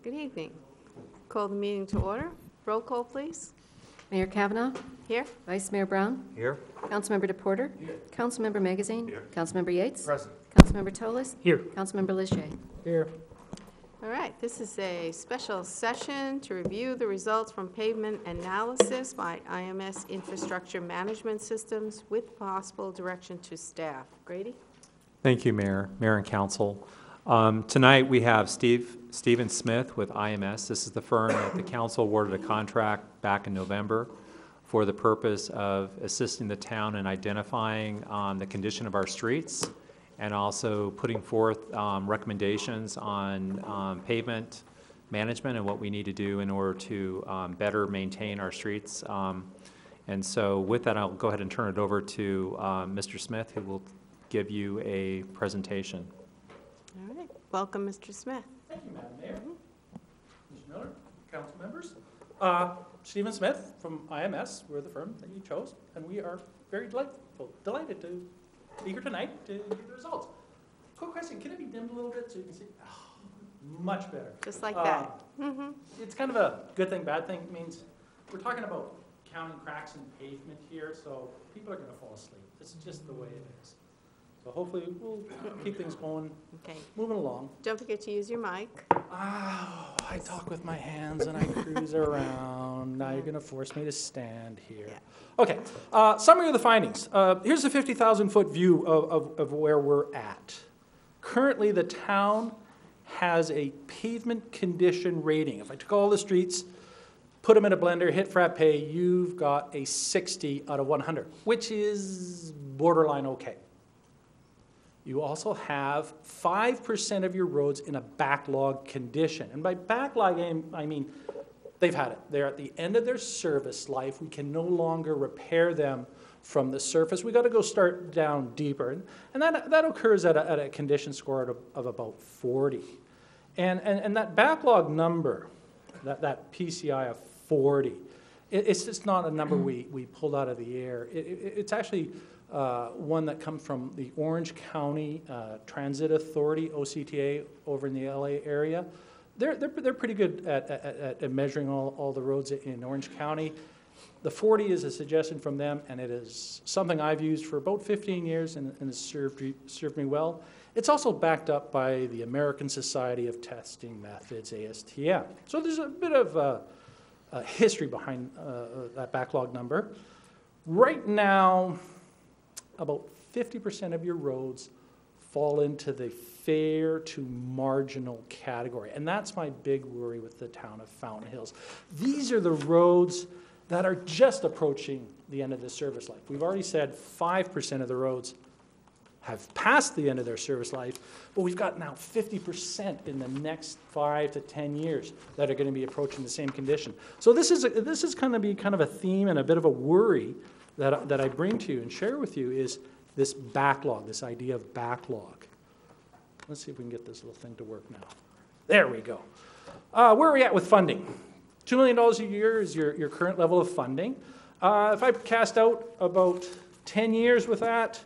Good evening. Call the meeting to order. Roll call, please. Mayor Kavanaugh. Here. Vice Mayor Brown. Here. Councilmember DePorter. Here. Councilmember Magazine. Here. Councilmember Yates. Present. Councilmember Tolis. Here. Councilmember Leger. Here. All right, this is a special session to review the results from pavement analysis by IMS Infrastructure Management Systems with possible direction to staff. Grady? Thank you, Mayor and Council. Tonight we have Stephen Smith with IMS. This is the firm that the Council awarded a contract back in November for the purpose of assisting the town in identifying the condition of our streets and also putting forth recommendations on pavement management and what we need to do in order to better maintain our streets. And so with that, I'll go ahead and turn it over to Mr. Smith, who will give you a presentation. All right, welcome, Mr. Smith. Thank you, Madam Mayor. Mr. Miller, council members. Stephen Smith from IMS, we're the firm that you chose, and we are very delighted to be here tonight to give the results. Quick question, can it be dimmed a little bit so you can see? Oh, much better. Just like that. It's kind of a good thing, bad thing. It means we're talking about counting cracks in pavement here, so people are going to fall asleep. This is just the way it is. So hopefully we'll keep things going, Okay. moving along. Don't forget to use your mic. Oh, I talk with my hands and I cruise around. Now you're going to force me to stand here. Yeah. Okay, summary of the findings. Here's a 50,000-foot view of where we're at. Currently, the town has a pavement condition rating. If I took all the streets, put them in a blender, hit frappe, you've got a 60 out of 100, which is borderline okay. You also have 5% of your roads in a backlog condition. And by backlog, I mean they've had it. They're at the end of their service life. We can no longer repair them from the surface. We got to go start down deeper. And that occurs at a condition score of about 40. And that backlog number, that PCI of 40, it's just not a number we pulled out of the air. It's actually one that comes from the Orange County Transit Authority, OCTA, over in the LA area. They're pretty good at measuring all the roads in Orange County. The 40 is a suggestion from them, and it is something I've used for about 15 years and has served me well. It's also backed up by the American Society of Testing Methods, ASTM. So there's a bit of history behind that backlog number. Right now, about 50% of your roads fall into the fair to marginal category. And that's my big worry with the town of Fountain Hills. These are the roads that are just approaching the end of the service life. We've already said 5% of the roads have passed the end of their service life, but we've got now 50% in the next 5 to 10 years that are going to be approaching the same condition. So this is going to be kind of a theme and a bit of a worry that I bring to you and share with you is this backlog, this idea of backlog. Let's see if we can get this little thing to work now. There we go. Where are we at with funding? $2 million a year is your current level of funding. If I cast out about 10 years with that,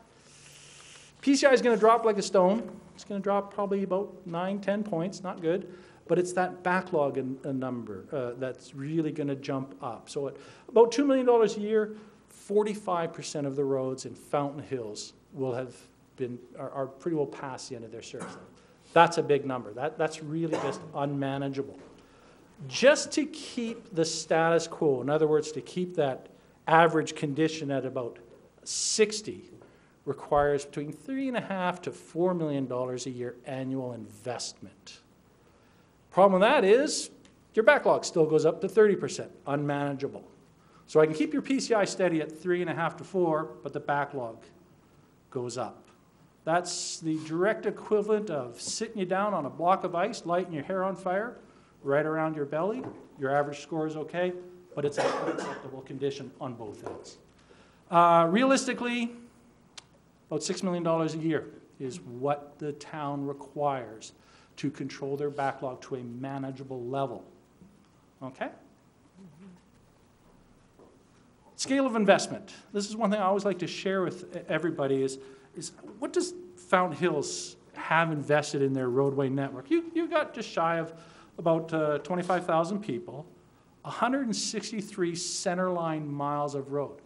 PCI is going to drop like a stone. It's going to drop probably about 9, 10 points, not good. But it's that backlog number that's really going to jump up. So at about $2 million a year, 45% of the roads in Fountain Hills will have are pretty well past the end of their service life. That's a big number. That's really just unmanageable. Just to keep the status quo, in other words, to keep that average condition at about 60, requires between $3.5 to $4 million a year annual investment. Problem with that is your backlog still goes up to 30%, unmanageable. So I can keep your PCI steady at 3.5 to 4, but the backlog goes up. That's the direct equivalent of sitting you down on a block of ice, lighting your hair on fire, right around your belly. Your average score is okay, but it's an unacceptable condition on both ends. Realistically, about $6 million a year is what the town requires to control their backlog to a manageable level. Okay? Scale of investment. This is one thing I always like to share with everybody is what does Fountain Hills have invested in their roadway network? You got just shy of about 25,000 people, 163 centerline miles of road.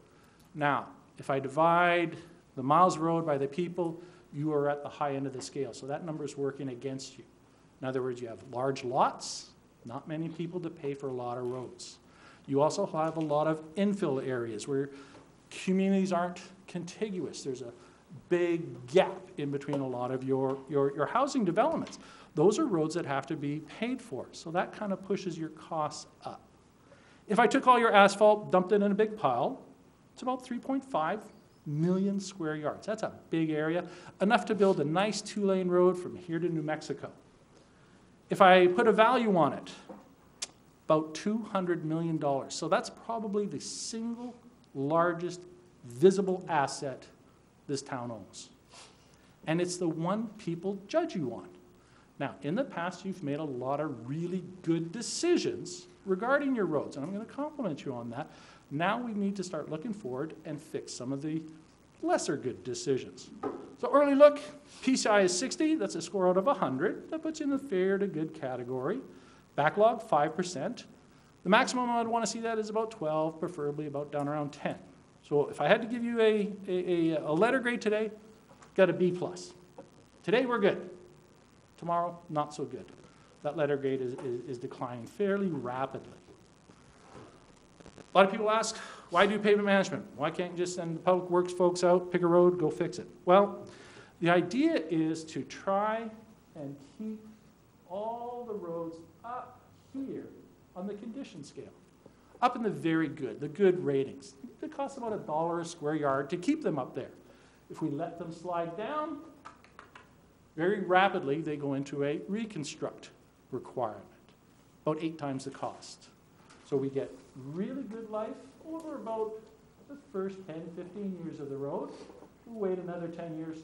Now, if I divide the miles of road by the people, you are at the high end of the scale. So that number is working against you. In other words, you have large lots, not many people to pay for a lot of roads. You also have a lot of infill areas where communities aren't contiguous. There's a big gap in between a lot of your housing developments. Those are roads that have to be paid for. So that kind of pushes your costs up. If I took all your asphalt, dumped it in a big pile, it's about 3.5 million square yards. That's a big area, enough to build a nice 2-lane road from here to New Mexico. If I put a value on it, about $200 million. So that's probably the single largest visible asset this town owns. And it's the one people judge you on. Now, in the past, you've made a lot of really good decisions regarding your roads, and I'm going to compliment you on that. Now we need to start looking forward and fix some of the lesser good decisions. So early look, PCI is 60, that's a score out of 100. That puts you in the fair to good category. Backlog, 5%. The maximum I'd want to see that is about 12, preferably about down around 10. So if I had to give you a letter grade today, got a B+. Today we're good. Tomorrow, not so good. That letter grade is declining fairly rapidly. A lot of people ask, why do pavement management? Why can't you just send the public works folks out, pick a road, go fix it? Well, the idea is to try and keep all the roads up here on the condition scale, up in the very good, the good ratings. It costs about $1 a square yard to keep them up there. If we let them slide down, very rapidly they go into a reconstruct requirement, about 8 times the cost. So we get really good life over about the first 10, 15 years of the road. We'll wait another 10 years,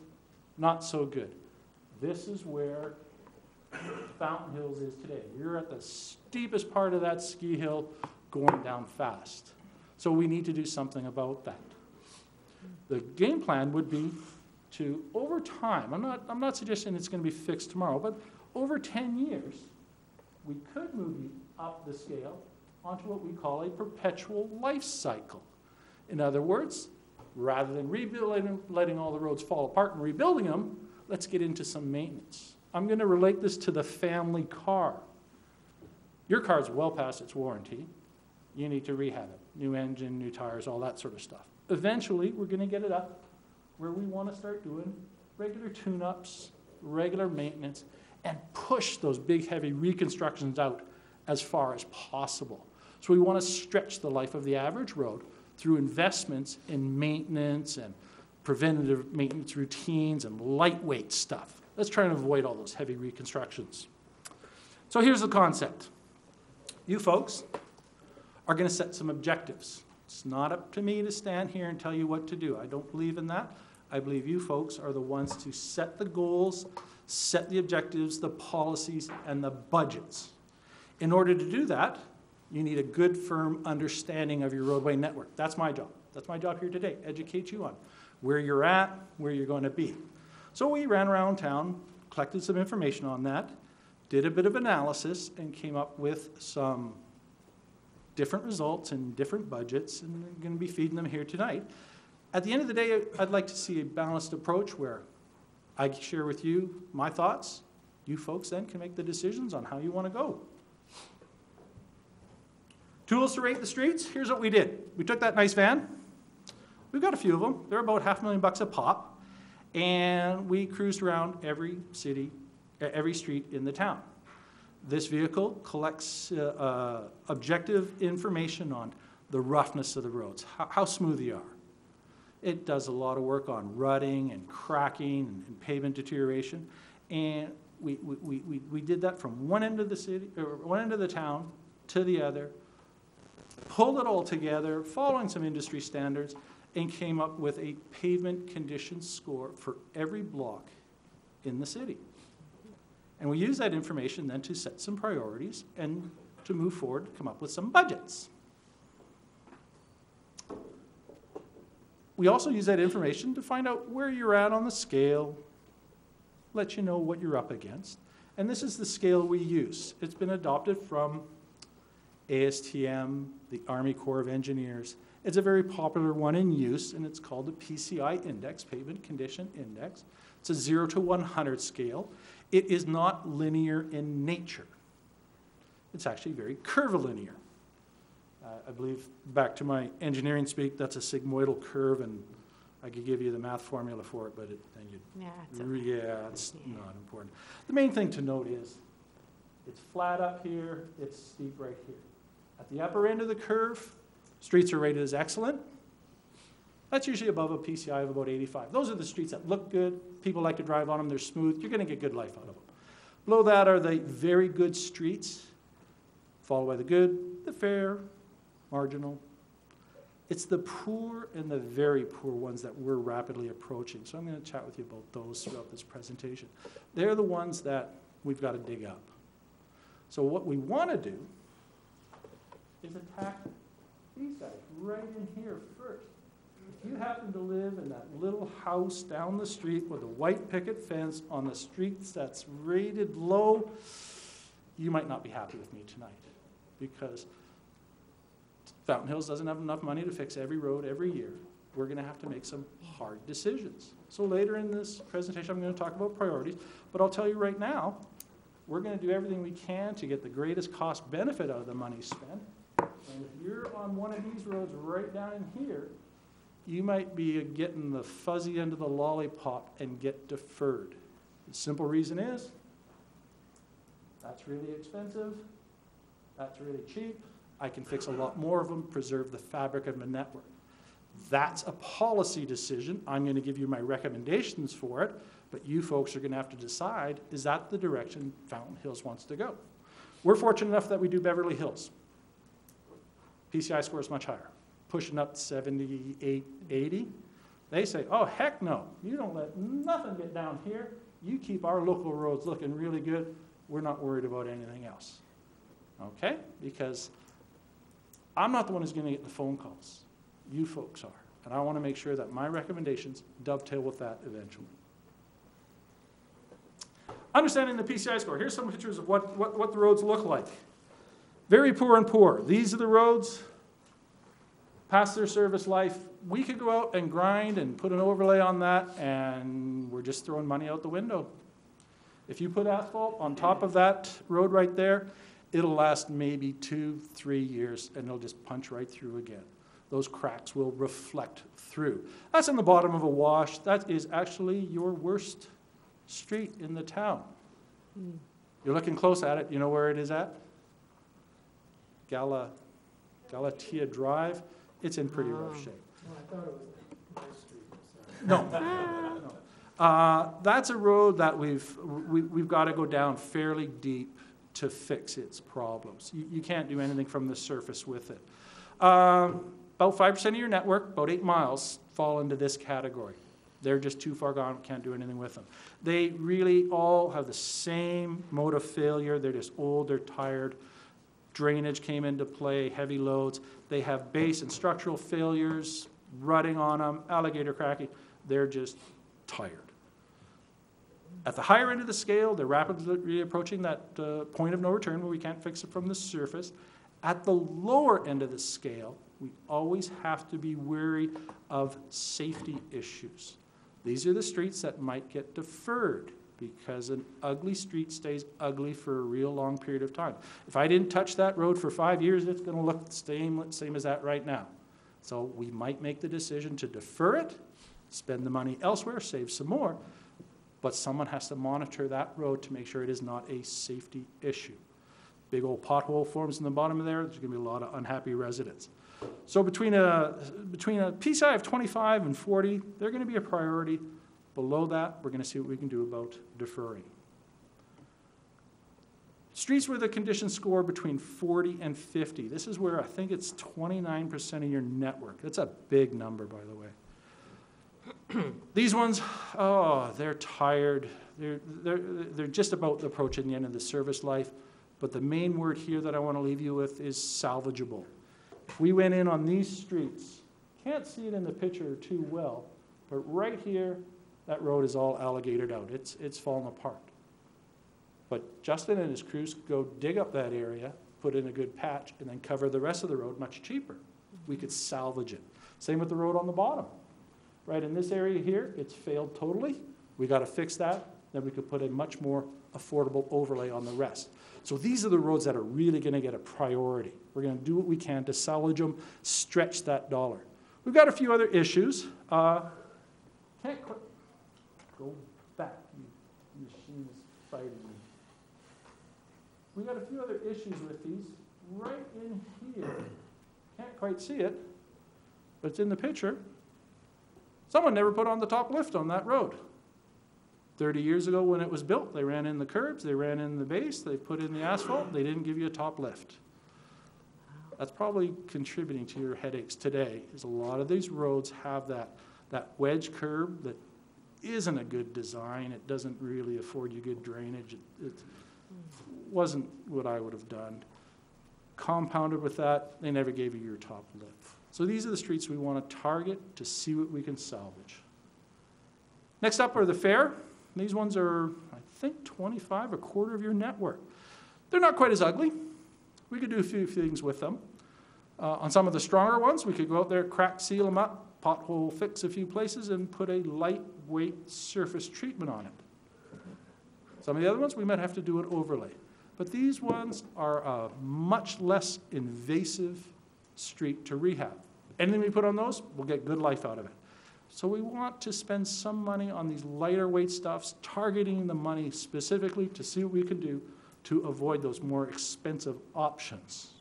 not so good. This is where Fountain Hills is today. You're at the steepest part of that ski hill going down fast. So we need to do something about that. The game plan would be to, over time, I'm not suggesting it's going to be fixed tomorrow, but over 10 years, we could move you up the scale onto what we call a perpetual life cycle. In other words, rather than rebuilding, letting all the roads fall apart and rebuilding them, let's get into some maintenance. I'm going to relate this to the family car. Your car's well past its warranty. You need to rehab it. New engine, new tires, all that sort of stuff. Eventually, we're going to get it up where we want to start doing regular tune-ups, regular maintenance, and push those big, heavy reconstructions out as far as possible. So we want to stretch the life of the average road through investments in maintenance and preventative maintenance routines and lightweight stuff. Let's try and avoid all those heavy reconstructions. So here's the concept. You folks are going to set some objectives. It's not up to me to stand here and tell you what to do. I don't believe in that. I believe you folks are the ones to set the goals, set the objectives, the policies, and the budgets. In order to do that, you need a good, firm understanding of your roadway network. That's my job. That's my job here today, educate you on where you're at, where you're going to be. So we ran around town, collected some information on that, did a bit of analysis, and came up with some different results and different budgets, and I'm going to be feeding them here tonight. At the end of the day, I'd like to see a balanced approach where I share with you my thoughts. You folks then can make the decisions on how you want to go. Tools to rate the streets, here's what we did. We took that nice van. We've got a few of them. They're about $500,000 a pop. And we cruised around every city, every street in the town. This vehicle collects objective information on the roughness of the roads, how smooth they are. It does a lot of work on rutting and cracking and pavement deterioration. And we did that from one end of the city, or one end of the town to the other, pulled it all together, following some industry standards, and came up with a pavement condition score for every block in the city. And we use that information then to set some priorities and to move forward, come up with some budgets. We also use that information to find out where you're at on the scale, let you know what you're up against, And this is the scale we use. It's been adopted from ASTM, the Army Corps of Engineers. It's a very popular one in use, and it's called the PCI Index, Pavement Condition Index. It's a 0 to 100 scale. It is not linear in nature. It's actually very curvilinear. I believe, back to my engineering speak, that's a sigmoidal curve, and I could give you the math formula for it, but then you'd, it's not important. The main thing to note is it's flat up here, it's steep right here. At the upper end of the curve, streets are rated as excellent. That's usually above a PCI of about 85. Those are the streets that look good. People like to drive on them. They're smooth. You're going to get good life out of them. Below that are the very good streets, followed by the good, the fair, marginal. It's the poor and the very poor ones that we're rapidly approaching. So I'm going to chat with you about those throughout this presentation. They're the ones that we've got to dig up. So what we want to do is attack these guys right in here first. If you happen to live in that little house down the street with a white picket fence on the streets that's rated low, you might not be happy with me tonight, because Fountain Hills doesn't have enough money to fix every road every year. We're going to have to make some hard decisions. So later in this presentation, I'm going to talk about priorities, but I'll tell you right now, we're going to do everything we can to get the greatest cost benefit out of the money spent. And if you're on one of these roads right down in here, you might be getting the fuzzy end of the lollipop and get deferred. The simple reason is, that's really expensive, that's really cheap, I can fix a lot more of them, preserve the fabric of my network. That's a policy decision. I'm going to give you my recommendations for it, but you folks are going to have to decide, is that the direction Fountain Hills wants to go? We're fortunate enough that we do Beverly Hills. PCI score is much higher, pushing up 78, 80. They say, oh, heck no, you don't let nothing get down here. You keep our local roads looking really good. We're not worried about anything else. Okay? Because I'm not the one who's going to get the phone calls. You folks are. And I want to make sure that my recommendations dovetail with that eventually. Understanding the PCI score. Here's some pictures of what the roads look like. Very poor and poor. These are the roads past their service life. We could go out and grind and put an overlay on that, and we're just throwing money out the window. If you put asphalt on top of that road right there, it'll last maybe 2-3 years, and it'll just punch right through again. Those cracks will reflect through. That's in the bottom of a wash. That is actually your worst street in the town. You're looking close at it. You know where it is at? Galatia Drive. It's in pretty rough shape. I thought it was my street. No. That's a road that we've got to go down fairly deep to fix its problems. You can't do anything from the surface with it. About 5% of your network, about 8 miles, fall into this category. They're just too far gone, can't do anything with them. They really all have the same mode of failure. They're just old, they're tired. Drainage came into play, heavy loads. They have base and structural failures, rutting on them, alligator cracking. They're just tired. At the higher end of the scale, they're rapidly approaching that point of no return where we can't fix it from the surface. At the lower end of the scale, we always have to be wary of safety issues. These are the streets that might get deferred because an ugly street stays ugly for a real long period of time. If I didn't touch that road for 5 years, it's going to look the same as that right now. So we might make the decision to defer it, spend the money elsewhere, save some more, but someone has to monitor that road to make sure it is not a safety issue. Big old pothole forms in the bottom of there, there's going to be a lot of unhappy residents. So between a PCI of 25 and 40, they're going to be a priority. Below that, we're going to see what we can do about deferring. Streets with a condition score between 40 and 50. This is where I think it's 29% of your network. That's a big number, by the way. These ones, oh, they're tired. They're just about approaching the end of the service life. But the main word here that I want to leave you with is salvageable. If we went in on these streets, can't see it in the picture too well, but right here, that road is all alligatored out. It's fallen apart. But Justin and his crews could go dig up that area, put in a good patch, and then cover the rest of the road much cheaper. We could salvage it. Same with the road on the bottom. Right in this area here, it's failed totally. We got to fix that. Then we could put a much more affordable overlay on the rest. So these are the roads that are really going to get a priority. We're going to do what we can to salvage them, stretch that dollar. We've got a few other issues. Can't quite go back. The machine is fighting me. We got a few other issues with these. Right in here, can't quite see it, but it's in the picture. Someone never put on the top lift on that road. 30 years ago when it was built, they ran in the curbs, they ran in the base, they put in the asphalt, they didn't give you a top lift. That's probably contributing to your headaches today, is a lot of these roads have that wedge curb that isn't a good design. It doesn't really afford you good drainage. It wasn't what I would have done. Compounded with that, they never gave you your top lift. So these are the streets we want to target to see what we can salvage. Next up are the fair. These ones are, I think, 25, a quarter of your network. They're not quite as ugly. We could do a few things with them. On some of the stronger ones, we could go out there, crack seal them up, pothole fix a few places, and put a lightweight surface treatment on it. Some of the other ones, we might have to do an overlay. But these ones are a much less invasive street to rehab. Anything we put on those, we'll get good life out of it. So we want to spend some money on these lighter weight stuffs, targeting the money specifically to see what we can do to avoid those more expensive options.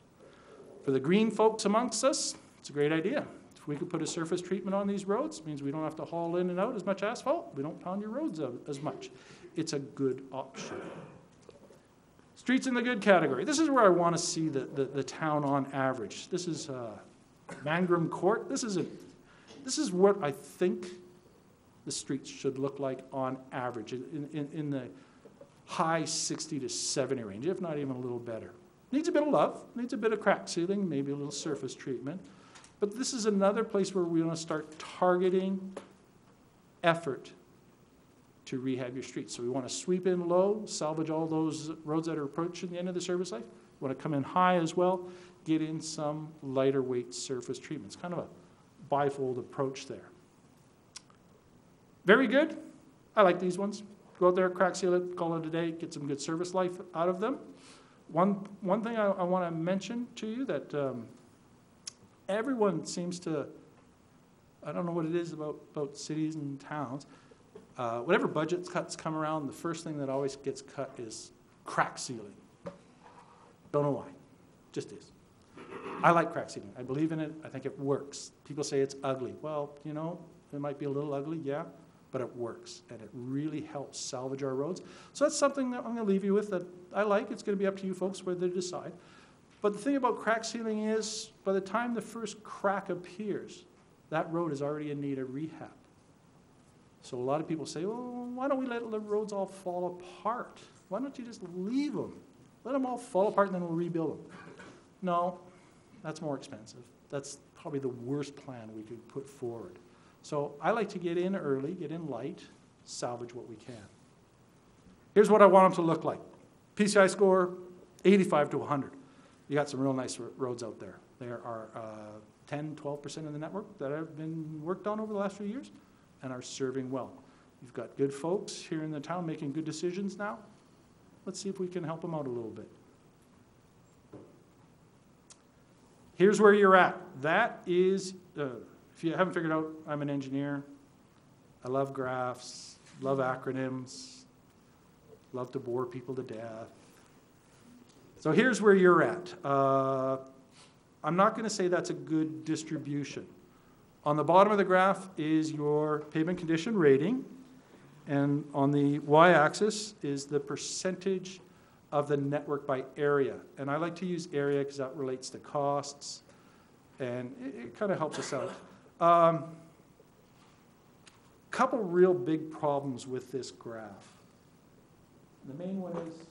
For the green folks amongst us, it's a great idea. If we could put a surface treatment on these roads, it means we don't have to haul in and out as much asphalt. We don't pound your roads out as much. It's a good option. Streets in the good category. This is where I want to see the town on average. This is Mangrum Court. This is what I think the streets should look like on average, in the high 60 to 70 range, if not even a little better. Needs a bit of love, needs a bit of crack sealing, maybe a little surface treatment. But this is another place where we want to start targeting effort to rehab your streets. So we want to sweep in low, salvage all those roads that are approaching the end of the service life. We want to come in high as well, get in some lighter weight surface treatments. Kind of a bifold approach there. Very good. I like these ones. Go out there, crack seal it, call it a day, get some good service life out of them. One thing I want to mention to you that everyone seems to, I don't know what it is about cities and towns, whatever budget cuts come around, the first thing that always gets cut is crack sealing. Don't know why, just is. I like crack sealing. I believe in it. I think it works. People say it's ugly. Well, you know, it might be a little ugly, yeah, but it works, and it really helps salvage our roads. So that's something that I'm going to leave you with that I like. It's going to be up to you folks whether to decide. But the thing about crack sealing is, by the time the first crack appears, that road is already in need of rehab. So a lot of people say, well, why don't we let the roads all fall apart? Why don't you just leave them? Let them all fall apart and then we'll rebuild them. No, that's more expensive. That's probably the worst plan we could put forward. So I like to get in early, get in light, salvage what we can. Here's what I want them to look like. PCI score, 85 to 100. You got some real nice roads out there. There are 10, 12% of the network that have been worked on over the last few years and are serving well. You've got good folks here in the town making good decisions now. Let's see if we can help them out a little bit. Here's where you're at. That is, if you haven't figured out, I'm an engineer. I love graphs, love acronyms, love to bore people to death. So here's where you're at. I'm not going to say that's a good distribution. On the bottom of the graph is your pavement condition rating, and on the y-axis is the percentage of the network by area. And I like to use area because that relates to costs, and it kind of helps us out. Couple real big problems with this graph. The main one is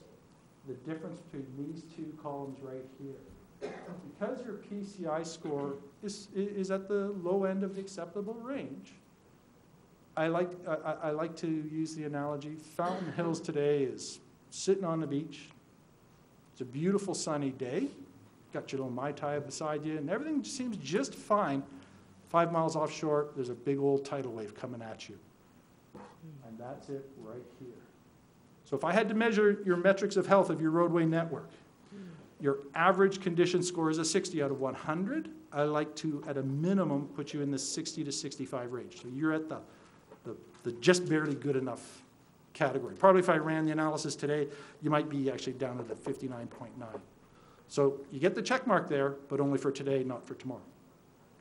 the difference between these two columns right here. Because your PCI score is at the low end of the acceptable range, I like to use the analogy, Fountain Hills today is sitting on the beach. It's a beautiful sunny day. Got your little Mai Tai beside you, and everything seems just fine. 5 miles offshore, there's a big old tidal wave coming at you. And that's it right here. So if I had to measure your metrics of health of your roadway network, your average condition score is a 60 out of 100. I like to, at a minimum, put you in the 60 to 65 range. So you're at the just barely good enough category. Probably if I ran the analysis today, you might be actually down at a 59.9. So you get the check mark there, but only for today, not for tomorrow.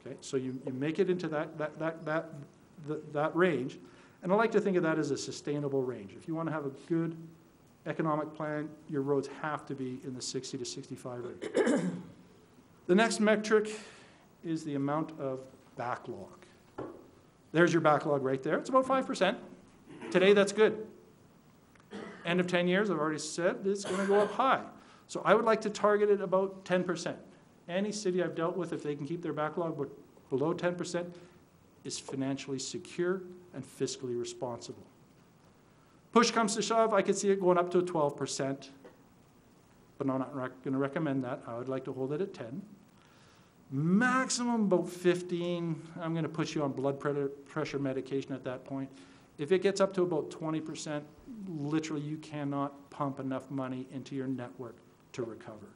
Okay, so you make it into that range, and I like to think of that as a sustainable range. If you want to have a good economic plan, your roads have to be in the 60 to 65 range. The next metric is the amount of backlog. There's your backlog right there. It's about 5%. Today, that's good. End of 10 years, I've already said, it's going to go up high. So I would like to target it about 10%. Any city I've dealt with, if they can keep their backlog below 10%, is financially secure and fiscally responsible. Push comes to shove, I could see it going up to 12%, but I'm not going to recommend that. I would like to hold it at 10. Maximum about 15. I'm going to put you on blood pressure medication at that point. If it gets up to about 20%, literally you cannot pump enough money into your network to recover.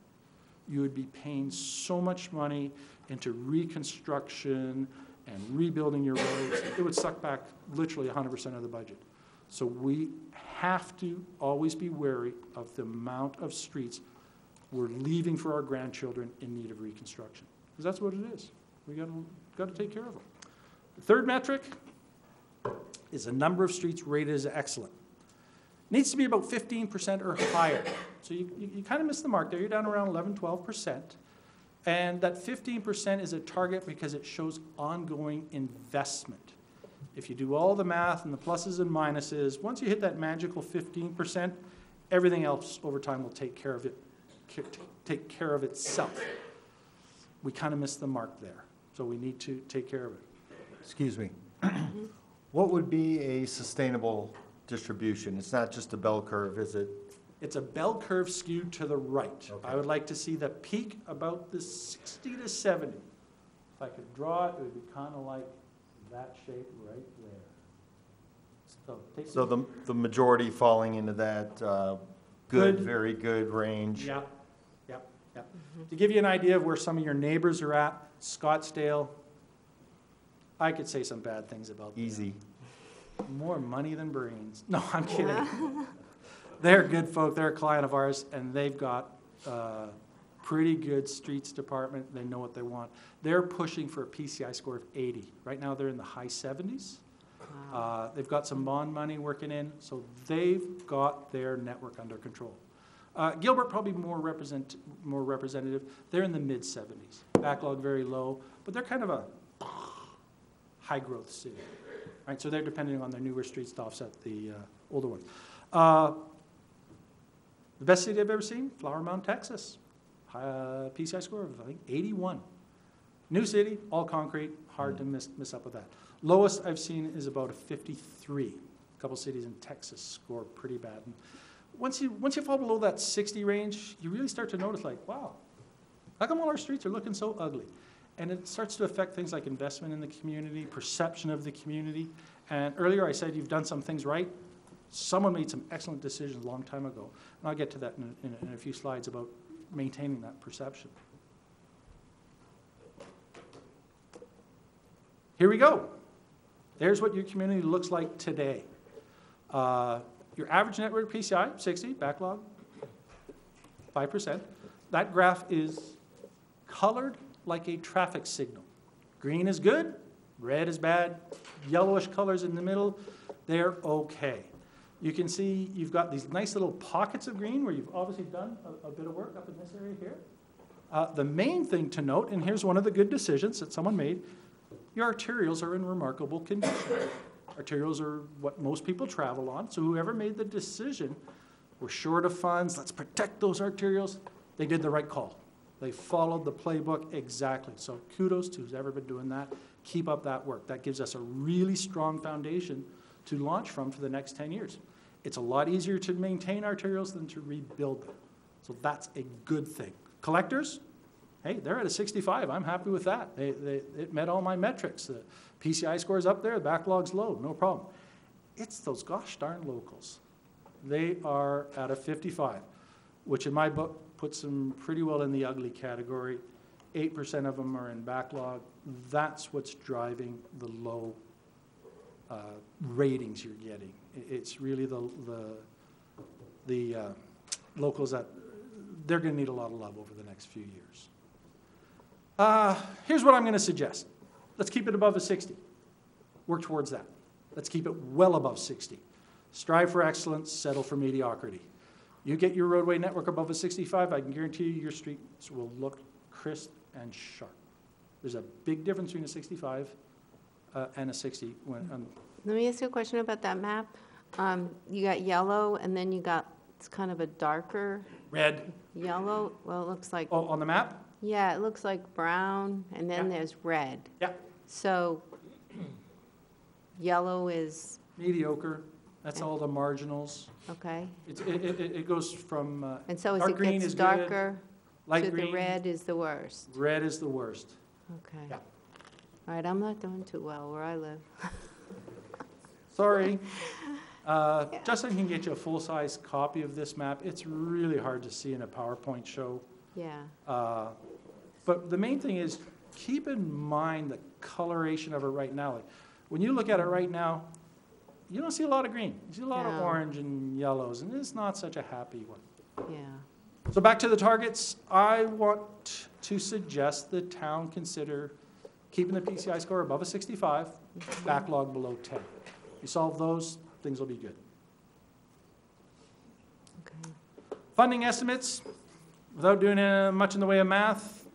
You would be paying so much money into reconstruction and rebuilding your roads. It would suck back literally 100% of the budget. So we have to always be wary of the amount of streets we're leaving for our grandchildren in need of reconstruction. Because that's what it is. We got to take care of them. The third metric is the number of streets rated as excellent. Needs to be about 15% or higher. So you kind of missed the mark there. You're down around 11, 12%. And that 15% is a target because it shows ongoing investment. If you do all the math and the pluses and minuses, once you hit that magical 15%, everything else over time will take care of it, take care of itself. We kind of missed the mark there. So we need to take care of it. Excuse me. What would be a sustainable distribution? It's not just a bell curve, is it? It's a bell curve skewed to the right. Okay. I would like to see the peak about the 60 to 70. If I could draw it, it would be kind of like that shape right there. So the majority falling into that good, Good. very good range? Yeah. To give you an idea of where some of your neighbors are at, Scottsdale, I could say some bad things about them. Easy. More money than brains. No, I'm kidding. They're good folk. They're a client of ours, and they've got pretty good streets department. They know what they want. They're pushing for a PCI score of 80. Right now, they're in the high 70s. Wow. They've got some bond money working in, so they've got their network under control. Gilbert probably more representative. They're in the mid 70s. Backlog very low, but they're kind of a high growth city. Right, so they're depending on their newer streets to offset the older ones. The best city I've ever seen, Flower Mound, Texas. PCI score of, I think, 81. New city, all concrete, hard to miss up with that. Lowest I've seen is about a 53. A couple cities in Texas score pretty bad. And once you fall below that 60 range, you really start to notice, like, wow, how come all our streets are looking so ugly? And it starts to affect things like investment in the community, perception of the community. And earlier I said you've done some things right. Someone made some excellent decisions a long time ago. And I'll get to that in a few slides about maintaining that perception. Here we go. There's what your community looks like today. Your average network PCI, 60, backlog, 5%. That graph is colored like a traffic signal. Green is good, red is bad, yellowish colors in the middle, they're okay. You can see you've got these nice little pockets of green where you've obviously done a bit of work up in this area here. The main thing to note, and here's one of the good decisions that someone made, your arterials are in remarkable condition. Arterials are what most people travel on, so whoever made the decision, we're short of funds, let's protect those arterials, they did the right call. They followed the playbook exactly. So kudos to who's ever been doing that. Keep up that work. That gives us a really strong foundation to launch from for the next 10 years. It's a lot easier to maintain arterials than to rebuild them. So that's a good thing. Collectors, hey, they're at a 65. I'm happy with that. It met all my metrics. The PCI score's up there, the backlog's low, no problem. It's those gosh darn locals. They are at a 55, which in my book puts them pretty well in the ugly category. 8% of them are in backlog. That's what's driving the low ratings you're getting. It's really the locals that they're going to need a lot of love over the next few years. Here's what I'm going to suggest. Let's keep it above a 60. Work towards that. Let's keep it well above 60. Strive for excellence, settle for mediocrity. You get your roadway network above a 65, I can guarantee you your streets will look crisp and sharp. There's a big difference between a 65 and a 60. Let me ask you a question about that map. You got yellow, and then you got, it's kind of a darker Red. yellow. Well, it looks like, Oh, on the map? yeah, it looks like brown, and then Yeah. there's red. Yeah. So yellow is, Mediocre. That's all the marginals. okay. It goes from And so as dark it green gets is good, darker, light to green. the red is the worst. Red is the worst. Okay. Yeah. All right, I'm not doing too well where I live. Sorry. Justin can get you a full-size copy of this map. It's really hard to see in a PowerPoint show. Yeah, But the main thing is, keep in mind the coloration of it right now. Like, when you look at it right now, you don't see a lot of green. You see a lot of No. orange and yellows, and it's not such a happy one. yeah. So back to the targets, I want to suggest the town consider keeping the PCI score above a 65, backlog below 10. You solve those, things will be good. Okay. Funding estimates, without doing much in the way of math,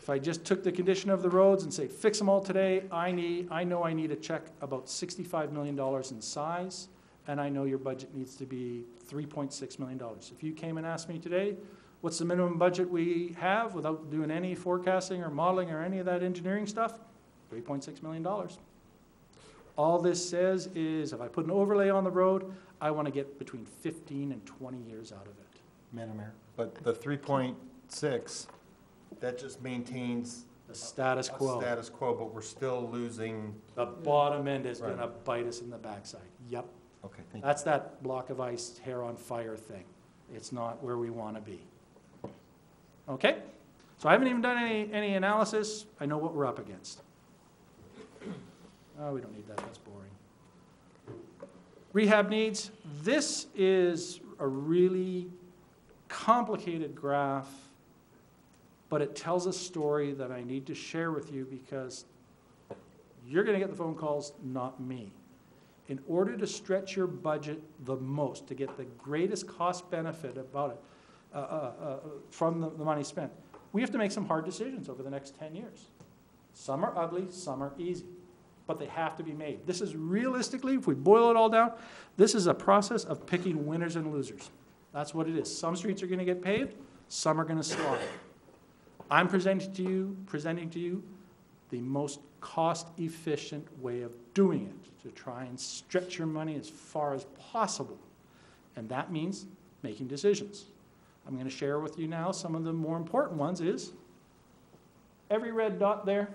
if I just took the condition of the roads and say, fix them all today, I know I need a check about $65 million in size, and I know your budget needs to be $3.6 million. If you came and asked me today, what's the minimum budget we have without doing any forecasting or modeling or any of that engineering stuff? $3.6 million. All this says is, if I put an overlay on the road, I want to get between 15 and 20 years out of it. Madam Mayor. But the 3.6, that just maintains The status a quo. status quo, but we're still losing, The bottom end is Right. going to bite us in the backside. Yep. okay, thank you. That's that block of ice, hair on fire thing. It's not where we want to be. Okay? So I haven't even done any analysis. I know what we're up against. Oh, we don't need that. That's boring. Rehab needs. This is a really complicated graph, but it tells a story that I need to share with you because you're going to get the phone calls, not me. In order to stretch your budget the most, to get the greatest cost benefit about it, from the money spent, we have to make some hard decisions over the next 10 years. Some are ugly, some are easy, but they have to be made. This is realistically, if we boil it all down, this is a process of picking winners and losers. That's what it is. Some streets are going to get paved, some are going to slide. I'm presenting to you the most cost-efficient way of doing it, to try and stretch your money as far as possible. And that means making decisions. I'm going to share with you now some of the more important ones is, every red dot there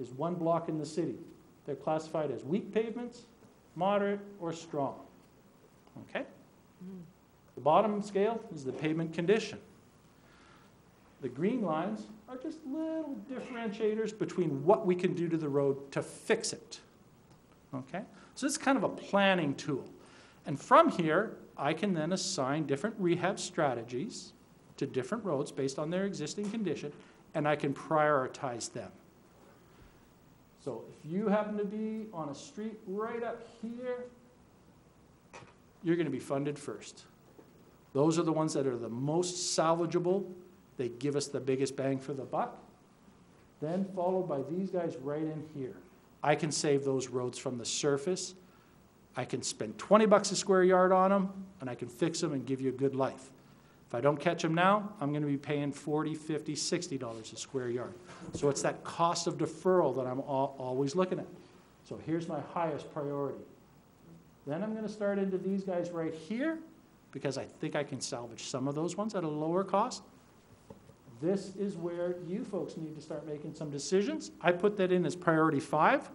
is one block in the city. They're classified as weak pavements, moderate, or strong. Okay? The bottom scale is the pavement condition. The green lines are just little differentiators between what we can do to the road to fix it. Okay? So it's kind of a planning tool. And from here, I can then assign different rehab strategies to different roads based on their existing condition, and I can prioritize them. So if you happen to be on a street right up here, you're going to be funded first. Those are the ones that are the most salvageable. They give us the biggest bang for the buck. Then followed by these guys right in here. I can save those roads from the surface. I can spend $20 a square yard on them, and I can fix them and give you a good life. If I don't catch them now, I'm going to be paying $40, $50, $60 a square yard. So it's that cost of deferral that I'm always looking at. So here's my highest priority. Then I'm gonna start into these guys right here, because I think I can salvage some of those ones at a lower cost. This is where you folks need to start making some decisions. I put that in as priority 5.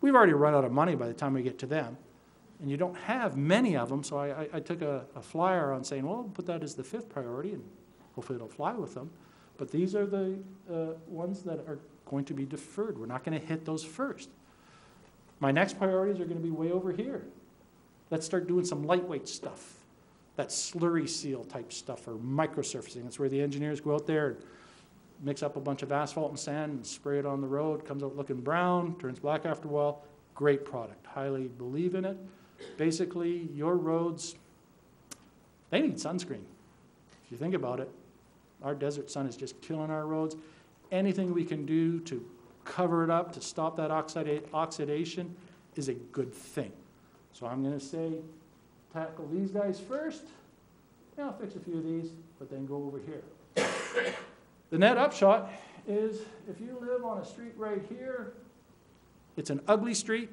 We've already run out of money by the time we get to them. And you don't have many of them, so I took a flyer on saying, well, put that as the 5th priority, and hopefully it'll fly with them. But these are the ones that are going to be deferred. We're not going to hit those first. My next priorities are going to be way over here. Let's start doing some lightweight stuff. That slurry seal type stuff, or microsurfacing. That's where the engineers go out there and mix up a bunch of asphalt and sand and spray it on the road. Comes out looking brown, turns black after a while. Great product. Highly believe in it. Basically, your roads, they need sunscreen. If you think about it, our desert sun is just killing our roads. Anything we can do to cover it up, to stop that oxidation, is a good thing. So I'm going to say, tackle these guys first. Yeah, I'll fix a few of these, but then go over here. The net upshot is, if you live on a street right here, it's an ugly street,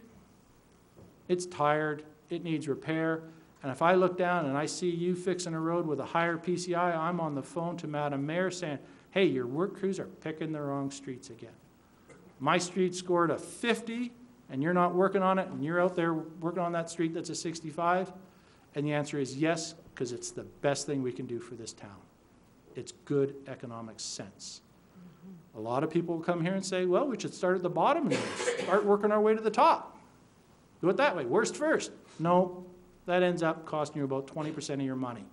it's tired, it needs repair, and if I look down and I see you fixing a road with a higher PCI, I'm on the phone to Madam Mayor saying, hey, your work crews are picking the wrong streets again. My street scored a 50, and you're not working on it, and you're out there working on that street that's a 65, and the answer is yes, because it's the best thing we can do for this town. It's good economic sense. A lot of people will come here and say, well, we should start at the bottom and start working our way to the top. Do it that way, worst first. No, that ends up costing you about 20% of your money.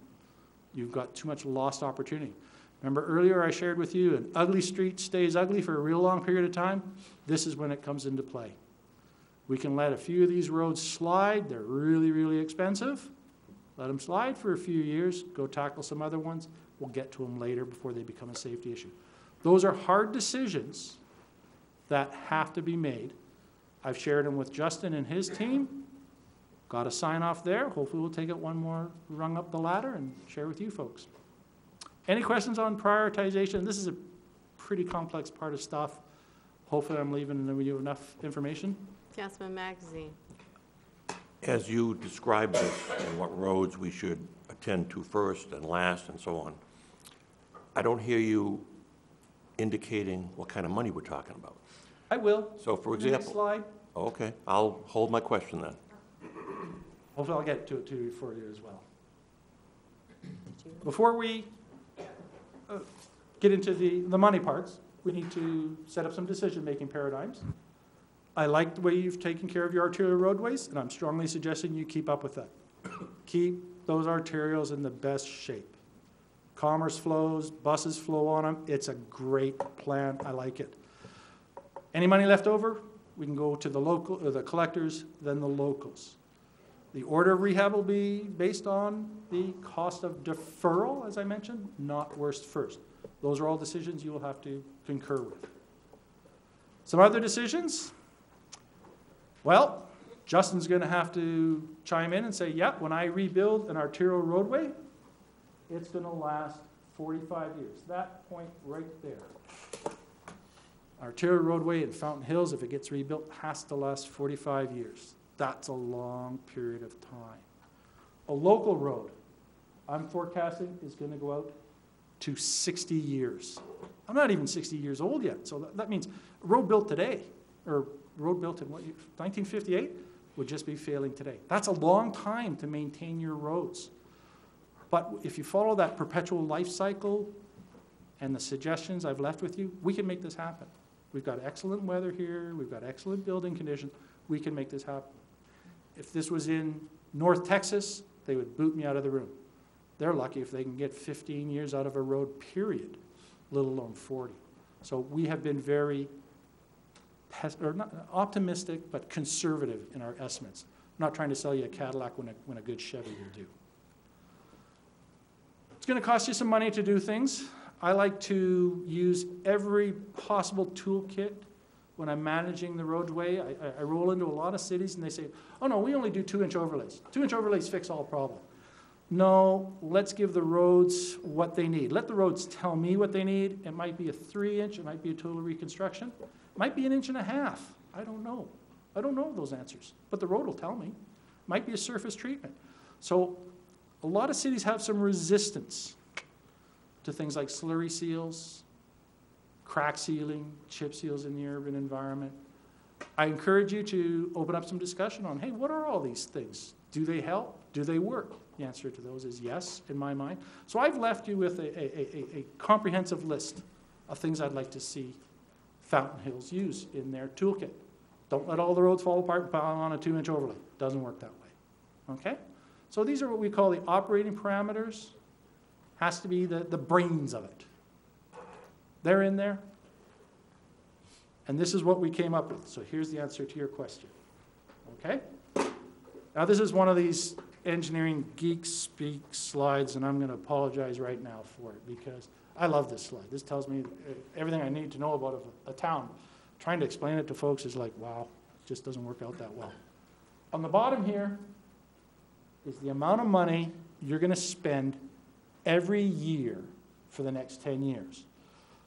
You've got too much lost opportunity. Remember earlier I shared with you, an ugly street stays ugly for a real long period of time. This is when it comes into play. We can let a few of these roads slide. They're really, really expensive. Let them slide for a few years. Go tackle some other ones. We'll get to them later before they become a safety issue. Those are hard decisions that have to be made. I've shared them with Justin and his team. Got a sign off there. Hopefully we'll take it one more rung up the ladder and share with you folks. Any questions on prioritization? This is a pretty complex part of stuff. Hopefully I'm leaving you enough information. Councilman Magazine. As you describe this and what roads we should attend to first and last and so on, I don't hear you indicating what kind of money we're talking about. I will. So, for Next example, slide. okay, I'll hold my question then. Hopefully I'll get to it too for you as well. Before we get into the money parts, we need to set up some decision-making paradigms. I like the way you've taken care of your arterial roadways, and I'm strongly suggesting you keep up with that. Keep those arterials in the best shape. Commerce flows, buses flow on them. It's a great plan. I like it. Any money left over, we can go to the local, or the collectors, then the locals. The order of rehab will be based on the cost of deferral, as I mentioned, not worst first. Those are all decisions you will have to concur with. Some other decisions? Well, Justin's going to have to chime in and say, yeah, when I rebuild an arterial roadway, it's going to last 45 years. That point right there. Arterial roadway in Fountain Hills, if it gets rebuilt, has to last 45 years. That's a long period of time. A local road, I'm forecasting, is going to go out to 60 years. I'm not even 60 years old yet, so that means a road built today, or road built in 1958, would just be failing today. That's a long time to maintain your roads. But if you follow that perpetual life cycle and the suggestions I've left with you, we can make this happen. We've got excellent weather here. We've got excellent building conditions. We can make this happen. If this was in North Texas, they would boot me out of the room. They're lucky if they can get 15 years out of a road, period, let alone 40. So we have been very not optimistic, but conservative in our estimates. I'm not trying to sell you a Cadillac when a good Chevy will do. It's going to cost you some money to do things. I like to use every possible toolkit when I'm managing the roadway. I roll into a lot of cities and they say, oh no, we only do 2-inch overlays. 2-inch overlays fix all problem. No, let's give the roads what they need. Let the roads tell me what they need. It might be a 3-inch, it might be a total reconstruction. It might be 1.5 inches. I don't know. I don't know those answers, but the road will tell me. might be a surface treatment. So a lot of cities have some resistance to things like slurry seals, crack sealing, chip seals in the urban environment. I encourage you to open up some discussion on, hey, what are all these things? Do they help? Do they work? The answer to those is yes, in my mind. So I've left you with a comprehensive list of things I'd like to see Fountain Hills use in their toolkit. Don't let all the roads fall apart and pile on a 2-inch overlay. Doesn't work that way, okay? So these are what we call the operating parameters. Has to be the brains of it. They're in there. And this is what we came up with. So here's the answer to your question, okay? Now this is one of these engineering geek speak slides, and I'm going to apologize right now for it because I love this slide. This tells me everything I need to know about a town. Trying to explain it to folks is like, wow, it just doesn't work out that well. On the bottom here is the amount of money you're going to spend every year for the next 10 years.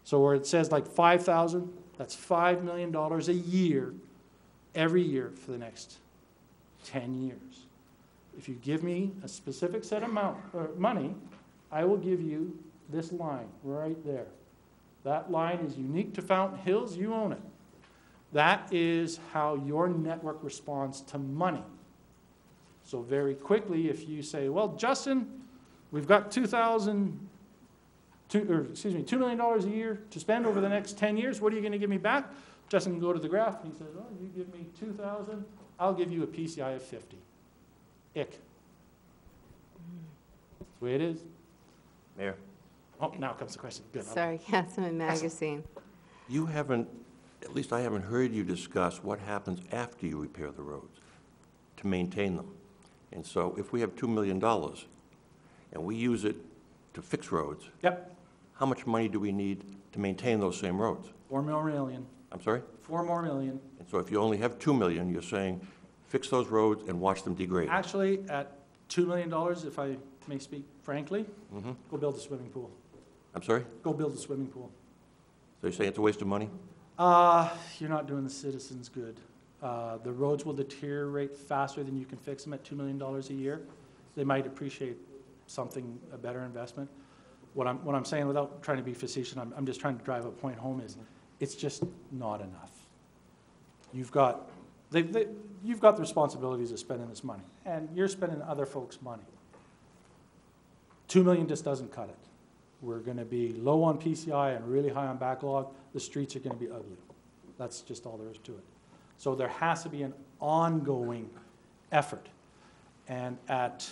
So where it says like 5,000, that's $5 million a year, every year for the next 10 years. If you give me a specific set amount money, I will give you this line right there. That line is unique to Fountain Hills. You own it. That is how your network responds to money. So very quickly, if you say, well, Justin, we've got $2 million a year to spend over the next 10 years. What are you going to give me back? Justin can go to the graph and he says, oh, you give me 2,000, I'll give you a PCI of 50. Ick. That's the way it is. Mayor, Oh, now comes the question. Good. Sorry, Councilman Magazine. you haven't, at least I haven't heard you discuss what happens after you repair the roads to maintain them. And so if we have $2 million and we use it to fix roads, Yep. how much money do we need to maintain those same roads? 4 more million. I'm sorry? 4 more million. And so if you only have 2 million, you're saying fix those roads and watch them degrade. Actually, at $2 million, if I may speak frankly, Mhm. go build a swimming pool. I'm sorry? Go build a swimming pool. So you're saying it's a waste of money? You're not doing the citizens good. The roads will deteriorate faster than you can fix them at $2 million a year. They might appreciate something, a better investment. What I'm saying, without trying to be facetious, I'm just trying to drive a point home, is it's just not enough. You've got the responsibilities of spending this money, and you're spending other folks' money. $2 million just doesn't cut it. We're going to be low on PCI and really high on backlog. The streets are going to be ugly. That's just all there is to it. So there has to be an ongoing effort. And at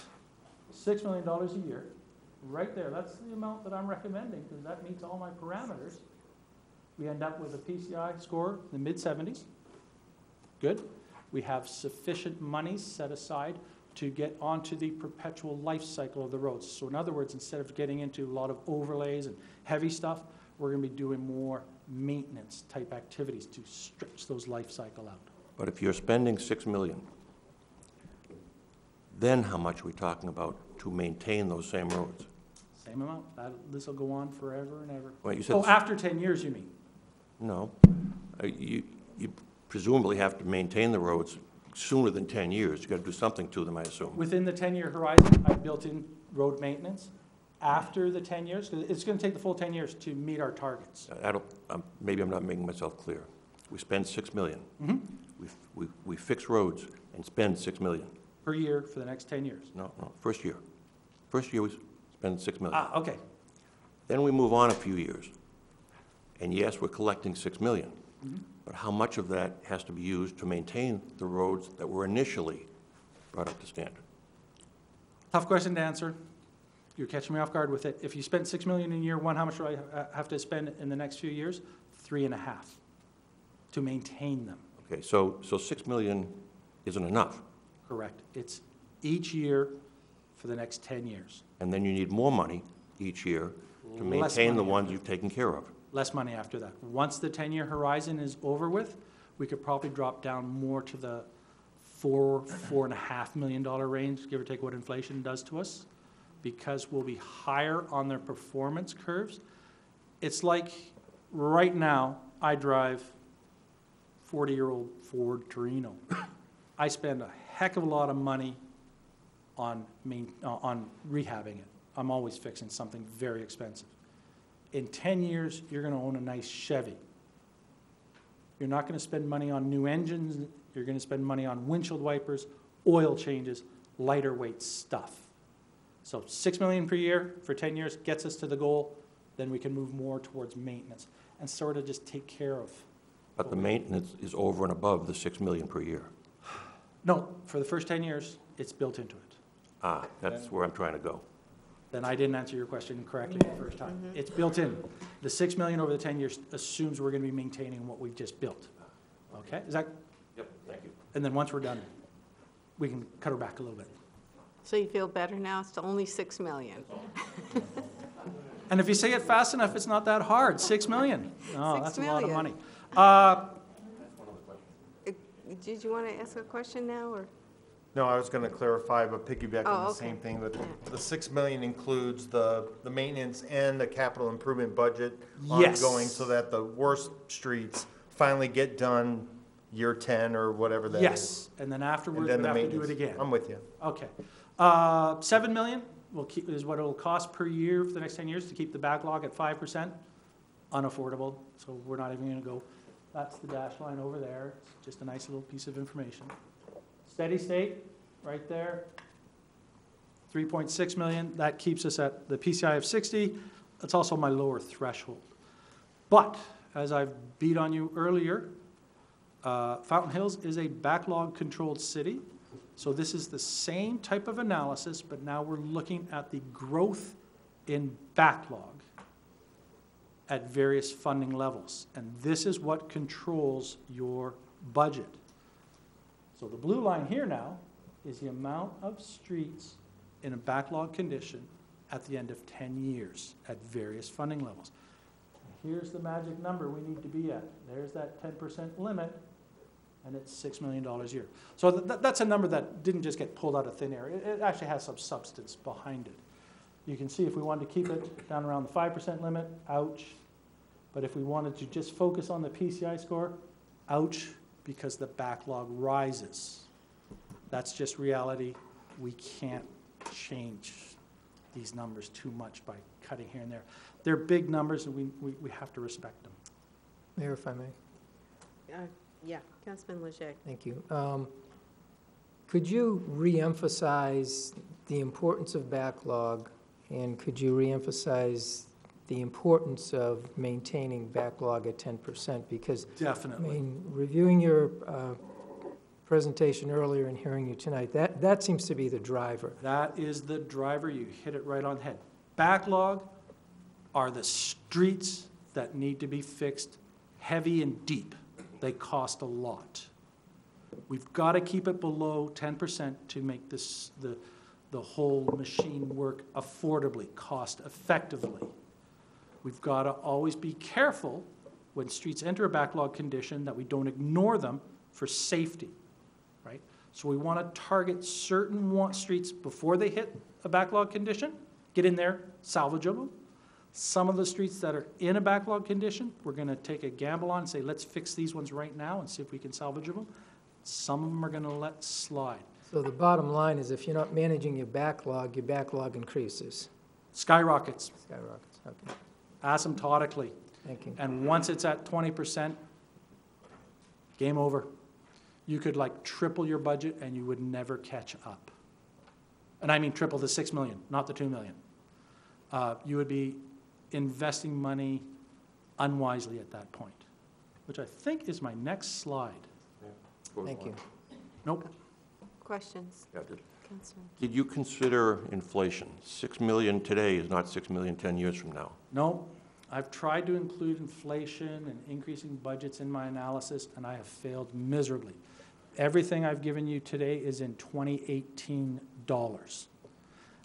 $6 million a year, right there, that's the amount that I'm recommending, because that meets all my parameters. We end up with a PCI score in the mid-70s. Good. We have sufficient money set aside to get onto the perpetual life cycle of the roads. So in other words, instead of getting into a lot of overlays and heavy stuff, we're going to be doing more maintenance type activities to stretch those life cycle out. But if you're spending 6 million, then how much are we talking about to maintain those same roads? Same amount. This will go on forever and ever. Well, you said Oh, after 10 years, you mean? no. You presumably have to maintain the roads sooner than 10 years. You've got to do something to them, I assume. Within the 10-year horizon, I built in road maintenance. After the 10 years, 'cause it's going to take the full 10 years to meet our targets. Maybe I'm not making myself clear. We spend 6 million. Mhm. We fix roads and spend 6 million. Per year for the next 10 years. No, first year. First year we spend 6 million. Okay. Then we move on a few years. And yes, we're collecting 6 million. Mhm. But how much of that has to be used to maintain the roads that were initially brought up to standard? Tough question to answer. You're catching me off guard with it. If you spend 6 million in year one, how much do I have to spend in the next few years? 3.5 to maintain them. Okay, so 6 million isn't enough. Correct. It's each year for the next 10 years. And then you need more money each year to Less maintain the money ones after. you've taken care of. Less money after that. Once the 10-year horizon is over with, we could probably drop down more to the $4.5 million range, give or take what inflation does to us, because we'll be higher on their performance curves. It's like right now, I drive 40-year-old Ford Torino. I spend a heck of a lot of money on rehabbing it. I'm always fixing something very expensive. In 10 years, you're going to own a nice Chevy. You're not going to spend money on new engines. You're going to spend money on windshield wipers, oil changes, lighter weight stuff. So $6 million per year for 10 years gets us to the goal. Then we can move more towards maintenance and sort of just take care of. But the maintenance is over and above the 6 million per year. No, for the first 10 years, it's built into it. Ah, that's where I'm trying to go. Then I didn't answer your question correctly the first time. It's built in. The 6 million over the 10 years assumes we're going to be maintaining what we've just built. Okay, is that? Yep, thank you. And then once we're done, we can cut her back a little bit. So you feel better now? It's only 6 million. And if you say it fast enough, it's not that hard. 6 million. Oh, 6 that's a lot of million. money. Did you want to ask a question now, or? No, I was gonna clarify, but piggyback on Oh, the okay. same thing, but Yeah. the 6 million includes the maintenance and the capital improvement budget Yes. ongoing, so that the worst streets finally get done year 10 or whatever that is. Yes, and then And afterwards, then we the have to do it maintenance. again. I'm with you. Okay. 7 million is what it'll cost per year for the next 10 years to keep the backlog at 5%. Unaffordable, so we're not even gonna go. That's the dash line over there. It's just a nice little piece of information. Steady state, right there. 3.6 million, that keeps us at the PCI of 60. That's also my lower threshold. But, as I've beat on you earlier, Fountain Hills is a backlog-controlled city. So this is the same type of analysis, but now we're looking at the growth in backlog at various funding levels. And this is what controls your budget. So the blue line here now is the amount of streets in a backlog condition at the end of 10 years at various funding levels. Here's the magic number we need to be at. There's that 10% limit, and it's $6 million a year. So that's a number that didn't just get pulled out of thin air. It actually has some substance behind it. You can see if we wanted to keep it down around the 5% limit, ouch. But if we wanted to just focus on the PCI score, ouch, because the backlog rises. That's just reality. We can't change these numbers too much by cutting here and there. They're big numbers, and we have to respect them. Mayor, if I may. Yeah, Councilman Leger. Thank you. Could you reemphasize the importance of backlog, and could you reemphasize the importance of maintaining backlog at 10%? Because, I Definitely. mean, reviewing your presentation earlier and hearing you tonight, that seems to be the driver. That is the driver. You hit it right on the head. Backlog are the streets that need to be fixed heavy and deep. They cost a lot. We've got to keep it below 10% to make this, the whole machine work affordably, cost effectively. We've got to always be careful when streets enter a backlog condition that we don't ignore them for safety, right? So we want to target certain streets before they hit a backlog condition, get in there, salvage them. Some of the streets that are in a backlog condition, we're going to take a gamble on and say, let's fix these ones right now and see if we can salvage them. Some of them are going to let slide. So the bottom line is, if you're not managing your backlog increases. Skyrockets, Skyrockets, okay. asymptotically. Thank you. And once it's at 20%, game over. You could like triple your budget and you would never catch up. And I mean triple the 6 million, not the 2 million. You would be investing money unwisely at that point, which I think is my next slide. Thank you. Nope. Questions? Yeah, Councilman? did you consider inflation? 6 million today is not 6 million 10 years from now. No, I've tried to include inflation and increasing budgets in my analysis, and I have failed miserably. Everything I've given you today is in 2018 dollars.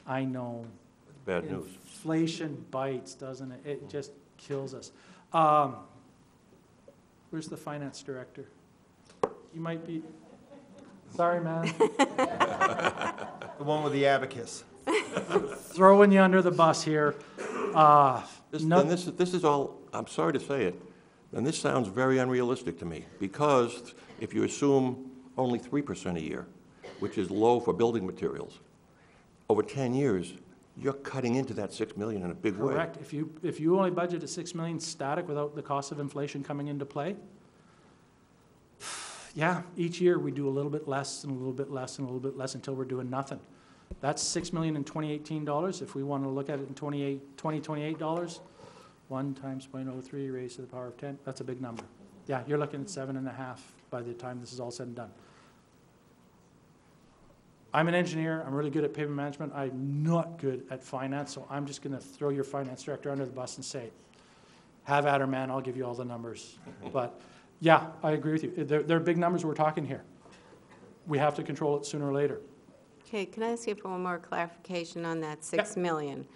I know. Bad news. Inflation bites, doesn't it? It just kills us. Where's the finance director? You might be, sorry, man, The one with the abacus. throwing you under the bus here. Then this is all, I'm sorry to say it, then this sounds very unrealistic to me, because if you assume only 3% a year, which is low for building materials, over 10 years, you're cutting into that 6 million in a big way. Correct. If you only budget at 6 million static without the cost of inflation coming into play, yeah, each year we do a little bit less and a little bit less and a little bit less until we're doing nothing. That's 6 million in 2018 dollars. If we want to look at it in 2028 dollars, 1 times 0.03 raised to the power of 10, that's a big number. Yeah, you're looking at 7.5 by the time this is all said and done. I'm an engineer, I'm really good at pavement management, I'm not good at finance, so I'm just gonna throw your finance director under the bus and say, have at her, man, I'll give you all the numbers. But, yeah, I agree with you. They're big numbers we're talking here. We have to control it sooner or later. Okay, can I ask you for one more clarification on that 6 million?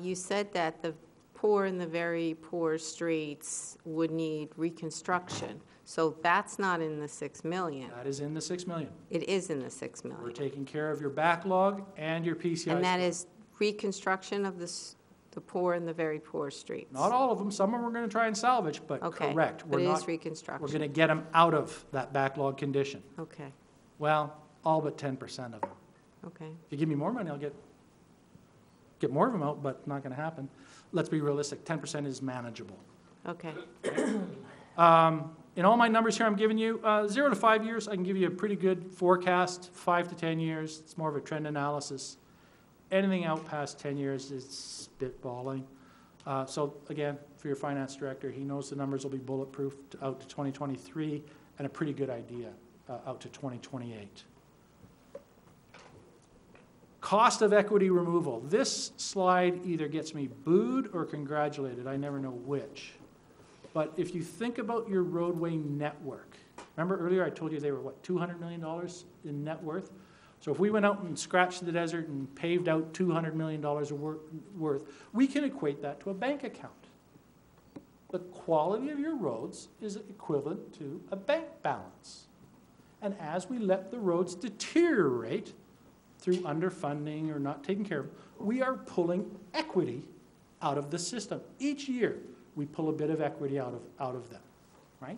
You said that the poor and the very poor streets would need reconstruction. So that's not in the 6 million. That is in the 6 million. It is in the 6 We're million. taking care of your backlog and your PCI. And that is reconstruction of the poor and the very poor streets. Not all of them, some of them we're gonna try and salvage, but Okay, correct. but it is We're reconstruction. gonna get them out of that backlog condition. Okay, Well, all but 10% of them. okay. If you give me more money, I'll get more of them out, but not gonna happen. Let's be realistic, 10% is manageable. Okay, In all my numbers here I'm giving you, 0 to 5 years, I can give you a pretty good forecast. 5 to 10 years, it's more of a trend analysis. Anything out past 10 years is spitballing. So again, for your finance director, he knows the numbers will be bulletproof out to 2023 and a pretty good idea out to 2028. Cost of equity removal. This slide either gets me booed or congratulated. I never know which. But if you think about your roadway network, remember earlier I told you they were, what, $200 million in net worth? So if we went out and scratched the desert and paved out $200 million worth, we can equate that to a bank account. The quality of your roads is equivalent to a bank balance. And as we let the roads deteriorate through underfunding or not taking care of, we are pulling equity out of the system. Each year, we pull a bit of equity out of them, right?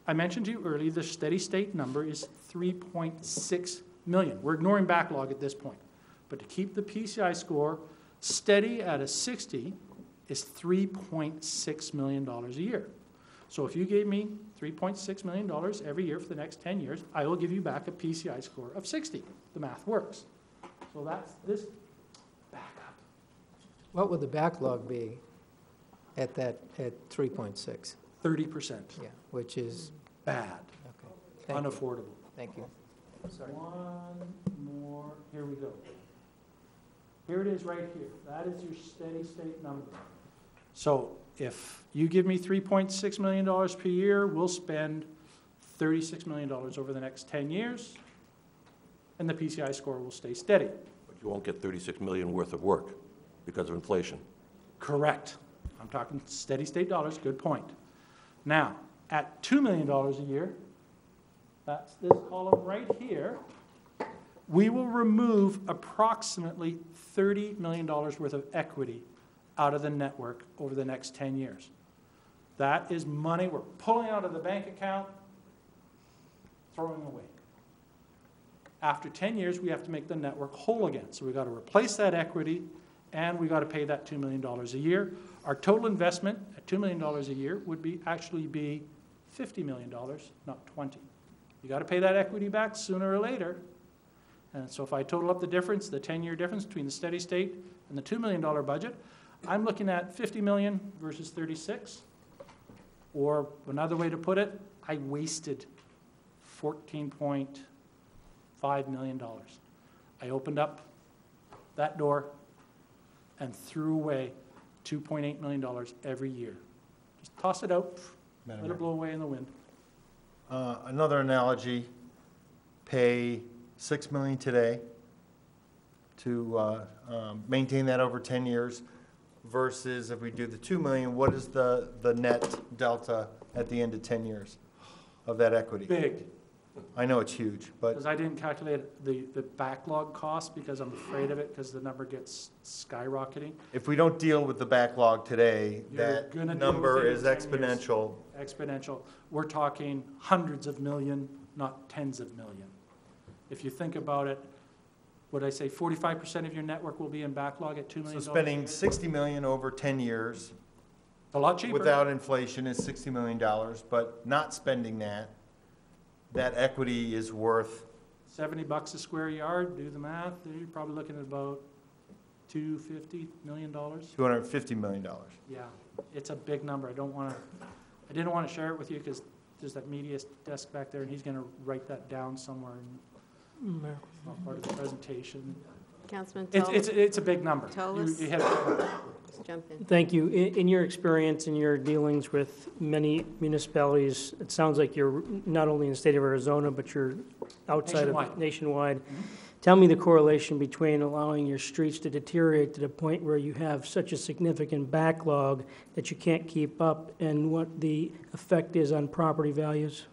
I mentioned to you earlier, the steady state number is 3.6 million. We're ignoring backlog at this point. But to keep the PCI score steady at a 60 is $3.6 million a year. So if you gave me $3.6 million every year for the next 10 years, I will give you back a PCI score of 60. The math works. So that's this backup. What would the backlog be at 3.6? 30%. Yeah, which is, Bad. okay. Thank you. Unaffordable. Thank you. Sorry. One more, here we go. Here it is right here. That is your steady state number. So if you give me $3.6 million per year, we'll spend $36 million over the next 10 years, and the PCI score will stay steady. But you won't get 36 million worth of work because of inflation. Correct. I'm talking steady state dollars, good point. Now, at $2 million a year, that's this column right here, we will remove approximately $30 million worth of equity out of the network over the next 10 years. That is money we're pulling out of the bank account, throwing away. After 10 years, we have to make the network whole again. So we've got to replace that equity, and we've got to pay that $2 million a year. Our total investment at $2 million a year would actually be $50 million, not 20. You got to pay that equity back sooner or later. And so if I total up the difference, the 10-year difference between the steady state and the $2 million budget, I'm looking at 50 million versus 36. Or another way to put it, I wasted $14.5 million. I opened up that door and threw away $2.8 million every year. Just toss it out, let it blow away in the wind. Another analogy, pay $6 million today to maintain that over 10 years versus if we do the $2 million, what is the net delta at the end of 10 years of that equity? Big, I know it's huge, but because I didn't calculate the backlog cost because I'm afraid of it because the number gets skyrocketing. if we don't deal with the backlog today, You're that gonna deal number with it in is 10 years. exponential. Exponential. We're talking hundreds of million, not tens of million. If you think about it, would I say 45% of your network will be in backlog at $2 So million? spending 60 million over 10 years A lot cheaper. without inflation is $60 million, but not spending that equity is worth, $70 a square yard, do the math, you're probably looking at about $250 million. $250 million. Yeah, it's a big number. I didn't want to share it with you because there's that media desk back there and he's going to write that down somewhere. And it's not part of the presentation. Councilman It's a big number. Tolis? You hit it. Just jump in. Thank you. In your experience, in your dealings with many municipalities, it sounds like you're not only in the state of Arizona, but you're outside of Nationwide. nationwide. Tell me the correlation between allowing your streets to deteriorate to the point where you have such a significant backlog that you can't keep up, and what the effect is on property values.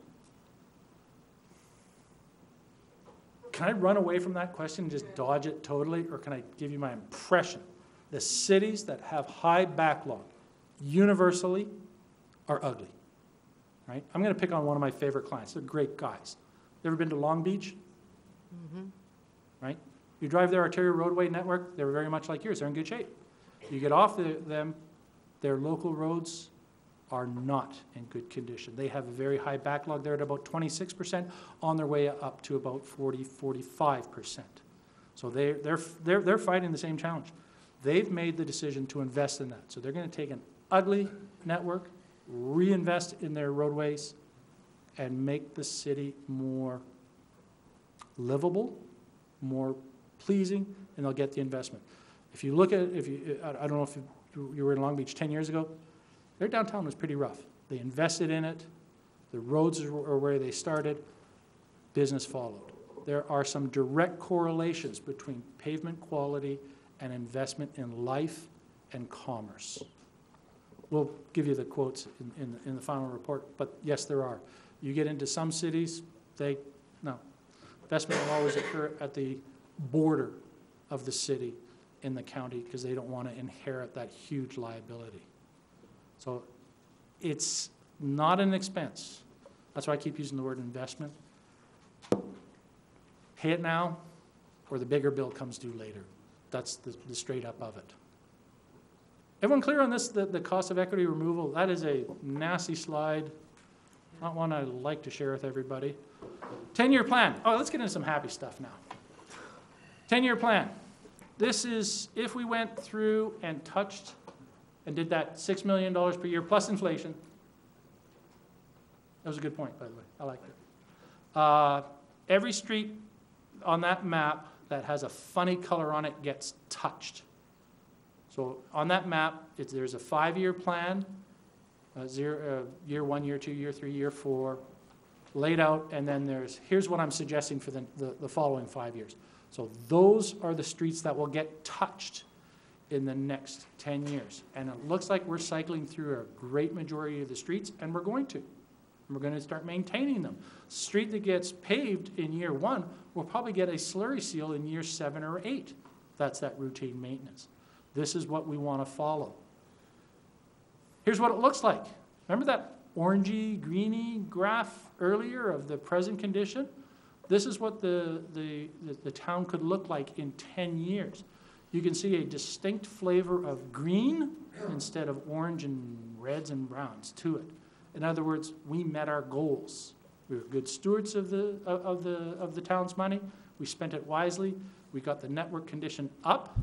Can I run away from that question and just dodge it totally, or can I give you my impression? The cities that have high backlog universally are ugly, right? I'm going to pick on one of my favorite clients. They're great guys. You ever been to Long Beach? Right? You drive their arterial roadway network, they're very much like yours. They're in good shape. You get off them, their local roads are not in good condition. They have a very high backlog. They're at about 26%, on their way up to about 45%. So they're fighting the same challenge. They've made the decision to invest in that. So they're going to take an ugly network, reinvest in their roadways, and make the city more livable, more pleasing, and they'll get the investment. If you look at, I don't know if you were in Long Beach 10 years ago, their downtown was pretty rough. They invested in it. The roads are where they started. Business followed. There are some direct correlations between pavement quality and investment in life and commerce. We'll give you the quotes in the final report, but yes, there are. You get into some cities, no. Investment will always occur at the border of the city in the county because they don't want to inherit that huge liability. So it's not an expense. That's why I keep using the word investment. Pay it now, or the bigger bill comes due later. That's the straight up of it. Everyone clear on this, the cost of equity removal? That is a nasty slide, not one I like to share with everybody. 10-year plan. Oh, let's get into some happy stuff now. 10-year plan. This is if we went through and touched and did that $6 million per year plus inflation. That was a good point, by the way. I liked it. Every street on that map that has a funny color on it gets touched. So on that map, there's a 5-year plan, year 1, year 2, year 3, year 4, laid out, and then here's what I'm suggesting for the following 5 years. So those are the streets that will get touched in the next 10 years. And it looks like we're cycling through a great majority of the streets, and we're going to. And we're going to start maintaining them. Street that gets paved in year 1 will probably get a slurry seal in year 7 or 8. That's that routine maintenance. This is what we want to follow. Here's what it looks like. Remember that orangey, greeny graph earlier of the present condition? This is what the town could look like in 10 years. You can see a distinct flavor of green instead of orange and reds and browns to it. In other words, we met our goals. We were good stewards of the town's money. We spent it wisely. We got the network condition up,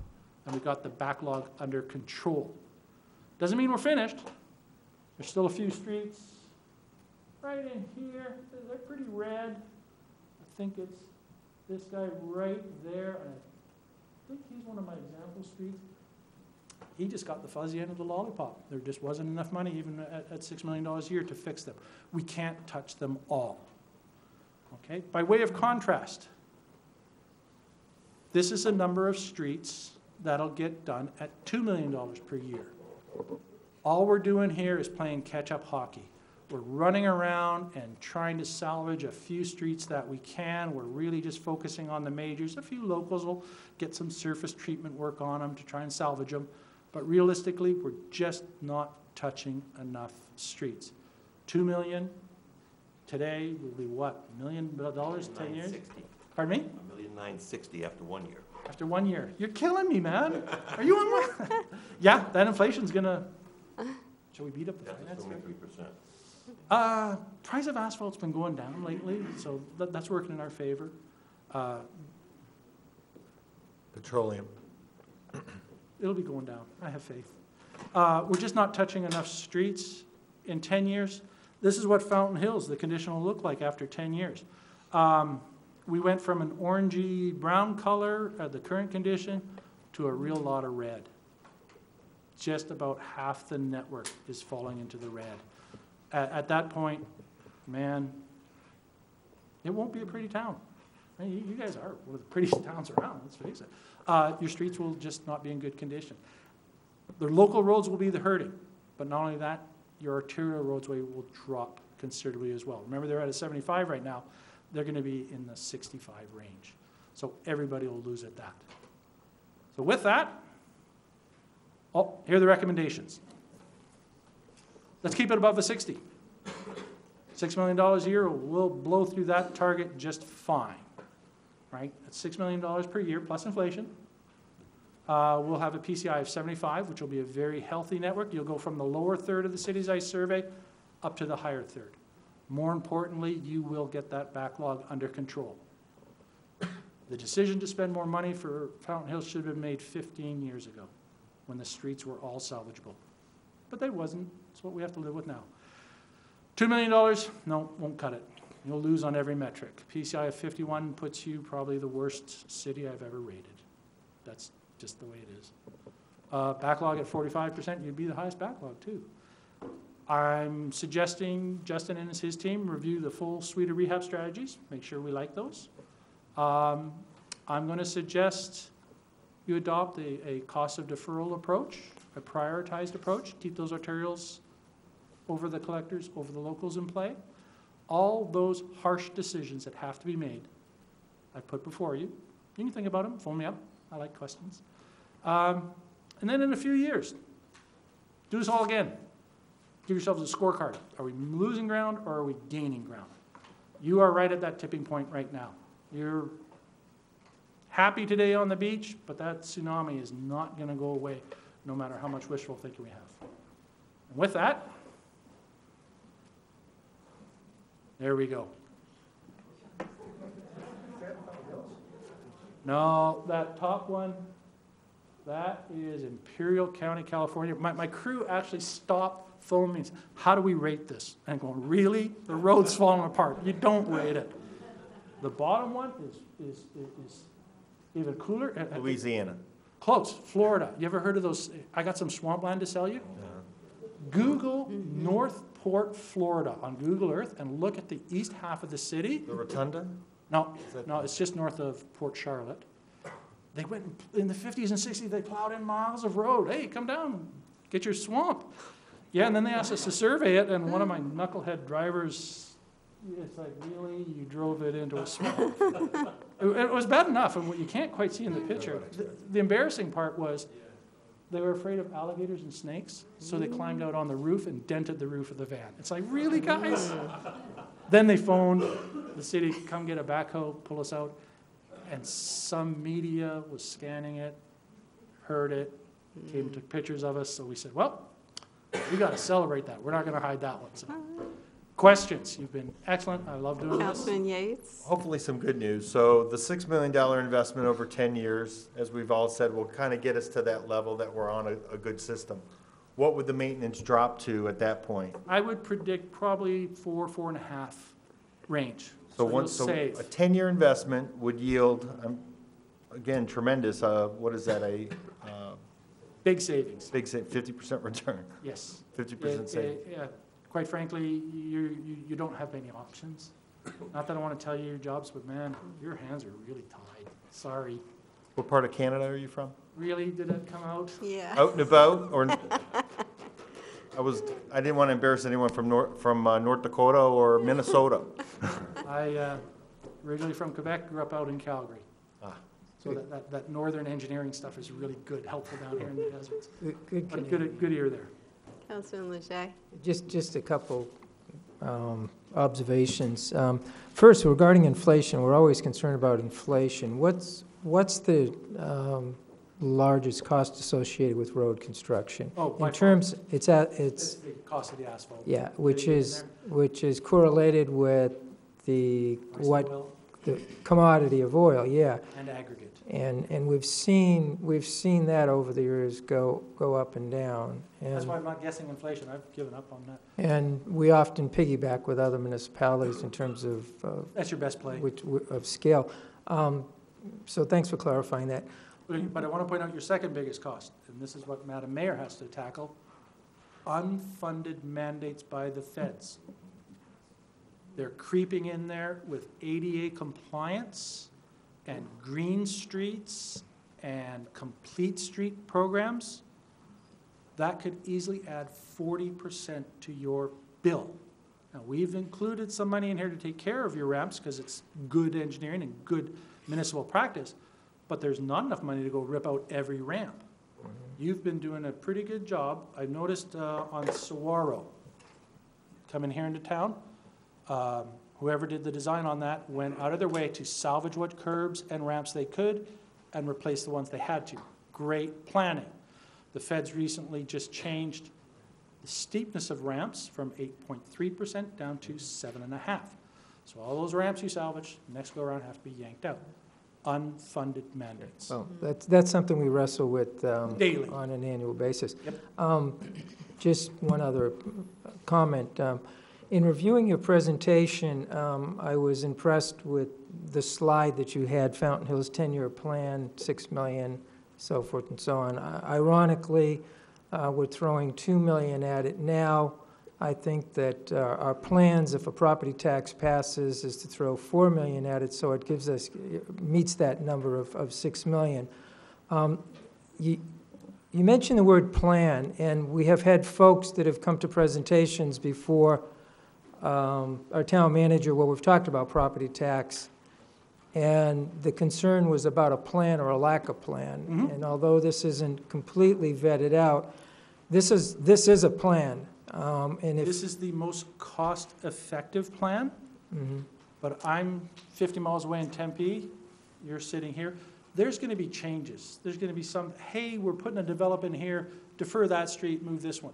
and we got the backlog under control. Doesn't mean we're finished. There's still a few streets right in here. They're pretty red. I think it's this guy right there. And I think he's one of my example streets. He just got the fuzzy end of the lollipop. There just wasn't enough money, even at $6 million a year, to fix them. We can't touch them all. Okay? By way of contrast, this is a number of streets that'll get done at $2 million per year. All we're doing here is playing catch-up hockey. We're running around and trying to salvage a few streets that we can. We're really just focusing on the majors. A few locals will get some surface treatment work on them to try and salvage them. But realistically, we're just not touching enough streets. $2 million today will be what, $1 million, 10 years? Pardon me? $1,960,000 after 1 year. After 1 year. You're killing me, man. Are you on one? Yeah, that inflation's gonna, shall we beat up the That's finance? assuming guy? 3%. Price of asphalt's been going down lately, so that's working in our favor. Petroleum. It'll be going down, I have faith. We're just not touching enough streets. In 10 years, this is what Fountain Hills, the condition will look like after 10 years. We went from an orangey brown color at the current condition to a real lot of red. Just about half the network is falling into the red. At that point, man, it won't be a pretty town. I mean, you guys are one of the prettiest towns around, let's face it. Your streets will just not be in good condition. The local roads will be the hurting, but not only that, your arterial roadway will drop considerably as well. Remember, they're at a 75 right now. They're going to be in the 65 range. So everybody will lose at that. So with that, here are the recommendations. Let's keep it above the 60. $6 million a year, we'll blow through that target just fine, right? That's $6 million per year plus inflation. We'll have a PCI of 75, which will be a very healthy network. You'll go from the lower third of the cities I survey up to the higher third. More importantly, you will get that backlog under control. The decision to spend more money for Fountain Hills should have been made 15 years ago when the streets were all salvageable. But they wasn't. It's what we have to live with now. $2 million, no, won't cut it. You'll lose on every metric. PCI of 51 puts you probably the worst city I've ever rated. That's just the way it is. Backlog at 45%, you'd be the highest backlog too. I'm suggesting Justin and his team review the full suite of rehab strategies, make sure we like those. I'm going to suggest you adopt a cost of deferral approach, a prioritized approach, keep those arterials over the collectors, over the locals in play. All those harsh decisions that have to be made, I put before you. You can think about them, phone me up. I like questions. And then in a few years, do this all again. Give yourselves a scorecard. Are we losing ground or are we gaining ground? You are right at that tipping point right now. You're happy today on the beach, but that tsunami is not going to go away no matter how much wishful thinking we have. And with that, there we go. No, that top one, that is Imperial County, California. My crew actually stopped filming. Me. How do we rate this? And I'm going, really? The road's falling apart. You don't rate it. The bottom one is even cooler. Louisiana. Close, Florida. You ever heard of those? I got some swampland to sell you. Google Northport, Florida on Google Earth and look at the east half of the city. The Rotunda? No, it's just north of Port Charlotte. They went in the 50s and 60s, they plowed in miles of road. Hey, come down, get your swamp. Yeah, and then they asked us to survey it, and one of my knucklehead drivers, it's like, really? You drove it into a swamp? It was bad enough, and what you can't quite see in the picture. The embarrassing part was they were afraid of alligators and snakes, so they climbed out on the roof and dented the roof of the van. It's like, really, guys? Then they phoned the city, come get a backhoe, pull us out, and some media was scanning it, heard it, came and took pictures of us, so we said, well, we got to celebrate that. We're not going to hide that one. So. Questions? You've been excellent. I love doing this. Councilman Yates? Hopefully some good news. So the $6 million investment over 10 years, as we've all said, will kind of get us to that level that we're on a good system. What would the maintenance drop to at that point? I would predict probably 4.5 range. So you'll a save. 10-year investment would yield, again, tremendous, what is that, Big savings. big, 50% return, Yes. 50% savings? Yeah. Quite frankly, you don't have many options. Not that I want to tell you your jobs, but man, your hands are really tied. Sorry. What part of Canada are you from? Really? Did that come out? Yeah. Out and about, or I didn't want to embarrass anyone from North Dakota or Minnesota. I originally from Quebec, grew up out in Calgary. So that northern engineering stuff is really good, helpful down here in the deserts. Good, But good ear there. Councilman Leger? just a couple observations. First, regarding inflation, we're always concerned about inflation. What's the largest cost associated with road construction? Oh, by In terms, It's it's, the cost of the asphalt. yeah, which Getting in is, which is correlated with the, there, what, oil the commodity of oil, yeah. and aggregate. And we've seen that over the years go up and down. That's why I'm not guessing inflation. I've given up on that. And we often piggyback with other municipalities in terms of, That's your best play. of scale. So thanks for clarifying that. But I want to point out your second biggest cost, and this is what Madam Mayor has to tackle: unfunded mandates by the feds. They're creeping in there with ADA compliance and green streets and complete street programs. That could easily add 40% to your bill. Now, we've included some money in here to take care of your ramps because it's good engineering and good municipal practice, but there's not enough money to go rip out every ramp. You've been doing a pretty good job. I noticed on Saguaro, coming here into town, whoever did the design on that went out of their way to salvage what curbs and ramps they could and replace the ones they had to. Great planning. The feds recently just changed the steepness of ramps from 8.3% down to 7.5%. So all those ramps you salvage, next go around have to be yanked out. Unfunded mandates. Well, that's something we wrestle with Daily. on an annual basis. Yep. Just one other comment. In reviewing your presentation, I was impressed with the slide that you had, Fountain Hill's 10-year plan, 6 million, so forth and so on. Ironically, we're throwing 2 million at it now. I think that our plans, if a property tax passes, is to throw 4 million at it, so it gives us, meets that number of 6 million. You mentioned the word plan, and we have had folks that have come to presentations before our town manager where we've talked about property tax, and the concern was about a plan or a lack of plan. Mm-hmm. And although this isn't completely vetted out, this is a plan. And if This is the most cost-effective plan, but I'm 50 miles away in Tempe, you're sitting here. There's going to be changes. There's going to be some, hey, we're putting a development here, defer that street, move this one.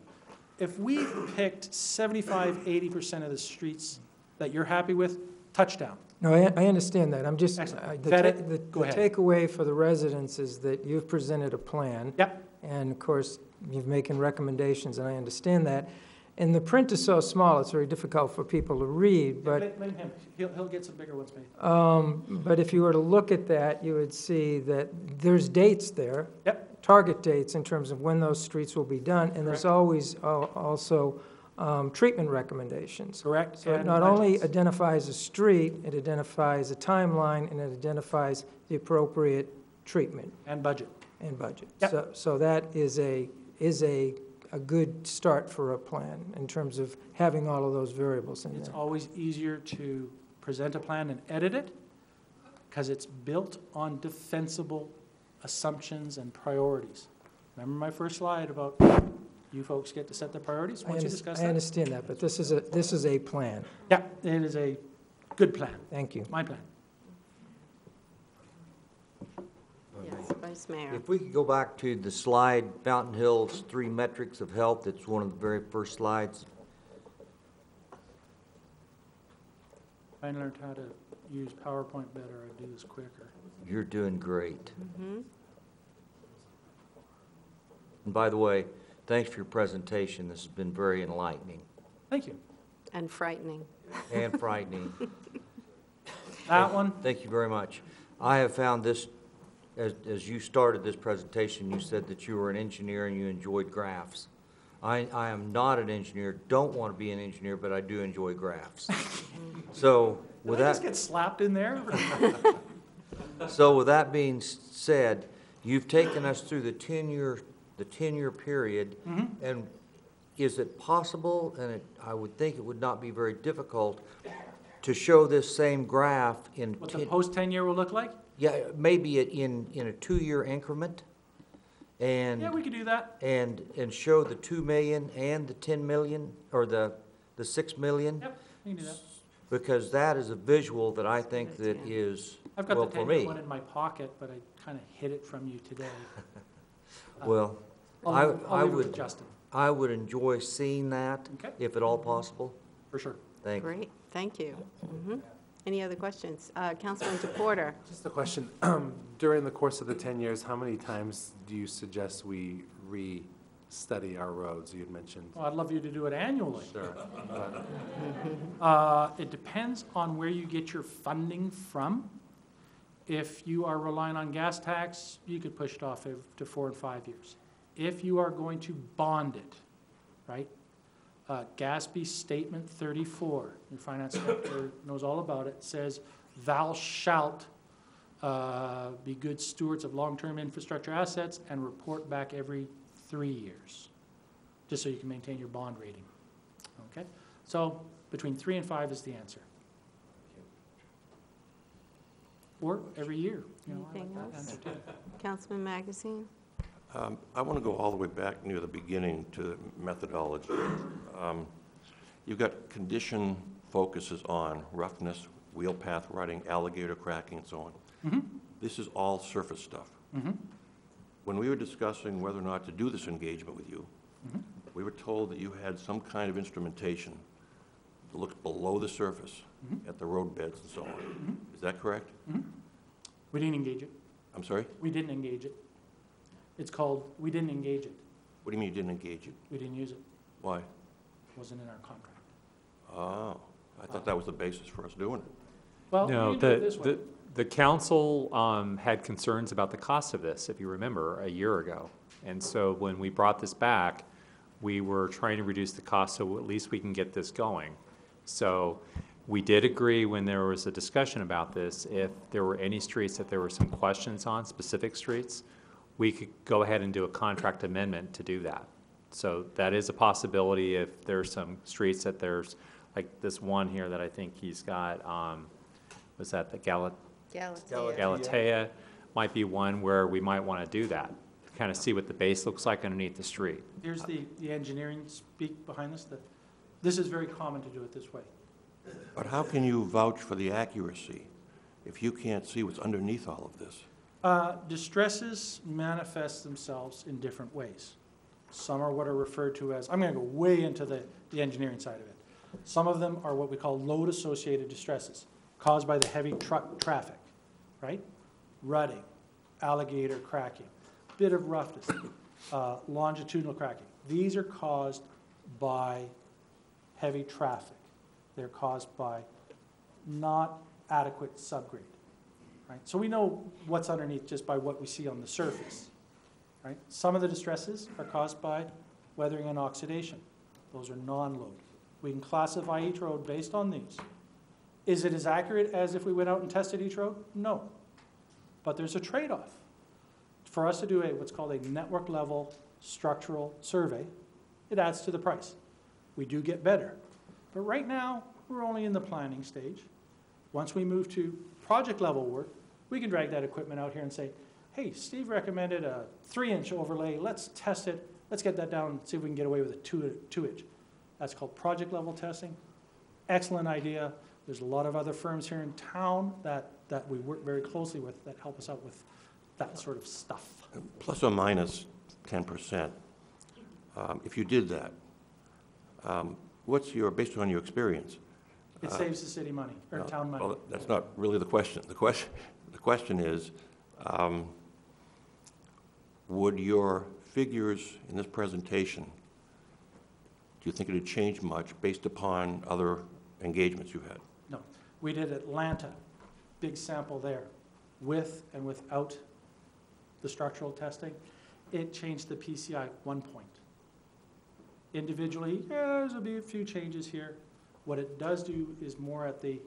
If we picked 75, 80% of the streets that you're happy with, touchdown. No, I understand that. I'm just, Excellent. the Vet it. Go ahead. takeaway for the residents is that you've presented a plan. Yep. And of course, you're making recommendations, and I understand that. And the print is so small, it's very difficult for people to read, but, Blame him. He'll get some bigger ones made. but if you were to look at that, you would see that there's dates there. Yep. Target dates in terms of when those streets will be done, and there's Correct. always also treatment recommendations. Correct. So it And not only budgets. identifies a street, it identifies a timeline, and it identifies the appropriate treatment And budget. and budget. Yep. So that is a good start for a plan in terms of having all of those variables in It's there. always easier to present a plan and edit it because it's built on defensible assumptions and priorities. Remember my first slide about you folks get to set the priorities once you discuss I that? understand that, but this is a plan. Yeah, it is a good plan, Thank you. my plan. Yes, Vice Mayor. If we could go back to the slide, Fountain Hill's 3 metrics of health, it's one of the very first slides. I learned how to use PowerPoint better, I do this quicker. You're doing great. Mm-hmm. And by the way, thanks for your presentation. This has been very enlightening Thank you. And frightening. and frightening. That one, Thank you very much. I have found this, as you started this presentation, you said that you were an engineer and you enjoyed graphs. I am not an engineer, don't want to be an engineer, but I do enjoy graphs. So with did I just that, get slapped in there? so with that being said, you've taken us through the 10-year period, and is it possible, and I would think it would not be very difficult, to show this same graph in What the post-10-year will look like? yeah, maybe in a 2-year increment, and Yeah, we could do that. and show the 2 million and the 10 million, or the 6 million, Yep, we can do that. because that is a visual that I think that is, I've got well, the for 10-year me, one in my pocket, but I kind of hid it from you today. well, I'll I leave it with would, Justin, I would enjoy seeing that, okay? if at all possible. For sure. Thank you. Great, thank you. Any other questions? Councilman DePorter? Just a question. During the course of the 10 years, how many times do you suggest we re-study our roads? You had mentioned. Well, I'd love you to do it annually. Sure. It depends on where you get your funding from. If you are relying on gas tax, you could push it off to 4 and 5 years. If you are going to bond it, right? GASB Statement 34, your finance director knows all about it, says, "Thou shalt be good stewards of long-term infrastructure assets and report back every 3 years," just so you can maintain your bond rating. Okay? So between 3 and 5 is the answer. Or every year. You know, I like Anything that else? answer too. Councilman Magazine? I want to go all the way back near the beginning to the methodology. You've got condition focuses on roughness, wheel path rutting, alligator cracking, and so on. This is all surface stuff. When we were discussing whether or not to do this engagement with you, we were told that you had some kind of instrumentation that looks below the surface at the road beds and so on. Is that correct? We didn't engage it. I'm sorry? We didn't engage it. It's called, we didn't engage it. What do you mean you didn't engage it? We didn't use it. Why? It wasn't in our contract. Oh, I thought that was the basis for us doing it. Well, No, we can do it this way. the council had concerns about the cost of this, if you remember, a year ago. And so when we brought this back, we were trying to reduce the cost so at least we can get this going. So we did agree when there was a discussion about this, if there were any streets that there were some questions on, specific streets, we could go ahead and do a contract amendment to do that. So that is a possibility if there's some streets that there's, like this one here that I think he's got, was that the Galatea might be one where we might want to do that, kind of see what the base looks like underneath the street. Here's the engineering speak behind this. This is very common to do it this way. But how can you vouch for the accuracy if you can't see what's underneath all of this? Distresses manifest themselves in different ways. Some are what are referred to as, I'm going to go way into the engineering side of it. Some of them are what we call load-associated distresses, caused by the heavy truck traffic, right? Rutting, alligator cracking, bit of roughness, longitudinal cracking. These are caused by heavy traffic. They're caused by not adequate subgrade. Right? So we know what's underneath just by what we see on the surface. Right? Some of the distresses are caused by weathering and oxidation. Those are non-load. We can classify each road based on these. Is it as accurate as if we went out and tested each road? No. But there's a trade-off. For us to do what's called a network level structural survey, it adds to the price. We do get better. But right now, we're only in the planning stage. Once we move to project level work, we can drag that equipment out here and say, hey, Steve recommended a 3-inch overlay. Let's test it. Let's get that down and see if we can get away with a 2-inch. That's called project level testing. Excellent idea. There's a lot of other firms here in town that we work very closely with that help us out with that sort of stuff. Plus or minus 10%. If you did that, based on your experience? It saves the city money, or town money. Well, that's not really the question. The question is, would your figures in this presentation, do you think it would change much based upon other engagements you've had? No. We did Atlanta, big sample there, with and without the structural testing. It changed the PCI 1 point. Individually, there's a few changes here. What it does do is more at the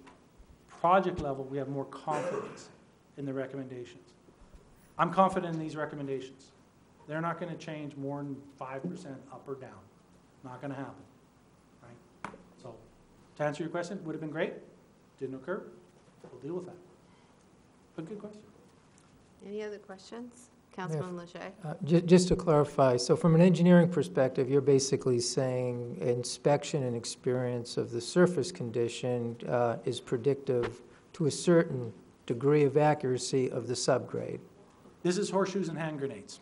project level, we have more confidence in the recommendations. I'm confident in these recommendations. They're not going to change more than 5% up or down. Not going to happen, right? So to answer your question, would have been great. Didn't occur. We'll deal with that. But good question. Any other questions? Councilman Leger? Just to clarify, so from an engineering perspective, you're basically saying inspection and experience of the surface condition is predictive to a certain degree of accuracy of the subgrade. This is horseshoes and hand grenades.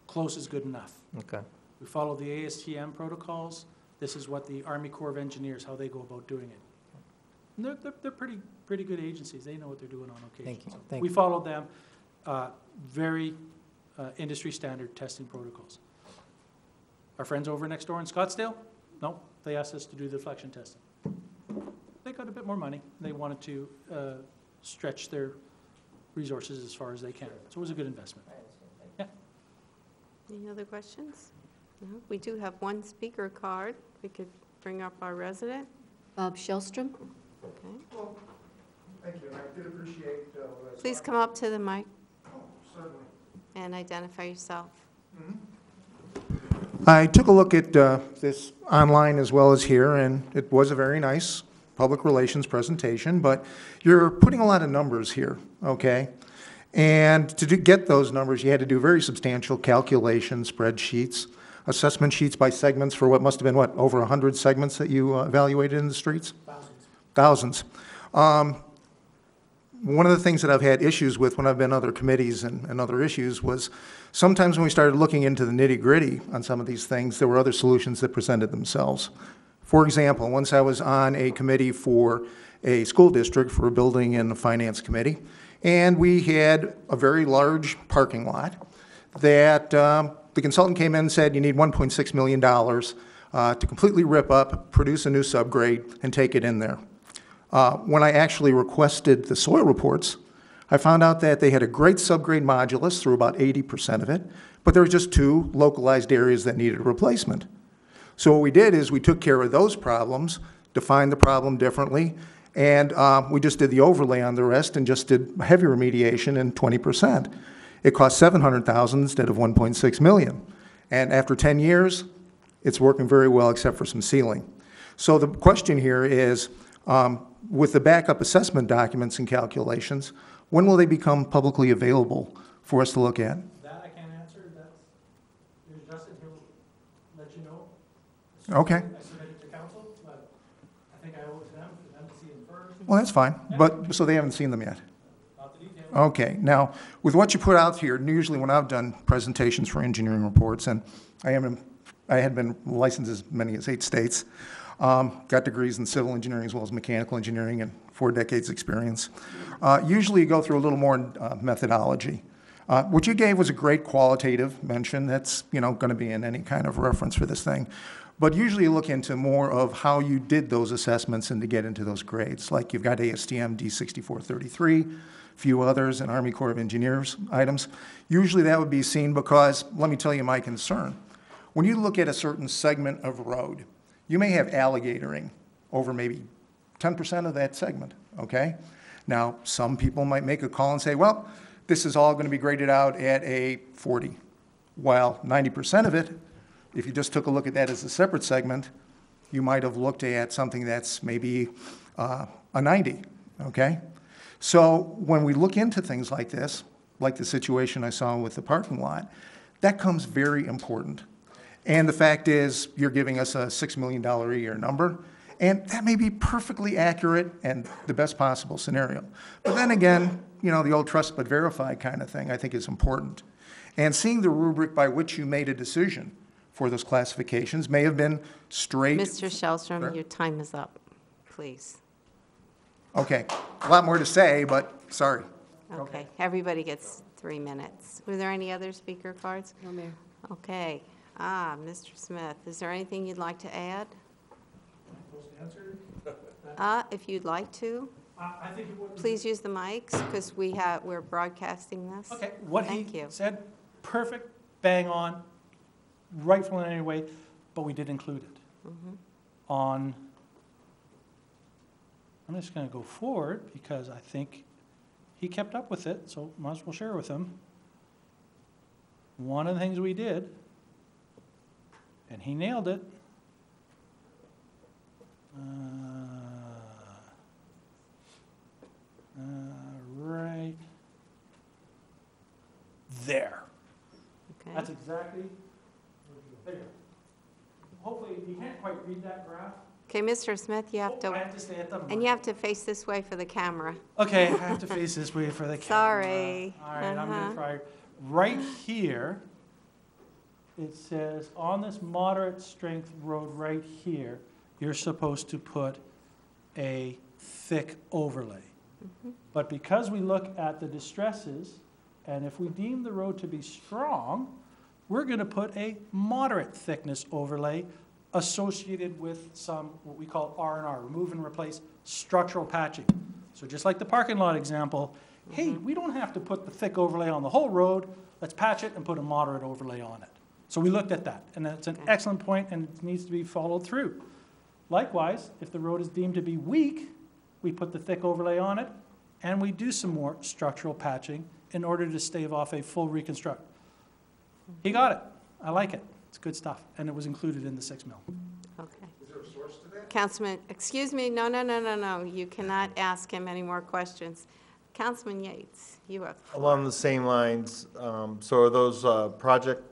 Close is good enough. Okay. We follow the ASTM protocols. This is what the Army Corps of Engineers, how they go about doing it. And they're pretty good agencies. They know what they're doing on occasion. Thank you. So Thank we you. follow them, very industry standard testing protocols. Our friends over next door in Scottsdale, no, they asked us to do the deflection testing. They got a bit more money. They wanted to stretch their resources as far as they can. So it was a good investment. Yeah. Any other questions? No? We do have one speaker card. We could bring up our resident. Bob Shellstrom. Okay. Thank you, and I did appreciate what I saw. Please come up to the mic Oh, certainly. and identify yourself. I took a look at this online as well as here, and it was a very nice public relations presentation, but you're putting a lot of numbers here, okay? And to get those numbers, you had to do very substantial calculation spreadsheets, assessment sheets by segments for what must have been, what, over 100 segments that you evaluated in the streets? Thousands. One of the things that I've had issues with when I've been other committees and other issues was sometimes when we started looking into the nitty-gritty on some of these things, there were other solutions that presented themselves. For example, once I was on a committee for a school district for a building and a finance committee, and we had a very large parking lot that the consultant came in and said, you need $1.6 million to completely rip up, produce a new subgrade, and take it in there. When I actually requested the soil reports, I found out that they had a great subgrade modulus through about 80% of it, but there were just 2 localized areas that needed a replacement. So what we did is we took care of those problems, defined the problem differently, and we just did the overlay on the rest and just did heavy remediation in 20%. It cost $700,000 instead of $1.6 million. And after 10 years, it's working very well except for some sealing. So the question here is, with the backup assessment documents and calculations, when will they become publicly available for us to look at? That I can't answer. There's Justin, he'll let you know. Okay. I submitted to council, but I think I owe it to them to see them first. Well, that's fine, but, so they haven't seen them yet? Not the details. Okay, now, with what you put out here, usually when I've done presentations for engineering reports, and I had been licensed as many as 8 states, got degrees in civil engineering as well as mechanical engineering and 4 decades experience. Usually you go through a little more methodology. What you gave was a great qualitative mention that's, going to be in any kind of reference for this thing. But usually you look into more of how you did those assessments and to get into those grades. Like you've got ASTM D6433, few others, and Army Corps of Engineers items. Usually that would be seen because, let me tell you my concern. When you look at a certain segment of road, you may have alligatoring over maybe 10% of that segment, okay? Now, some people might make a call and say, well, this is all going to be graded out at a 40. While 90% of it, if you just took a look at that as a separate segment, you might have looked at something that's maybe a 90, okay? So when we look into things like this, like the situation I saw with the parking lot, that comes very important. And the fact is, you're giving us a $6 million a year number, and that may be perfectly accurate and the best possible scenario. But then again, the old trust but verify kind of thing I think is important. And seeing the rubric by which you made a decision for those classifications may have been straight. Mr. Shellstrom, Sure. your time is up, please. Okay, a lot more to say, but sorry. Okay, everybody gets 3 minutes. Were there any other speaker cards? No, Mayor. Okay. Mr. Smith, is there anything you'd like to add? If you'd like to, I think it would. please use the mics because we're broadcasting this. Okay, what Thank he you. said, perfect, bang on, rightful in any way, but we did include it on, I'm just going to go forward because I think he kept up with it, so might as well share with him. One of the things we did, and he nailed it, right there. Okay. That's exactly, there you go. Hopefully, you can't quite read that graph. Okay, Mr. Smith, you have Oh, I to, have to stay at the and you have to face this way for the camera. Okay, I have to face this way for the camera. Sorry. All right, I'm Uh-huh. gonna try. Right here, it says, on this moderate strength road right here, you're supposed to put a thick overlay. But because we look at the distresses, and if we deem the road to be strong, we're gonna put a moderate thickness overlay associated with some, what we call R&R, remove and replace structural patching. So just like the parking lot example, hey, we don't have to put the thick overlay on the whole road, let's patch it and put a moderate overlay on it. So we looked at that, and that's an excellent point, and it needs to be followed through. Likewise, if the road is deemed to be weak, we put the thick overlay on it, and we do some more structural patching in order to stave off a full reconstruct. He got it. I like it. It's good stuff, and it was included in the 6 mil. Okay. Is there a source to that? Councilman, excuse me, no. You cannot ask him any more questions. Councilman Yates, you have the floor. Along the same lines, so are those project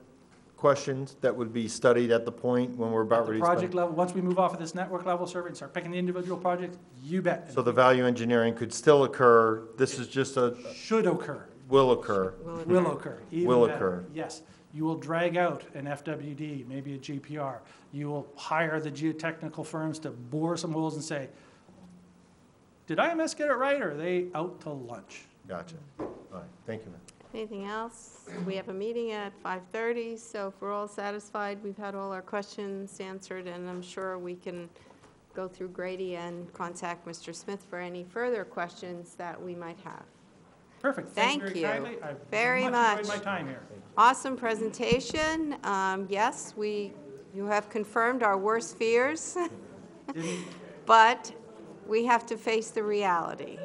questions that would be studied at the point when we're about At the ready to project spend? level, once we move off of this network level survey and start picking the individual projects, you bet. So the value engineering could still occur, this is just Should occur. will occur. Will occur. Even Will better. occur. Yes. You will drag out an FWD, maybe a GPR. You will hire the geotechnical firms to bore some holes and say, did IMS get it right, or are they out to lunch? Gotcha. All right, thank you, ma'am. Anything else? We have a meeting at 5:30, so if we're all satisfied, we've had all our questions answered, and I'm sure we can go through Grady and contact Mr. Smith for any further questions that we might have. Perfect. Thank very you kindly. I very enjoyed much. my time here. Awesome presentation. Yes, you have confirmed our worst fears, but we have to face the reality.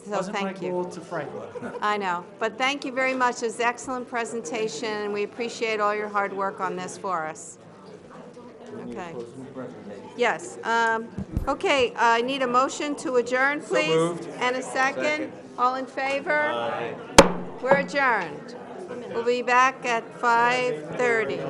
So Wasn't my thank you. goal to frighten you. I know, but thank you very much. It's an excellent presentation, and we appreciate all your hard work on this for us. Okay. Yes. Okay, I need a motion to adjourn, please. And a second. All in favor? We're adjourned. We'll be back at 5:30.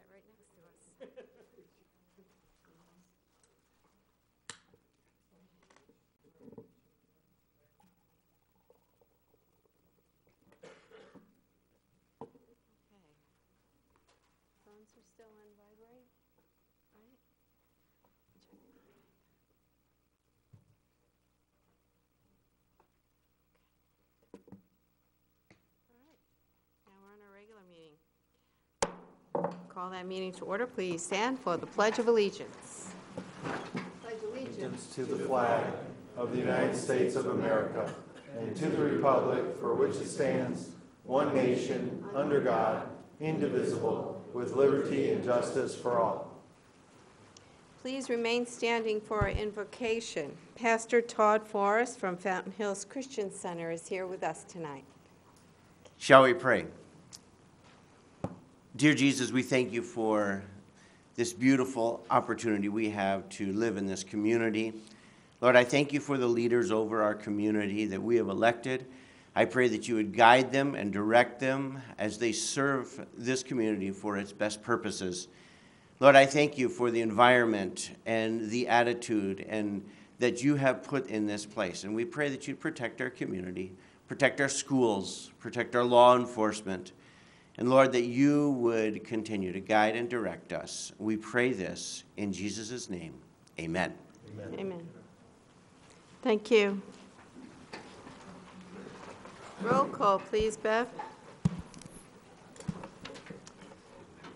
that right next to us. Okay. Phones are still on vibrate, right? All right. Now we're on our regular meeting. Call that meeting to order. Please stand for the Pledge of Allegiance. Pledge allegiance To the flag of the United States of America and to the republic for which it stands, one nation, under God, indivisible, with liberty and justice for all. Please remain standing for our invocation. Pastor Todd Forrest from Fountain Hills Christian Center is here with us tonight. Shall we pray? Dear Jesus, we thank you for this beautiful opportunity we have to live in this community. Lord, I thank you for the leaders over our community that we have elected. I pray that you would guide them and direct them as they serve this community for its best purposes. Lord, I thank you for the environment and the attitude and that you have put in this place. And we pray that you'd protect our community, protect our schools, protect our law enforcement. And Lord, that you would continue to guide and direct us. We pray this in Jesus' name. Amen. Amen. Thank you. Roll call, please, Bev.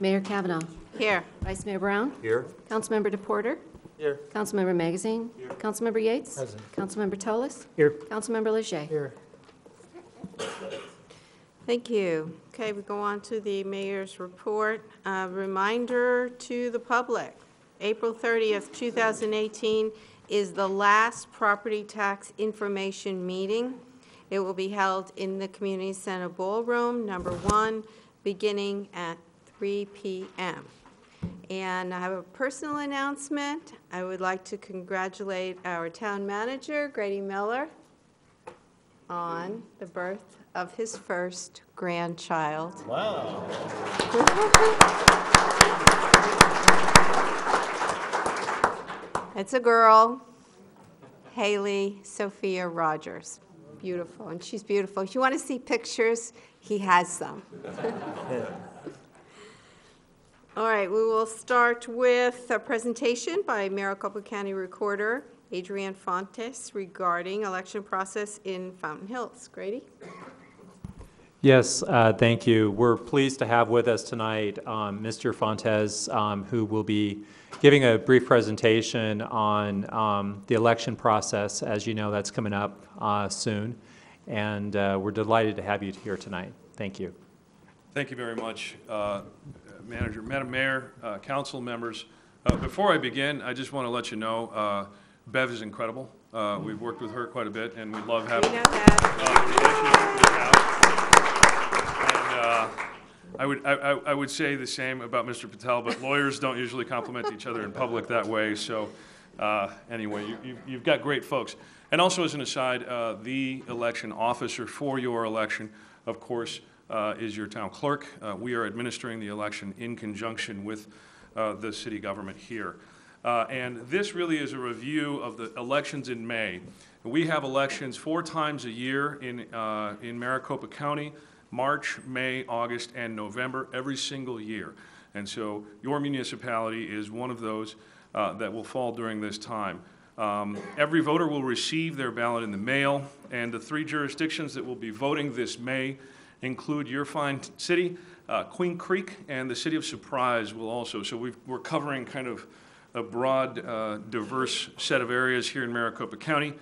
Mayor Kavanaugh. Here. Vice Mayor Brown. Here? Councilmember DePorter. Here. Councilmember Magazine. Councilmember Yates. Present. Councilmember Toles. Here. Councilmember Leger. Here. Thank you. Okay, we go on to the mayor's report. Reminder to the public, April 30th, 2018 is the last property tax information meeting. It will be held in the Community Center Ballroom, number 1, beginning at 3 p.m. And I have a personal announcement. I would like to congratulate our town manager, Grady Miller, on the birth of his first grandchild. Wow. It's a girl, Haley Sophia Rogers. Beautiful, and she's beautiful. If you want to see pictures, he has some. All right, we will start with a presentation by Maricopa County Recorder Adrienne Fontes regarding election process in Fountain Hills. Grady? Yes, thank you. We're pleased to have with us tonight Mr. Fontes, who will be giving a brief presentation on the election process. As you know, that's coming up soon, and we're delighted to have you here tonight. Thank you. Thank you very much, Manager. Madam Mayor, council members. Before I begin, I just want to let you know Bev is incredible. We've worked with her quite a bit, and we love having We know that. I would say the same about Mr. Patel, but lawyers don't usually compliment each other in public that way. So anyway, you've got great folks. And also as an aside, the election officer for your election, of course, is your town clerk. We are administering the election in conjunction with the city government here. And this really is a review of the elections in May. We have elections 4 times a year in Maricopa County: March, May, August, and November, every single year. And so your municipality is one of those that will fall during this time. Every voter will receive their ballot in the mail, and the 3 jurisdictions that will be voting this May include your fine city, Queen Creek, and the city of Surprise will also. So we're covering kind of a broad, diverse set of areas here in Maricopa County.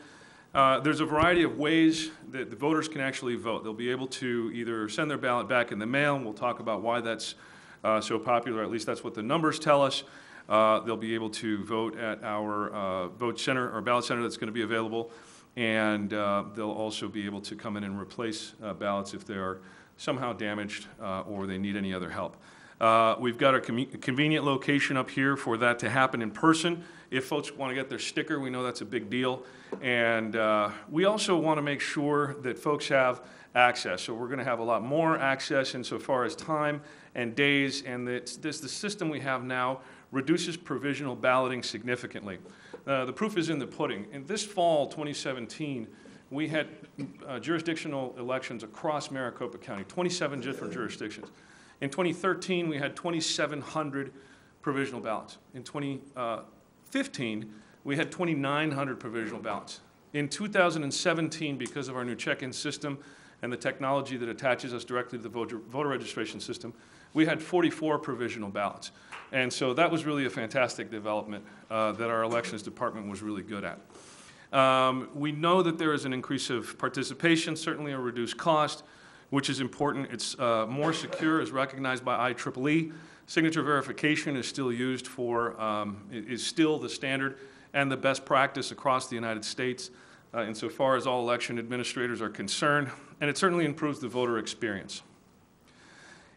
There's a variety of ways that the voters can actually vote. They'll be able to either send their ballot back in the mail, and we'll talk about why that's so popular. At least that's what the numbers tell us. They'll be able to vote at our vote center or ballot center that's going to be available, and they'll also be able to come in and replace ballots if they are somehow damaged or they need any other help. We've got a convenient location up here for that to happen in person. If folks want to get their sticker, we know that's a big deal. And we also want to make sure that folks have access. So we're going to have a lot more access insofar as time and days, and the system we have now reduces provisional balloting significantly. The proof is in the pudding. In this fall, 2017, we had jurisdictional elections across Maricopa County, 27 different jurisdictions. In 2013, we had 2,700 provisional ballots. In 2015, we had 2,900 provisional ballots. In 2017, because of our new check-in system and the technology that attaches us directly to the voter registration system, we had 44 provisional ballots. And so that was really a fantastic development that our elections department was really good at. We know that there is an increase of participation, certainly a reduced cost, which is important. It's more secure, is recognized by IEEE. Signature verification is still used for, is still the standard and the best practice across the United States insofar as all election administrators are concerned, and it certainly improves the voter experience.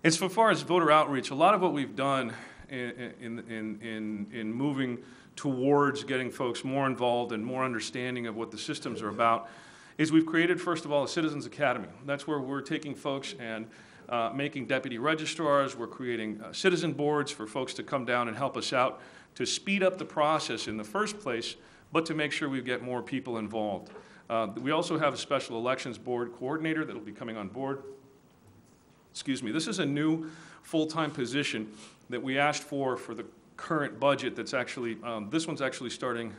Insofar as voter outreach, a lot of what we've done in moving towards getting folks more involved and more understanding of what the systems are about is we've created, first of all, a Citizens Academy. That's where we're taking folks and making deputy registrars. We're creating citizen boards for folks to come down and help us out to speed up the process in the first place, but to make sure we get more people involved. We also have a special elections board coordinator that will be coming on board. Excuse me. This is a new full-time position that we asked for the current budget that's actually, this one's actually starting,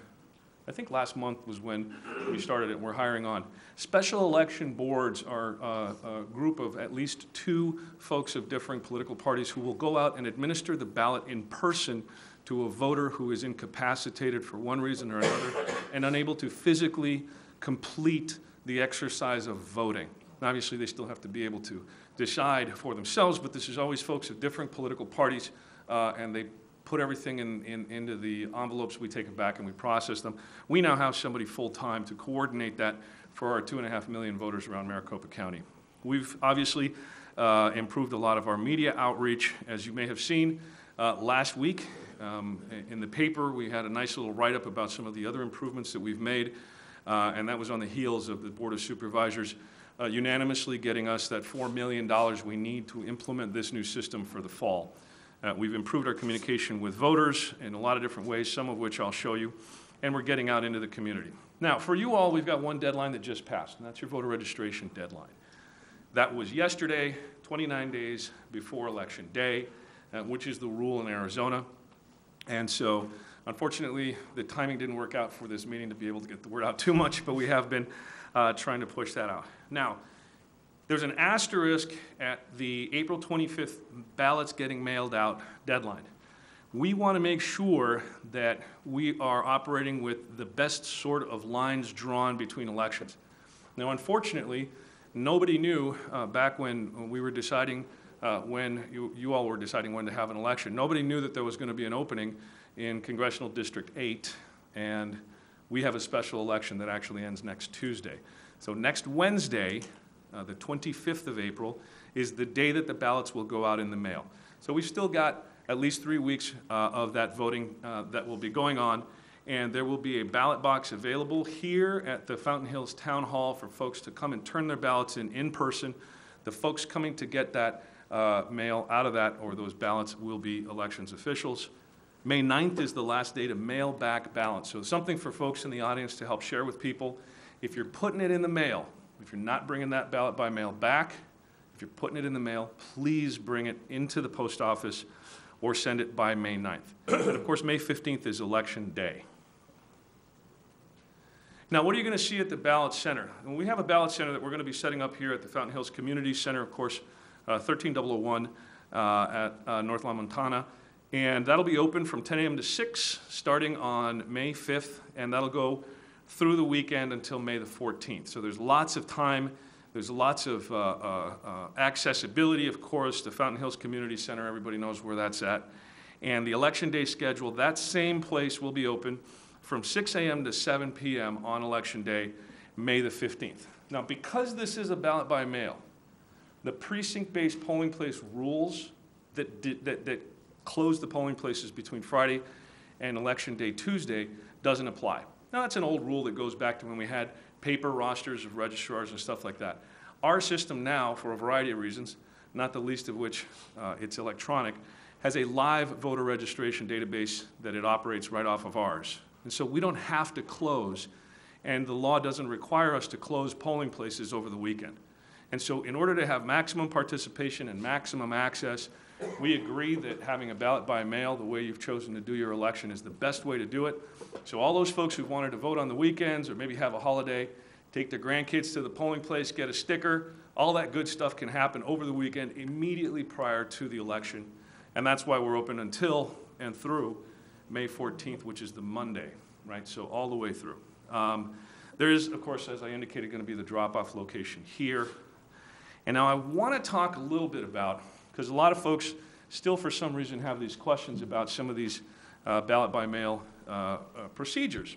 I think last month was when we started it. We're hiring on. Special election boards are a group of at least 2 folks of differing political parties who will go out and administer the ballot in person to a voter who is incapacitated for one reason or another and unable to physically complete the exercise of voting. And obviously, they still have to be able to decide for themselves, but this is always folks of different political parties, and they put everything into the envelopes. We take it back and we process them. We now have somebody full-time to coordinate that for our 2.5 million voters around Maricopa County. We've obviously improved a lot of our media outreach. As you may have seen last week in the paper, we had a nice little write-up about some of the other improvements that we've made, and that was on the heels of the Board of Supervisors unanimously getting us that $4 million we need to implement this new system for the fall. We've improved our communication with voters in a lot of different ways, some of which I'll show you, and we're getting out into the community. Now, for you all, we've got one deadline that just passed, and that's your voter registration deadline. That was yesterday, 29 days before Election Day, which is the rule in Arizona. And so, unfortunately, the timing didn't work out for this meeting to be able to get the word out too much, but we have been trying to push that out. Now, there's an asterisk at the April 25th ballots getting mailed out deadline. We want to make sure that we are operating with the best sort of lines drawn between elections. Now, unfortunately, nobody knew back when we were deciding, when you all were deciding when to have an election, nobody knew that there was going to be an opening in Congressional District 8, and we have a special election that actually ends next Tuesday. So next Wednesday, the 25th of April, is the day that the ballots will go out in the mail. So we've still got at least 3 weeks of that voting that will be going on, and there will be a ballot box available here at the Fountain Hills Town Hall for folks to come and turn their ballots in person. The folks coming to get that mail out of that, or those ballots, will be elections officials. May 9th is the last day to mail back ballots. So something for folks in the audience to help share with people. If you're putting it in the mail, if you're not bringing that ballot by mail back, if you're putting it in the mail, please bring it into the post office or send it by May 9th. And of course, May 15th is Election Day. Now, what are you going to see at the ballot center? And we have a ballot center that we're going to be setting up here at the Fountain Hills Community Center, of course, 13001 at North La Montana. And that'll be open from 10 a.m. to 6, starting on May 5th, and that'll go through the weekend until May the 14th. So there's lots of time. There's lots of accessibility, of course. The Fountain Hills Community Center, everybody knows where that's at. And the Election Day schedule, that same place will be open from 6 a.m. to 7 p.m. on Election Day, May the 15th. Now, because this is a ballot by mail, the precinct-based polling place rules that closed the polling places between Friday and Election Day Tuesday doesn't apply. Now, that's an old rule that goes back to when we had paper rosters of registrars and stuff like that. Our system now, for a variety of reasons, not the least of which it's electronic, has a live voter registration database that it operates right off of ours. And so we don't have to close, and the law doesn't require us to close polling places over the weekend. And so in order to have maximum participation and maximum access, we agree that having a ballot by mail, the way you've chosen to do your election, is the best way to do it. So all those folks who wanted to vote on the weekends or maybe have a holiday, take their grandkids to the polling place, get a sticker, all that good stuff can happen over the weekend immediately prior to the election. And that's why we're open until and through May 14th, which is the Monday, right? So all the way through. There is, of course, as I indicated, going to be the drop-off location here. And now I want to talk a little bit about, because a lot of folks still for some reason have these questions about some of these ballot by mail procedures.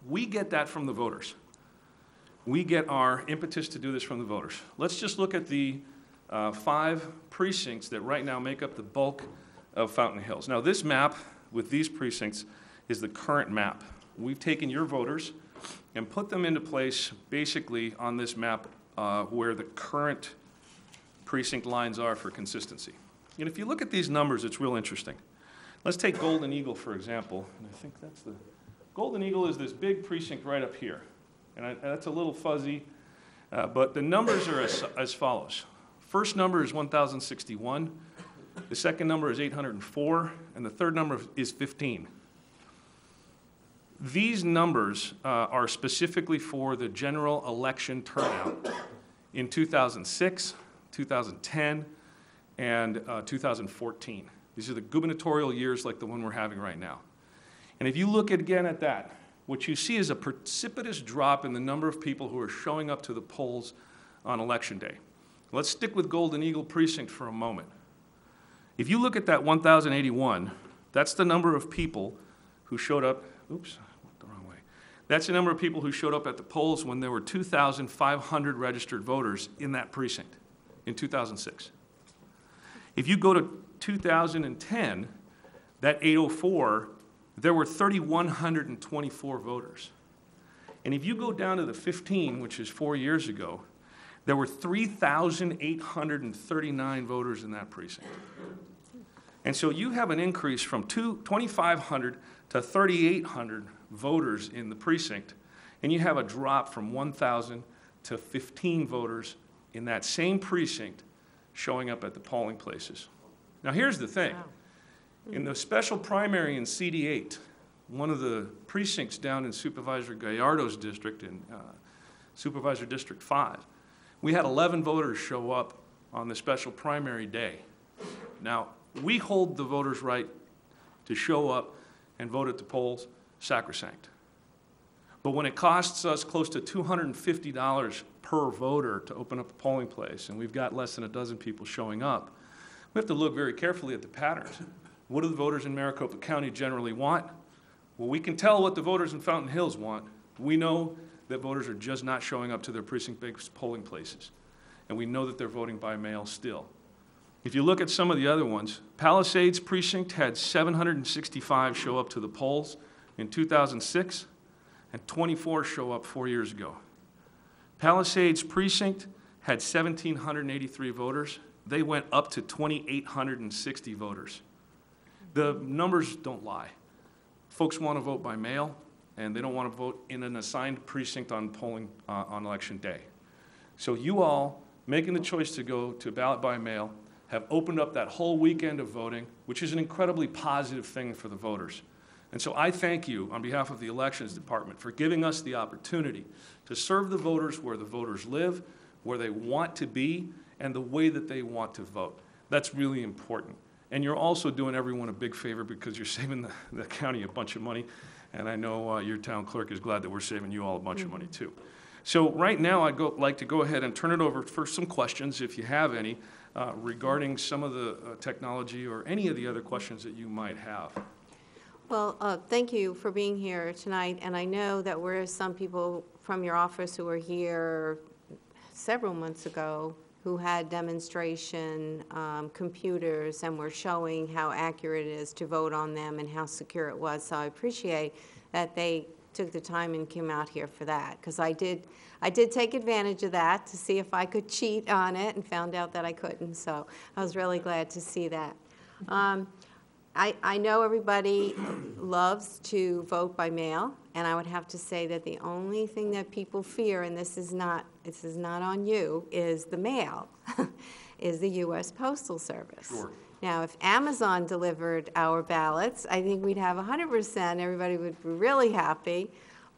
We get that from the voters. We get our impetus to do this from the voters. Let's just look at the 5 precincts that right now make up the bulk of Fountain Hills. Now, this map with these precincts is the current map. We've taken your voters and put them into place basically on this map where the current precinct lines are for consistency. And if you look at these numbers, it's real interesting. Let's take Golden Eagle, for example. And I think that's the Golden Eagle is this big precinct right up here. And that's a little fuzzy, but the numbers are as follows. First number is 1,061. The second number is 804, and the third number is 15. These numbers are specifically for the general election turnout in 2006, 2010, and 2014. These are the gubernatorial years like the one we're having right now. And if you look again at that, what you see is a precipitous drop in the number of people who are showing up to the polls on Election Day. Let's stick with Golden Eagle Precinct for a moment. If you look at that 1,081, that's the number of people who showed up, oops, I went the wrong way. That's the number of people who showed up at the polls when there were 2,500 registered voters in that precinct in 2006. If you go to 2010, that 804, there were 3,124 voters. And if you go down to the 15, which is 4 years ago, there were 3,839 voters in that precinct. And so you have an increase from 2,500 to 3,800 voters in the precinct, and you have a drop from 1,000 to 15 voters in that same precinct showing up at the polling places. Now here's the thing. Wow. In the special primary in CD8, one of the precincts down in Supervisor Gallardo's district, in Supervisor District 5, we had 11 voters show up on the special primary day. Now, we hold the voters' right to show up and vote at the polls sacrosanct. But when it costs us close to $250 per voter to open up a polling place, and we've got less than a dozen people showing up, we have to look very carefully at the patterns. What do the voters in Maricopa County generally want? Well, we can tell what the voters in Fountain Hills want. We know that voters are just not showing up to their precinct-based polling places. And we know that they're voting by mail still. If you look at some of the other ones, Palisades Precinct had 765 show up to the polls in 2006, and 24 show up 4 years ago. Palisades Precinct had 1,783 voters. They went up to 2,860 voters. The numbers don't lie. Folks want to vote by mail, and they don't want to vote in an assigned precinct on polling on Election Day. So you all, making the choice to go to ballot by mail, have opened up that whole weekend of voting, which is an incredibly positive thing for the voters. And so I thank you on behalf of the Elections Department for giving us the opportunity to serve the voters where the voters live, where they want to be, and the way that they want to vote. That's really important. And you're also doing everyone a big favor because you're saving the county a bunch of money. And I know your town clerk is glad that we're saving you all a bunch of money too. So right now I'd like to go ahead and turn it over for some questions, if you have any, regarding some of the technology or any of the other questions that you might have. Well, thank you for being here tonight. And I know that there are some people from your office who were here several months ago who had demonstration computers and were showing how accurate it is to vote on them and how secure it was. So I appreciate that they took the time and came out here for that, because I did take advantage of that to see if I could cheat on it and found out that I couldn't. So I was really glad to see that. I know everybody loves to vote by mail, and I would have to say that the only thing that people fear, and this is not on you, is the mail, is the U.S. Postal Service. Sure. Now, if Amazon delivered our ballots, I think we'd have 100%. Everybody would be really happy.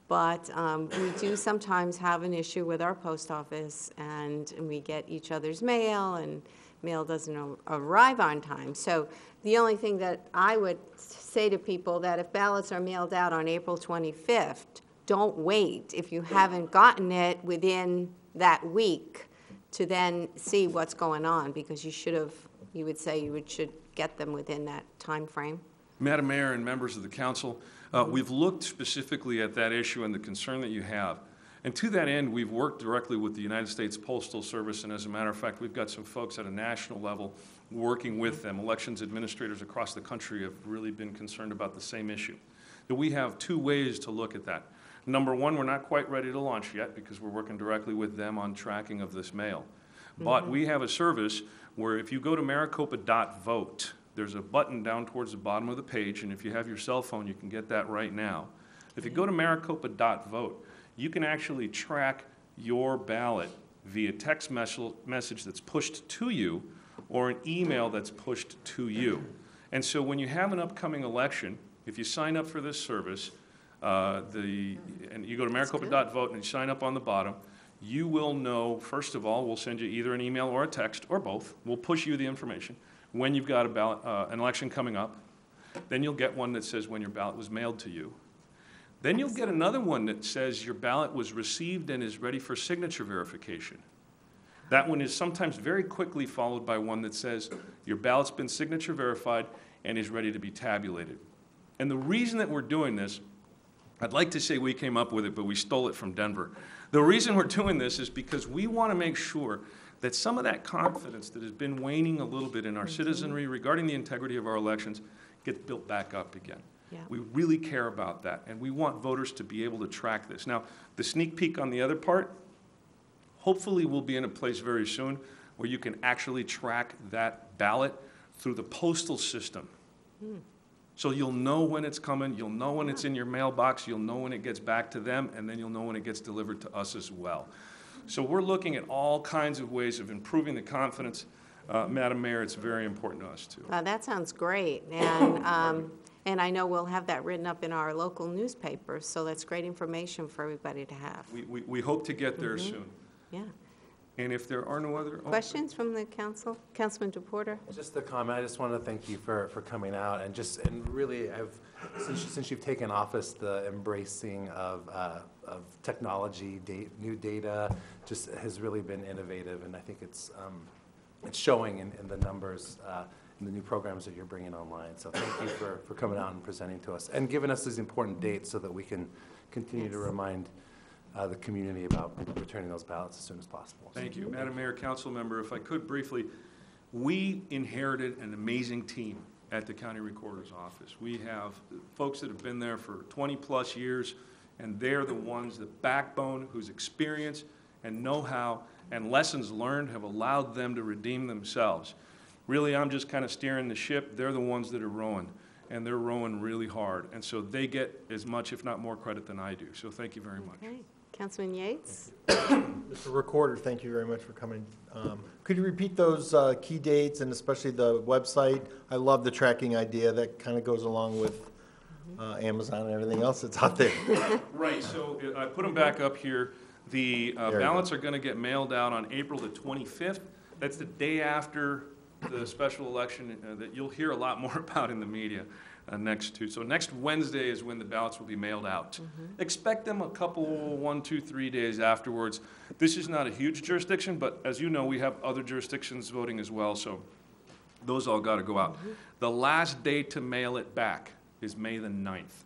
But we do sometimes have an issue with our post office, and we get each other's mail, and mail doesn't arrive on time. So the only thing that I would say to people, that if ballots are mailed out on April 25th, don't wait if you haven't gotten it within that week to then see what's going on, because you would say you should get them within that time frame. Madam Mayor and members of the council, we've looked specifically at that issue and the concern that you have. And to that end, we've worked directly with the United States Postal Service, and as a matter of fact, we've got some folks at a national level working with them. Elections administrators across the country have really been concerned about the same issue. That we have two ways to look at that. Number one, we're not quite ready to launch yet because we're working directly with them on tracking of this mail. But we have a service where if you go to maricopa.vote, there's a button down towards the bottom of the page, and if you have your cell phone, you can get that right now. If you go to maricopa.vote, you can actually track your ballot via text message that's pushed to you or an email that's pushed to you. And so when you have an upcoming election, if you sign up for this service, and you go to maricopa.vote and you sign up on the bottom, you will know, first of all, we'll send you either an email or a text, or both. We'll push you the information when you've got a ballot, an election coming up. Then you'll get one that says when your ballot was mailed to you. Then you'll get another one that says your ballot was received and is ready for signature verification. That one is sometimes very quickly followed by one that says your ballot's been signature verified and is ready to be tabulated. And the reason that we're doing this, I'd like to say we came up with it, but we stole it from Denver. The reason we're doing this is because we want to make sure that some of that confidence that has been waning a little bit in our citizenry regarding the integrity of our elections gets built back up again. Yeah. We really care about that, and we want voters to be able to track this. Now, the sneak peek on the other part, hopefully we'll be in a place very soon where you can actually track that ballot through the postal system. So you'll know when it's coming, you'll know when it's in your mailbox, you'll know when it gets back to them, and then you'll know when it gets delivered to us as well. So we're looking at all kinds of ways of improving the confidence. Madam Mayor, it's very important to us, too. That sounds great, and I know we'll have that written up in our local newspaper, so that's great information for everybody to have. We hope to get there soon. Yeah. And if there are no other... Questions from the council? Councilman DePorter? Just a comment, I just want to thank you for coming out, and really, since you've taken office, the embracing of technology, new data, just has really been innovative, and I think it's showing in the numbers, in the new programs that you're bringing online. So thank you for coming out and presenting to us, and giving us these important dates so that we can continue to remind the community about returning those ballots as soon as possible. Thank you. Madam Mayor, council member, if I could briefly, we inherited an amazing team at the county recorder's office. We have folks that have been there for 20-plus years, and they're the ones, the backbone, whose experience and know-how and lessons learned have allowed them to redeem themselves. Really, I'm just kind of steering the ship. They're the ones that are rowing, and they're rowing really hard. And so they get as much, if not more, credit than I do. So thank you very much. Okay. Councilman Yates? Mr. Recorder, thank you very much for coming. Could you repeat those key dates and especially the website? I love the tracking idea. That kind of goes along with Amazon and everything else that's out there. Right, so I put them back up here. The ballots are going to get mailed out on April the 25th. That's the day after the special election that you'll hear a lot more about in the media So next Wednesday is when the ballots will be mailed out. Expect them a couple, 1, 2, 3 days afterwards. This is not a huge jurisdiction, but as you know, we have other jurisdictions voting as well, so those all got to go out. The last day to mail it back is May the 9th.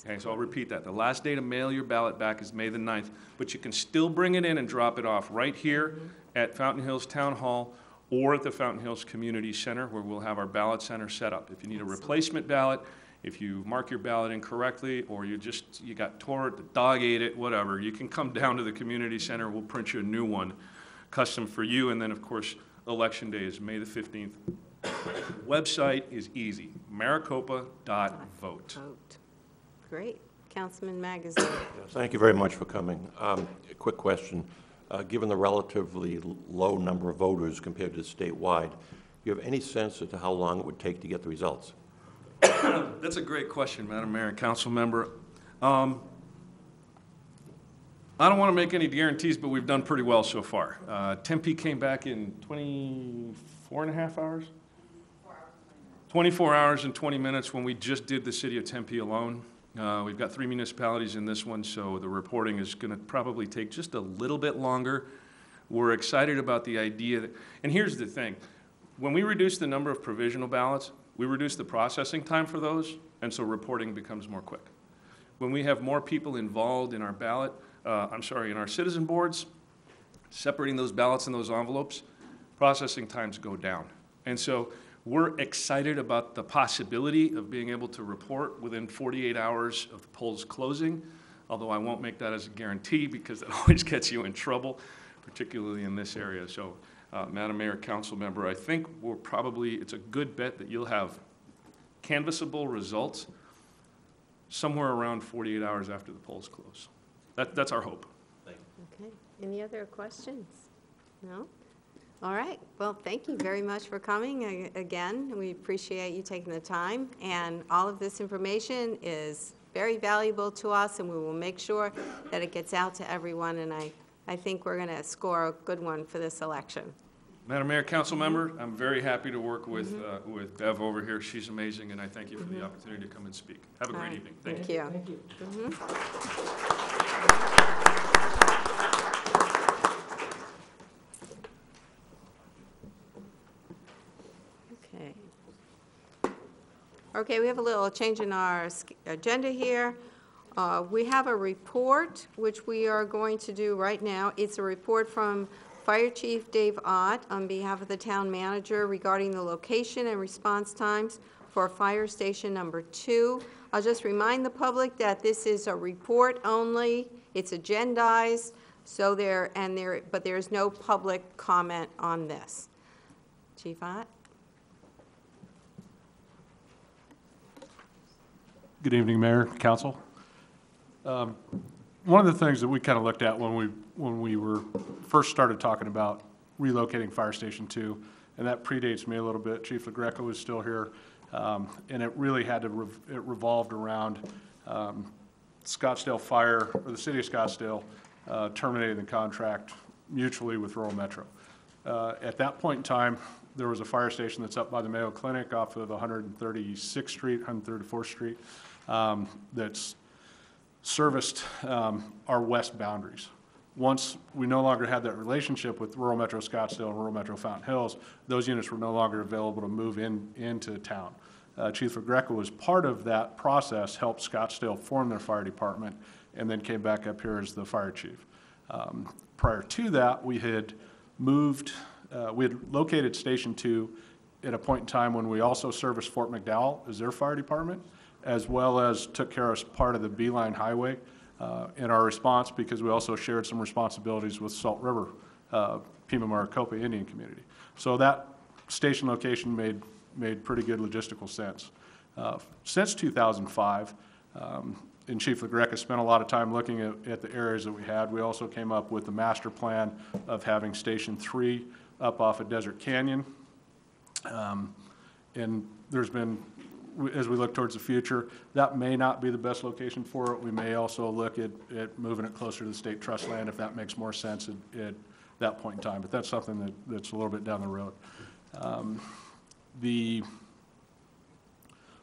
Okay, so I'll repeat that. The last day to mail your ballot back is May the 9th, but you can still bring it in and drop it off right here at Fountain Hills Town Hall or at the Fountain Hills Community Center, where we'll have our ballot center set up. If you need a replacement ballot, if you mark your ballot incorrectly, or you got tore it, the dog ate it, whatever, you can come down to the community center. We'll print you a new one, custom for you. And then, of course, Election Day is May the 15th. Website is easy, maricopa.vote. Vote. Great. Councilman Magazine. Thank you very much for coming. A quick question. Given the relatively low number of voters compared to statewide, do you have any sense as to how long it would take to get the results? That's a great question, Madam Mayor and Council Member. I don't want to make any guarantees, but we've done pretty well so far. Tempe came back in 24 and a half hours? 24 hours and 20 minutes when we just did the city of Tempe alone. We've got 3 municipalities in this one, so the reporting is going to probably take just a little bit longer. We're excited about the idea that, and here's the thing, when we reduce the number of provisional ballots, we reduce the processing time for those, and so reporting becomes more quick. When we have more people involved in our in our citizen boards, separating those ballots in those envelopes, processing times go down. And so we're excited about the possibility of being able to report within 48 hours of the polls closing, although I won't make that as a guarantee because that always gets you in trouble, particularly in this area. So, Madam Mayor, Council Member, I think it's a good bet that you'll have canvassable results somewhere around 48 hours after the polls close. That's our hope. Okay. Any other questions? No? All right. Well, thank you very much for coming again. We appreciate you taking the time. And all of this information is very valuable to us, and we will make sure that it gets out to everyone. And I think we're going to score a good one for this election. Madam Mayor, Council Member, I'm very happy to work with Bev over here. She's amazing, and I thank you for the opportunity to come and speak. Have a great evening. Thank you. Thank you. Okay. Okay, we have a little change in our agenda here. We have a report, which we are going to do right now. It's a report from Fire Chief Dave Ott on behalf of the town manager regarding the location and response times for Fire Station Number 2. I'll just remind the public that this is a report only. It's agendized, so but there's no public comment on this. Chief Ott? Good evening, Mayor, Council. One of the things that we kind of looked at when we were first started talking about relocating Fire Station 2, and that predates me a little bit. Chief LaGreca was still here, and it really had to it revolved around Scottsdale Fire, or the city of Scottsdale, terminating the contract mutually with Rural Metro. At that point in time, there was a fire station that's up by the Mayo Clinic off of 136th Street, 134th Street, that's serviced our west boundaries. Once we no longer had that relationship with Rural Metro Scottsdale and Rural Metro Fountain Hills, those units were no longer available to move into town. Chief LaGreca was part of that process, helped Scottsdale form their fire department, and then came back up here as the fire chief. Prior to that, we had located Station 2 at a point in time when we also serviced Fort McDowell as their fire department, as well as took care of part of the Beeline Highway in our response, because we also shared some responsibilities with Salt River, Pima Maricopa Indian community. So that station location made pretty good logistical sense. Since 2005, and Chief LaGreca spent a lot of time looking at the areas that we had. We also came up with the master plan of having Station 3 up off of Desert Canyon. And there's been, as we look towards the future, that may not be the best location for it. We may also look at moving it closer to the state trust land if that makes more sense at that point in time. But that's something that's a little bit down the road. The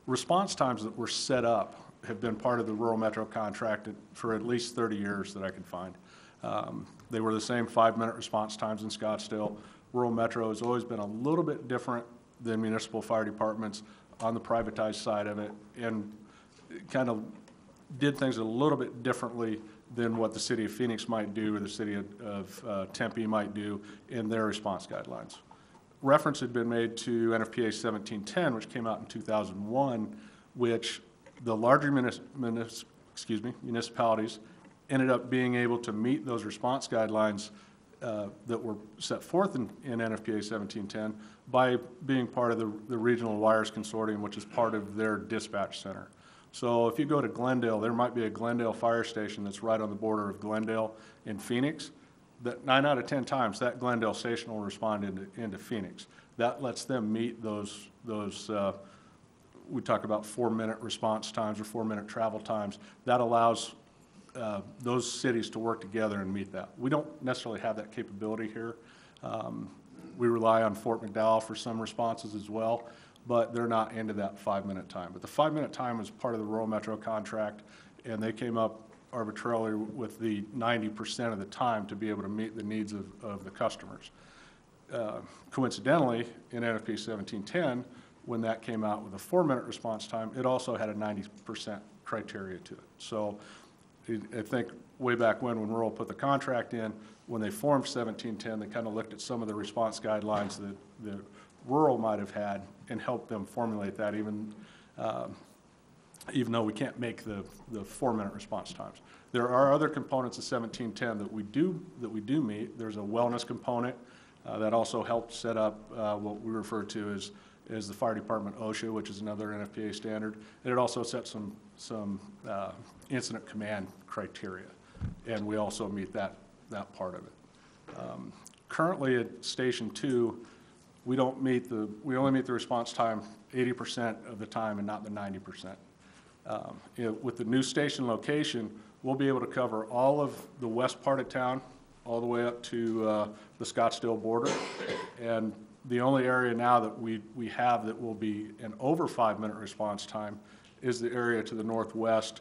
response times that were set up have been part of the Rural Metro contract for at least 30 years that I could find. They were the same 5-minute response times in Scottsdale. Rural Metro has always been a little bit different than municipal fire departments on the privatized side of it, and kind of did things a little bit differently than what the city of Phoenix might do or the city of Tempe might do in their response guidelines. Reference had been made to NFPA 1710, which came out in 2001, which the larger municipalities ended up being able to meet those response guidelines that were set forth in NFPA 1710 by being part of the Regional Wires Consortium, which is part of their dispatch center. So if you go to Glendale, there might be a Glendale fire station that's right on the border of Glendale and Phoenix. That 9 out of 10 times, that Glendale station will respond into Phoenix. That lets them meet those we talk about 4-minute response times or 4-minute travel times. That allows those cities to work together and meet that. We don't necessarily have that capability here. We rely on Fort McDowell for some responses as well, but they're not into that 5-minute time. But the 5-minute time is part of the rural metro contract, and they came up arbitrarily with the 90% of the time to be able to meet the needs of the customers. Coincidentally, in NFP 1710, when that came out with a 4-minute response time, it also had a 90% criteria to it. So I think way back when rural put the contract in, when they formed 1710, they kind of looked at some of the response guidelines that rural might have had and helped them formulate that, even though we can't make the 4-minute response times. There are other components of 1710 that we do meet. There's a wellness component that also helped set up what we refer to as the Fire Department OSHA, which is another NFPA standard. And it also sets some incident command criteria, and we also meet that part of it. Currently at Station 2, we only meet the response time 80% of the time and not the 90%. With the new station location, we'll be able to cover all of the west part of town, all the way up to the Scottsdale border. And the only area now that we have that will be an over 5-minute response time is the area to the northwest,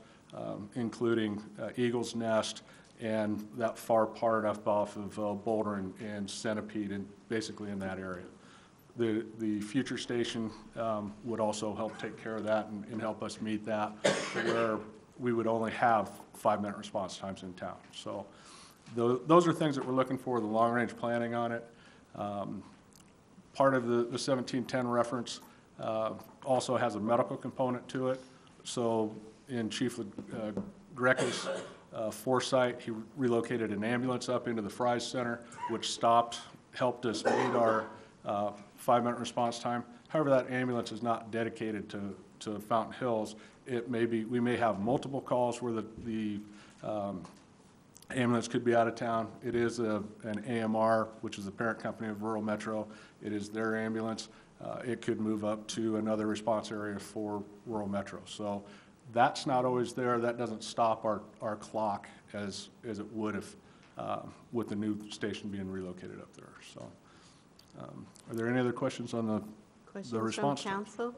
including Eagles Nest and that far part up off of Boulder and Centipede, and basically in that area. The future station would also help take care of that and help us meet that, where we would only have 5-minute response times in town. So those are things that we're looking for, the long-range planning on it. Part of the 1710 reference also has a medical component to it. So in Chief Greco's foresight, he relocated an ambulance up into the Fry's Center, which helped us meet our 5-minute response time. However, that ambulance is not dedicated to Fountain Hills. We may have multiple calls where the ambulance could be out of town. It is an AMR, which is the parent company of Rural Metro. It is their ambulance. It could move up to another response area for Rural Metro. So that's not always there. That doesn't stop our clock as it would if with the new station being relocated up there. So are there any other questions on the response? Questions from council?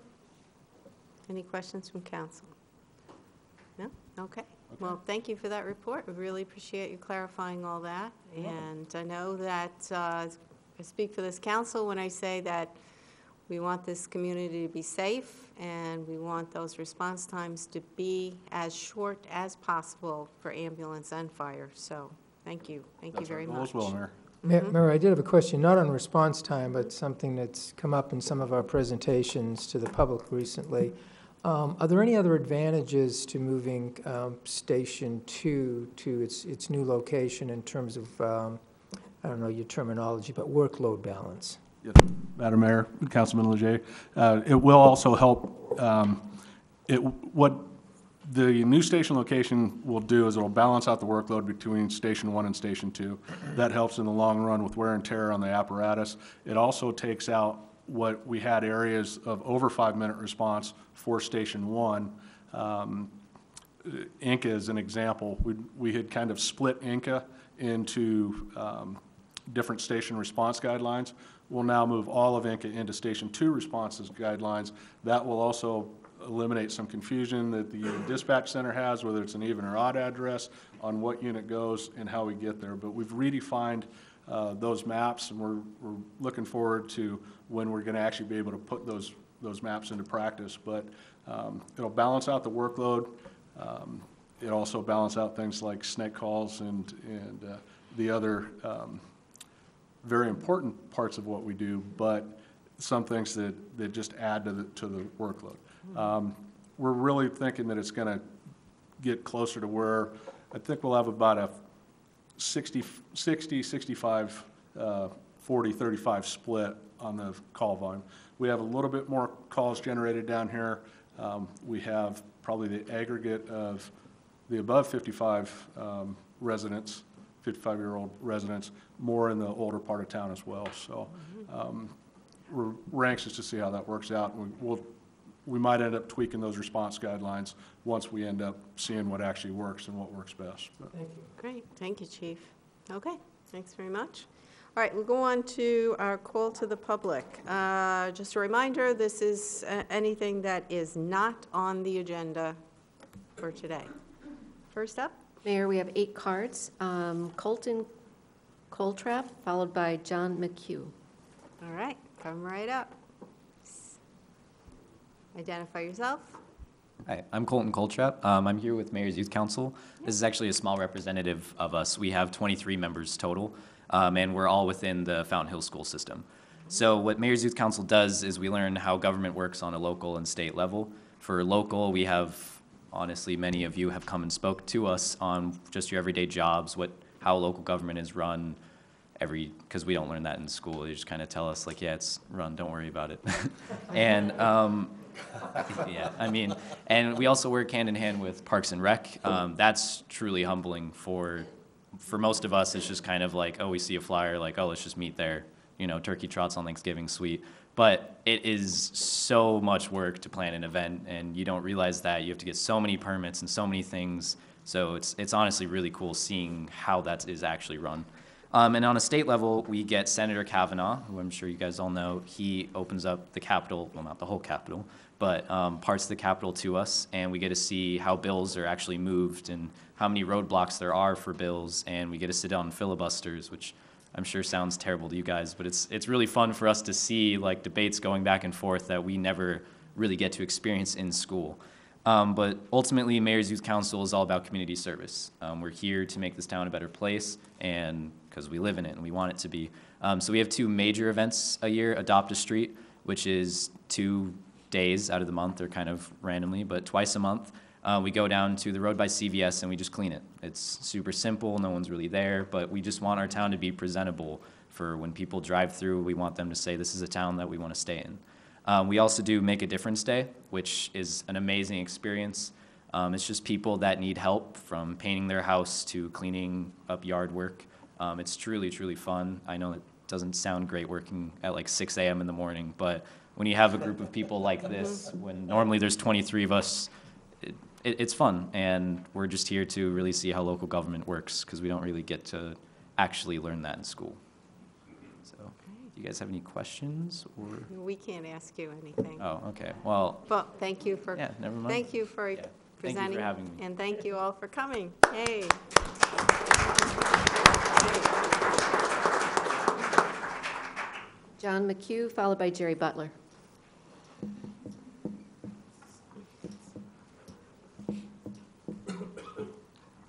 Any questions from council? No? Okay. Well, thank you for that report. We really appreciate you clarifying all that. And I know that I speak for this council when I say that we want this community to be safe, and we want those response times to be as short as possible for ambulance and fire. So thank you. Thank you very much. As well, Mayor. Mayor, I did have a question, not on response time, but something that's come up in some of our presentations to the public recently. Are there any other advantages to moving Station 2 to its new location in terms of, I don't know your terminology, but workload balance? Yes, Madam Mayor, Councilman Leger. It will also help, what the new station location will do is it will balance out the workload between Station 1 and Station 2. That helps in the long run with wear and tear on the apparatus. It also takes out what we had areas of over 5-minute response for Station 1. Inca is an example. We had kind of split Inca into different station response guidelines. We'll now move all of Inca into Station 2 responses guidelines. That will also eliminate some confusion that the dispatch center has, whether it's an even or odd address, on what unit goes and how we get there. But we've redefined those maps, and we're looking forward to when we're going to actually be able to put those maps into practice. But it'll balance out the workload. it also balances out things like snake calls and the other very important parts of what we do, but some things that just add to the workload. We're really thinking that it's going to get closer to where I think we'll have about a 60, 65, 40, 35 split on the call volume. We have a little bit more calls generated down here. We have probably the aggregate of the above 55 residents, 55-year-old residents, more in the older part of town as well. So we're anxious to see how that works out. We might end up tweaking those response guidelines once we end up seeing what actually works and what works best. But. Thank you. Great, thank you, Chief. Okay, thanks very much. All right, we'll go on to our call to the public. Just a reminder, this is anything that is not on the agenda for today. First up? Mayor, we have 8 cards. Colton Coltrap, followed by John McHugh. All right, come right up. Identify yourself. Hi, I'm Colton Coltrap. I'm here with Mayor's Youth Council. This is actually a small representative of us. We have 23 members total, and we're all within the Fountain Hills school system. So what Mayor's Youth Council does is we learn how government works on a local and state level. For local, we have, honestly, many of you have come and spoke to us on just your everyday jobs, how local government is run, because we don't learn that in school. They just kind of tell us, like, yeah, it's run, don't worry about it. And yeah, I mean, and we also work hand in hand with Parks and Rec. That's truly humbling for most of us. It's just kind of like, oh, we see a flyer, like, oh, let's just meet there. You know, turkey trots on Thanksgiving, sweet. But it is so much work to plan an event, and you don't realize that. You have to get so many permits and so many things. So it's honestly really cool seeing how that is actually run. And on a state level, we get Senator Kavanaugh, who I'm sure you guys all know. He opens up the Capitol, well, not the whole Capitol, but parts of the Capitol to us, and we get to see how bills are actually moved and how many roadblocks there are for bills, and we get to sit down in filibusters, which I'm sure sounds terrible to you guys, but it's really fun for us to see, like, debates going back and forth that we never really get to experience in school. But ultimately, Mayor's Youth Council is all about community service. We're here to make this town a better place, and because we live in it and we want it to be. So we have 2 major events a year: Adopt a Street, which is 2 days out of the month, or kind of randomly, but twice a month. We go down to the road by CVS and we just clean it. It's super simple, no one's really there, but we just want our town to be presentable for when people drive through. We want them to say, this is a town that we want to stay in. We also do Make a Difference Day, which is an amazing experience. It's just people that need help, from painting their house to cleaning up yard work. It's truly, truly fun. I know it doesn't sound great working at like 6 a.m. in the morning, but when you have a group of people like this, when normally there's 23 of us, it's fun. And we're just here to really see how local government works, because we don't really get to actually learn that in school. So, do you guys have any questions? Or? We can't ask you anything. Oh, okay. Well, thank you for, yeah, never mind. thank you for presenting. Thank you for having me. And thank you all for coming. Yay. John McHugh, followed by Jerry Butler.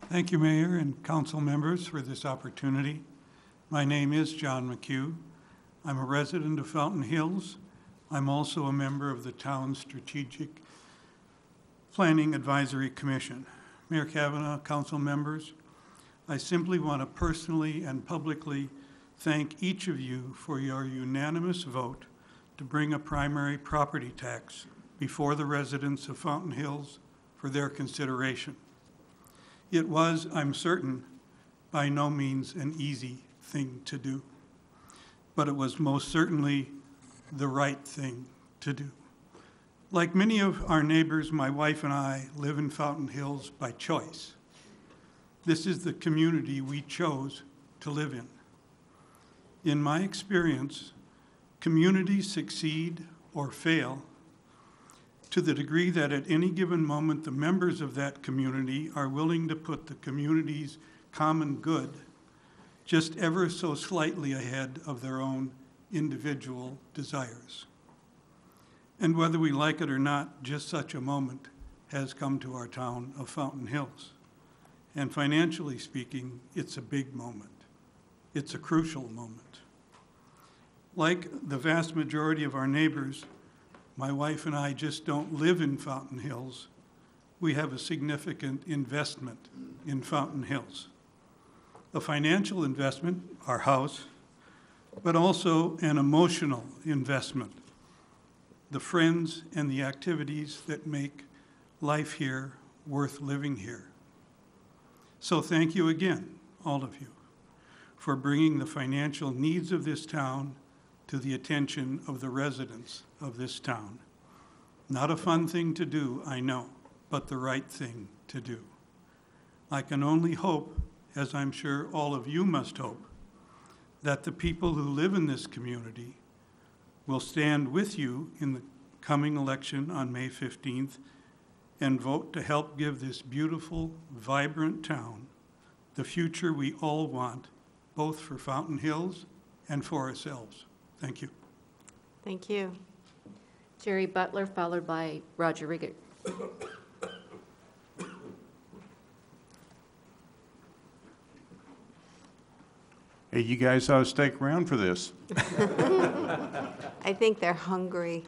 Thank you, Mayor and council members, for this opportunity. My name is John McHugh. I'm a resident of Fountain Hills. I'm also a member of the town's Strategic Planning Advisory Commission. Mayor Kavanaugh, council members, I simply want to personally and publicly thank each of you for your unanimous vote to bring a primary property tax before the residents of Fountain Hills for their consideration. It was, I'm certain, by no means an easy thing to do, but it was most certainly the right thing to do. Like many of our neighbors, my wife and I live in Fountain Hills by choice. This is the community we chose to live in. In my experience, communities succeed or fail to the degree that at any given moment, the members of that community are willing to put the community's common good just ever so slightly ahead of their own individual desires. And whether we like it or not, just such a moment has come to our town of Fountain Hills. And financially speaking, it's a big moment. It's a crucial moment. Like the vast majority of our neighbors, my wife and I just don't live in Fountain Hills. We have a significant investment in Fountain Hills. A financial investment, our house, but also an emotional investment, the friends and the activities that make life here worth living here. So thank you again, all of you, for bringing the financial needs of this town to the attention of the residents of this town. Not a fun thing to do, I know, but the right thing to do. I can only hope, as I'm sure all of you must hope, that the people who live in this community will stand with you in the coming election on May 15th and vote to help give this beautiful, vibrant town the future we all want, both for Fountain Hills and for ourselves. Thank you. Thank you. Jerry Butler, followed by Roger Riggett. Hey, you guys ought to stick around for this. I think they're hungry.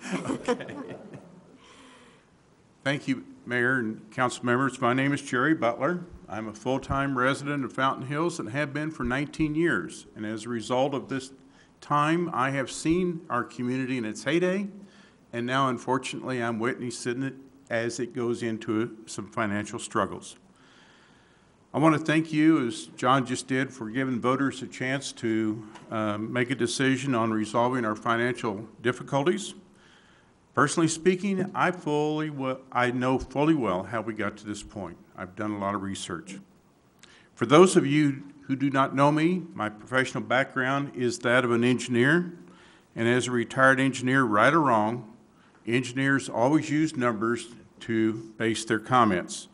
Thank you, Mayor and council members. My name is Jerry Butler. I'm a full-time resident of Fountain Hills and have been for 19 years. And as a result of this time, I have seen our community in its heyday, and now, unfortunately, I'm witnessing it as it goes into some financial struggles. I want to thank you, as John just did, for giving voters a chance to make a decision on resolving our financial difficulties. Personally speaking, I know fully well how we got to this point. I've done a lot of research. For those of you who do not know me, my professional background is that of an engineer, and as a retired engineer, right or wrong, engineers always use numbers to base their comments.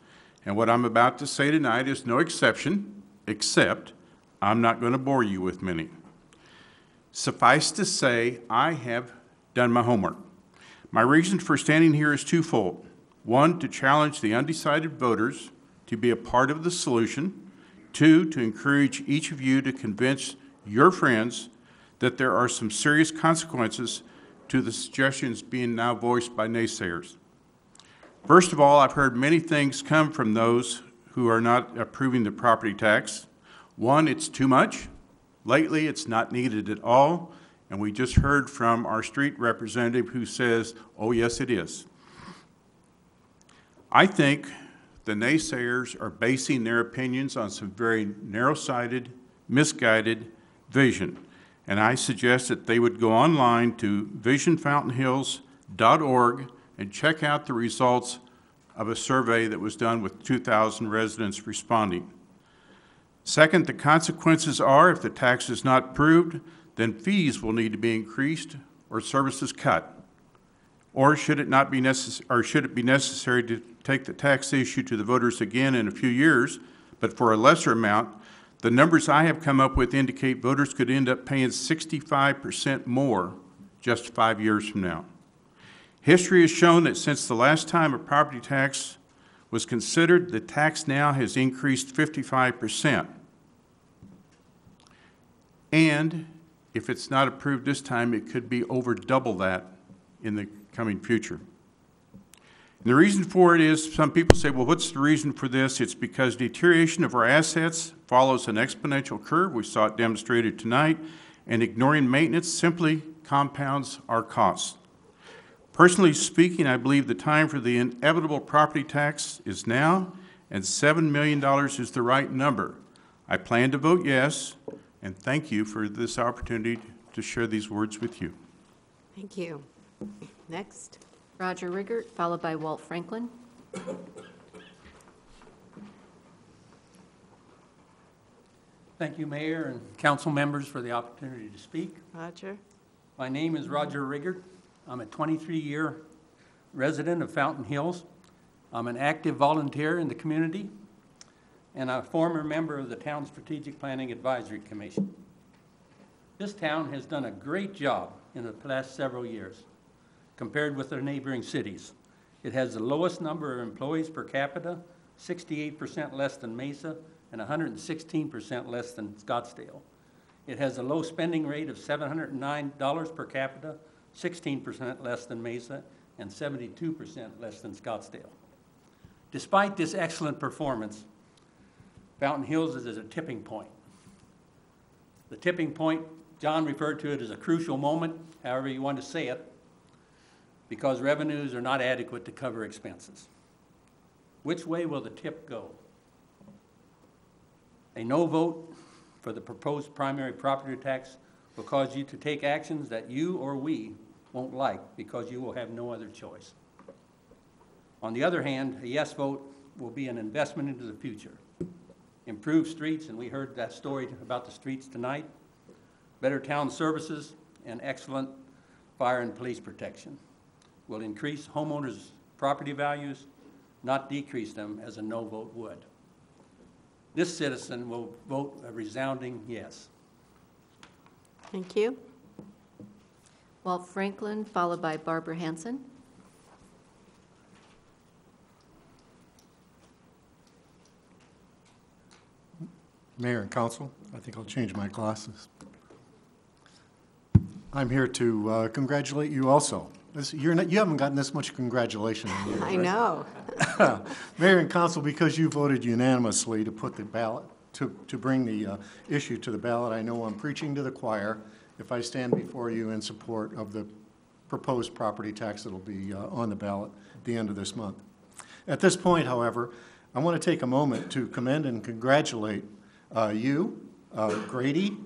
And what I'm about to say tonight is no exception, except I'm not going to bore you with many. Suffice to say, I have done my homework. My reason for standing here is twofold. One, to challenge the undecided voters to be a part of the solution. Two, to encourage each of you to convince your friends that there are some serious consequences to the suggestions being now voiced by naysayers. First of all, I've heard many things come from those who are not approving the property tax. One, it's too much. Lately, it's not needed at all. And we just heard from our street representative who says, oh, yes, it is. I think the naysayers are basing their opinions on some very narrow-sighted, misguided vision. And I suggest that they would go online to visionfountainhills.org and check out the results of a survey that was done with 2,000 residents responding. Second, the consequences are, if the tax is not approved, then fees will need to be increased or services cut. Or should it be necessary to take the tax issue to the voters again in a few years, but for a lesser amount, the numbers I have come up with indicate voters could end up paying 65% more just 5 years from now. History has shown that since the last time a property tax was considered, the tax now has increased 55%. And if it's not approved this time, it could be over double that in the coming future. And the reason for it is, some people say, well, what's the reason for this? It's because deterioration of our assets follows an exponential curve. We saw it demonstrated tonight, and ignoring maintenance simply compounds our costs. Personally speaking, I believe the time for the inevitable property tax is now, and $7 million is the right number. I plan to vote yes, and thank you for this opportunity to share these words with you. Thank you. Next. Roger Riggert, followed by Walt Franklin. Thank you, Mayor and council members, for the opportunity to speak. Roger. My name is Roger Riggert. I'm a 23-year resident of Fountain Hills. I'm an active volunteer in the community and a former member of the Town Strategic Planning Advisory Commission. This town has done a great job in the last several years compared with their neighboring cities. It has the lowest number of employees per capita 68% less than Mesa, and 116% less than Scottsdale. It has a low spending rate of $709 per capita, 16% less than Mesa, and 72% less than Scottsdale. Despite this excellent performance, Fountain Hills is at a tipping point. The tipping point, John referred to it as a crucial moment, however you want to say it, because revenues are not adequate to cover expenses. Which way will the tip go? A no vote for the proposed primary property tax will cause you to take actions that you or we won't like because you will have no other choice. On the other hand, a yes vote will be an investment into the future. Improved streets, and we heard that story about the streets tonight, better town services, and excellent fire and police protection will increase homeowners' property values, not decrease them as a no vote would. This citizen will vote a resounding yes. Thank you. Walt Franklin, followed by Barbara Hanson. Mayor and Council, I think I'll change my glasses. I'm here to congratulate you also. You haven't gotten this much congratulation in years, I right? know. Mayor and Council, because you voted unanimously to put the ballot, to bring the issue to the ballot, I know I'm preaching to the choir if I stand before you in support of the proposed property tax that will be on the ballot at the end of this month. At this point, however, I want to take a moment to commend and congratulate you, Grady,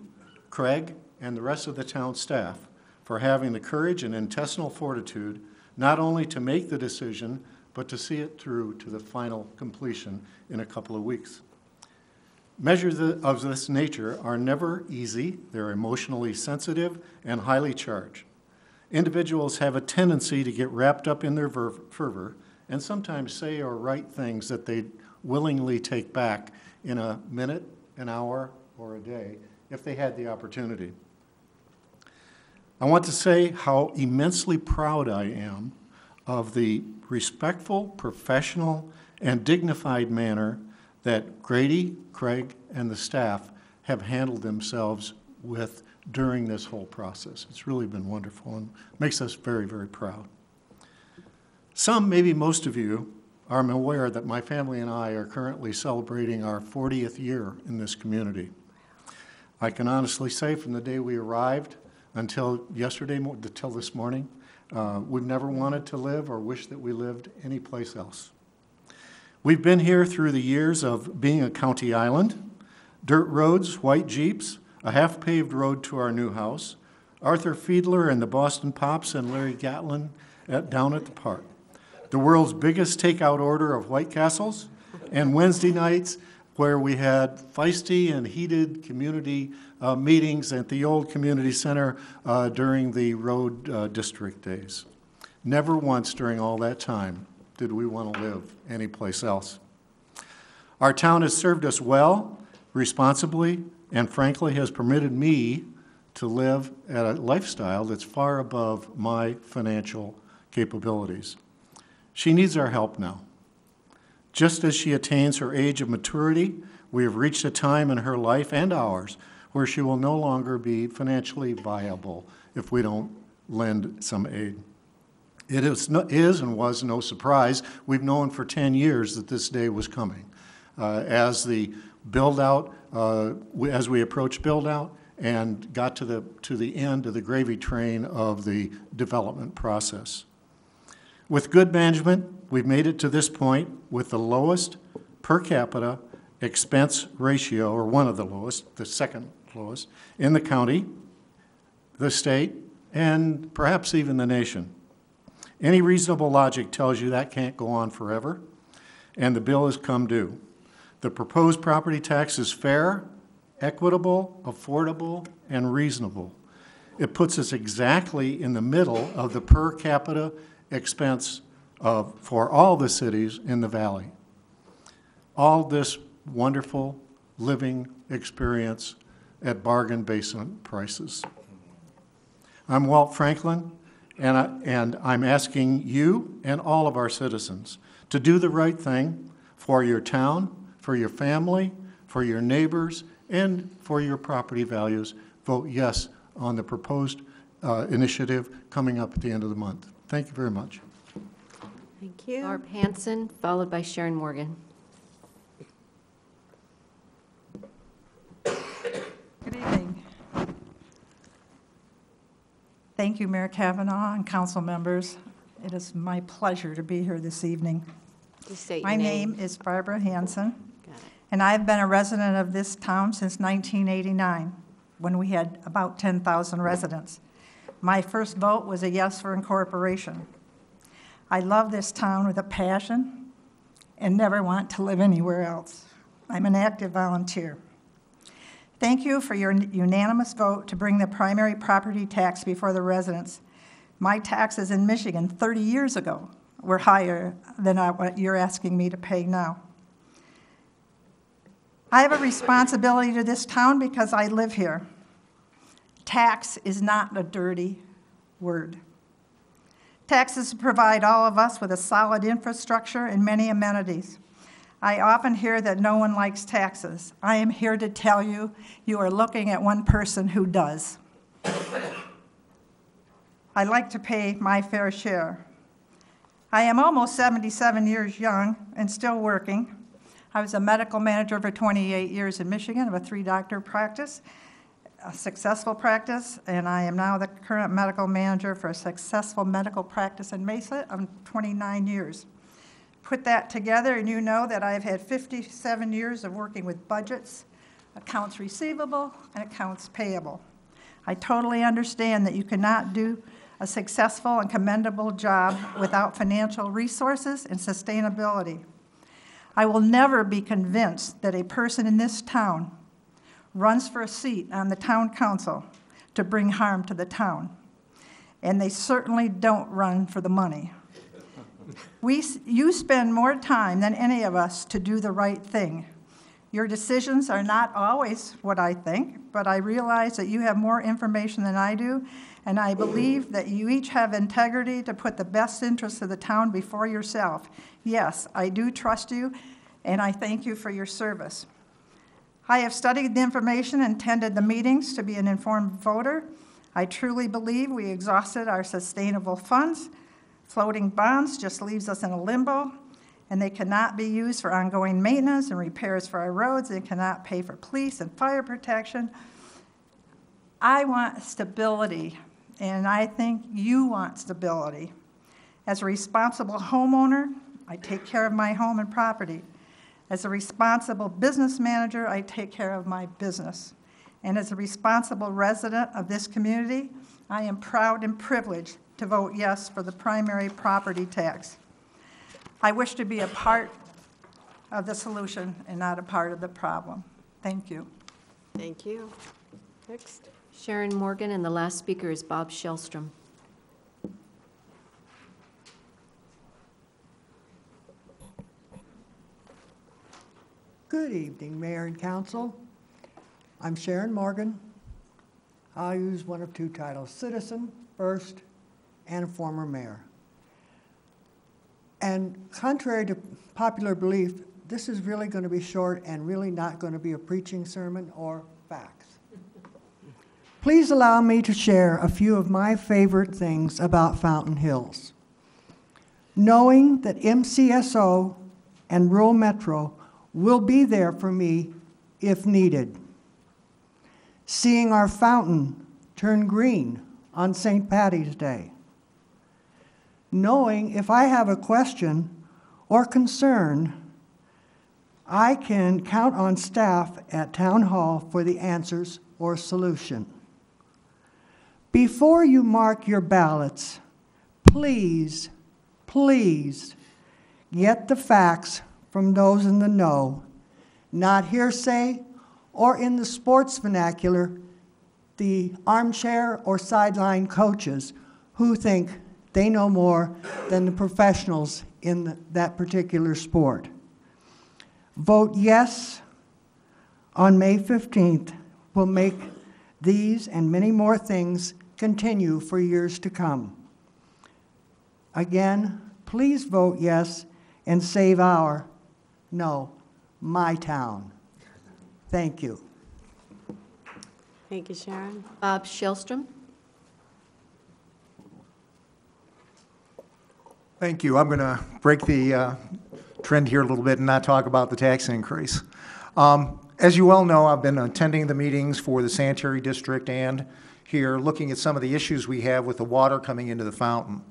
Craig, and the rest of the town staff for having the courage and intestinal fortitude not only to make the decision, but to see it through to the final completion in a couple of weeks. Measures of this nature are never easy. They're emotionally sensitive and highly charged. Individuals have a tendency to get wrapped up in their fervor and sometimes say or write things that they'd willingly take back in a minute, an hour, or a day if they had the opportunity. I want to say how immensely proud I am of the respectful, professional, and dignified manner that Grady, Craig, and the staff have handled themselves with during this whole process. It's really been wonderful and makes us very, very proud. Some, maybe most of you, are aware that my family and I are currently celebrating our 40th year in this community. I can honestly say from the day we arrived until yesterday, until this morning, we've never wanted to live or wished that we lived anyplace else. We've been here through the years of being a county island, dirt roads, white Jeeps, a half-paved road to our new house, Arthur Fiedler and the Boston Pops and Larry Gatlin down at the park, the world's biggest takeout order of White Castles, and Wednesday nights where we had feisty and heated community meetings at the old community center during the road district days. Never once during all that time did we want to live anyplace else. Our town has served us well, responsibly, and frankly has permitted me to live at a lifestyle that's far above my financial capabilities. She needs our help now. Just as she attains her age of maturity, we have reached a time in her life and ours where she will no longer be financially viable if we don't lend some aid. It is and was no surprise. We've known for 10 years that this day was coming. As the build-out, as we approached build-out and got to the end of the gravy train of the development process. With good management, we've made it to this point with the lowest per capita expense ratio, or one of the lowest, the second lowest, in the county, the state, and perhaps even the nation. Any reasonable logic tells you that can't go on forever, and the bill has come due. The proposed property tax is fair, equitable, affordable, and reasonable. It puts us exactly in the middle of the per capita expense for all the cities in the valley. All this wonderful living experience at bargain basement prices. I'm Walt Franklin, and I'm asking you and all of our citizens to do the right thing, for your town, for your family, for your neighbors, and for your property values. Vote yes on the proposed initiative coming up at the end of the month. Thank you very much. Thank you. Barb Hanson, followed by Sharon Morgan. Good evening. Thank you, Mayor Kavanaugh and council members. It is my pleasure to be here this evening. Please state your My name is Barbara Hanson, and I've been a resident of this town since 1989, when we had about 10,000 residents. My first vote was a yes for incorporation. I love this town with a passion and never want to live anywhere else. I'm an active volunteer. Thank you for your unanimous vote to bring the primary property tax before the residents. My taxes in Michigan 30 years ago were higher than what you're asking me to pay now. I have a responsibility to this town because I live here. Tax is not a dirty word. Taxes provide all of us with a solid infrastructure and many amenities. I often hear that no one likes taxes. I am here to tell you, you are looking at one person who does. I like to pay my fair share. I am almost 77 years young and still working. I was a medical manager for 28 years in Michigan of a 3-doctor practice, a successful practice, and I am now the current medical manager for a successful medical practice in Mesa of 29 years. Put that together and you know that I've had 57 years of working with budgets, accounts receivable, and accounts payable. I totally understand that you cannot do a successful and commendable job without financial resources and sustainability. I will never be convinced that a person in this town runs for a seat on the town council to bring harm to the town. And they certainly don't run for the money. You spend more time than any of us to do the right thing. Your decisions are not always what I think, but I realize that you have more information than I do, and I believe that you each have integrity to put the best interests of the town before yourself. Yes, I do trust you, and I thank you for your service. I have studied the information and attended the meetings to be an informed voter. I truly believe we exhausted our sustainable funds. Floating bonds just leaves us in a limbo, and they cannot be used for ongoing maintenance and repairs for our roads. They cannot pay for police and fire protection. I want stability, and I think you want stability. As a responsible homeowner, I take care of my home and property. As a responsible business manager, I take care of my business. And as a responsible resident of this community, I am proud and privileged to vote yes for the primary property tax. I wish to be a part of the solution and not a part of the problem. Thank you. Thank you. Next. Sharon Morgan, and the last speaker is Bob Shellstrom. Good evening, Mayor and Council. I'm Sharon Morgan. I'll use one of two titles, citizen first and former mayor. And contrary to popular belief, this is really going to be short and really not going to be a preaching sermon or facts. Please allow me to share a few of my favorite things about Fountain Hills. Knowing that MCSO and Rural Metro will be there for me if needed. Seeing our fountain turn green on St. Patty's Day. Knowing if I have a question or concern, I can count on staff at Town Hall for the answers or solution. Before you mark your ballots, please, please get the facts from those in the know, not hearsay, or in the sports vernacular, the armchair or sideline coaches who think they know more than the professionals in that particular sport. Vote yes on May 15th will make these and many more things continue for years to come. Again, please vote yes and save our No, my town. Thank you. Thank you, Sharon. Bob Shellstrom. Thank you. I'm going to break the trend here a little bit and not talk about the tax increase. As you well know, I've been attending the meetings for the sanitary district and here looking at some of the issues we have with the water coming into the fountain.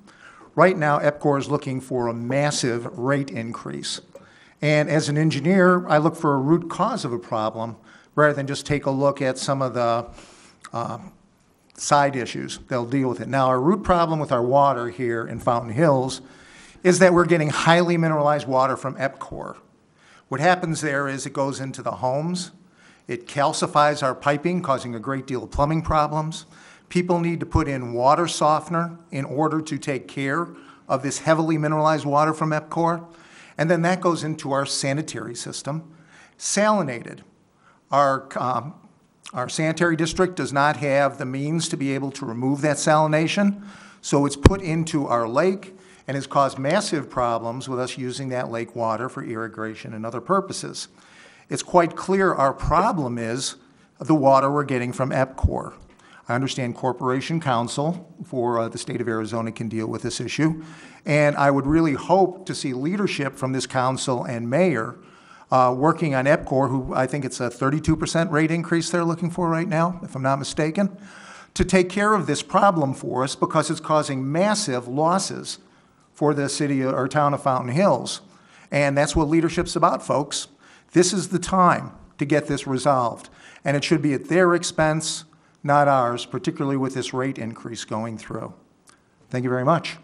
Right now, EPCOR is looking for a massive rate increase. And as an engineer, I look for a root cause of a problem rather than just take a look at some of the side issues. They'll deal with it. Now, our root problem with our water here in Fountain Hills is that we're getting highly mineralized water from EPCOR. What happens there is it goes into the homes. It calcifies our piping, causing a great deal of plumbing problems. People need to put in water softener in order to take care of this heavily mineralized water from EPCOR. And then that goes into our sanitary system. Salinated. Our sanitary district does not have the means to be able to remove that salination, so it's put into our lake and has caused massive problems with us using that lake water for irrigation and other purposes. It's quite clear our problem is the water we're getting from EPCOR. I understand Corporation Counsel for the state of Arizona can deal with this issue, and I would really hope to see leadership from this council and mayor working on EPCOR, who I think it's a 32% rate increase they're looking for right now, if I'm not mistaken, to take care of this problem for us because it's causing massive losses for the city or town of Fountain Hills. And that's what leadership's about, folks. This is the time to get this resolved. And it should be at their expense, not ours, particularly with this rate increase going through. Thank you very much.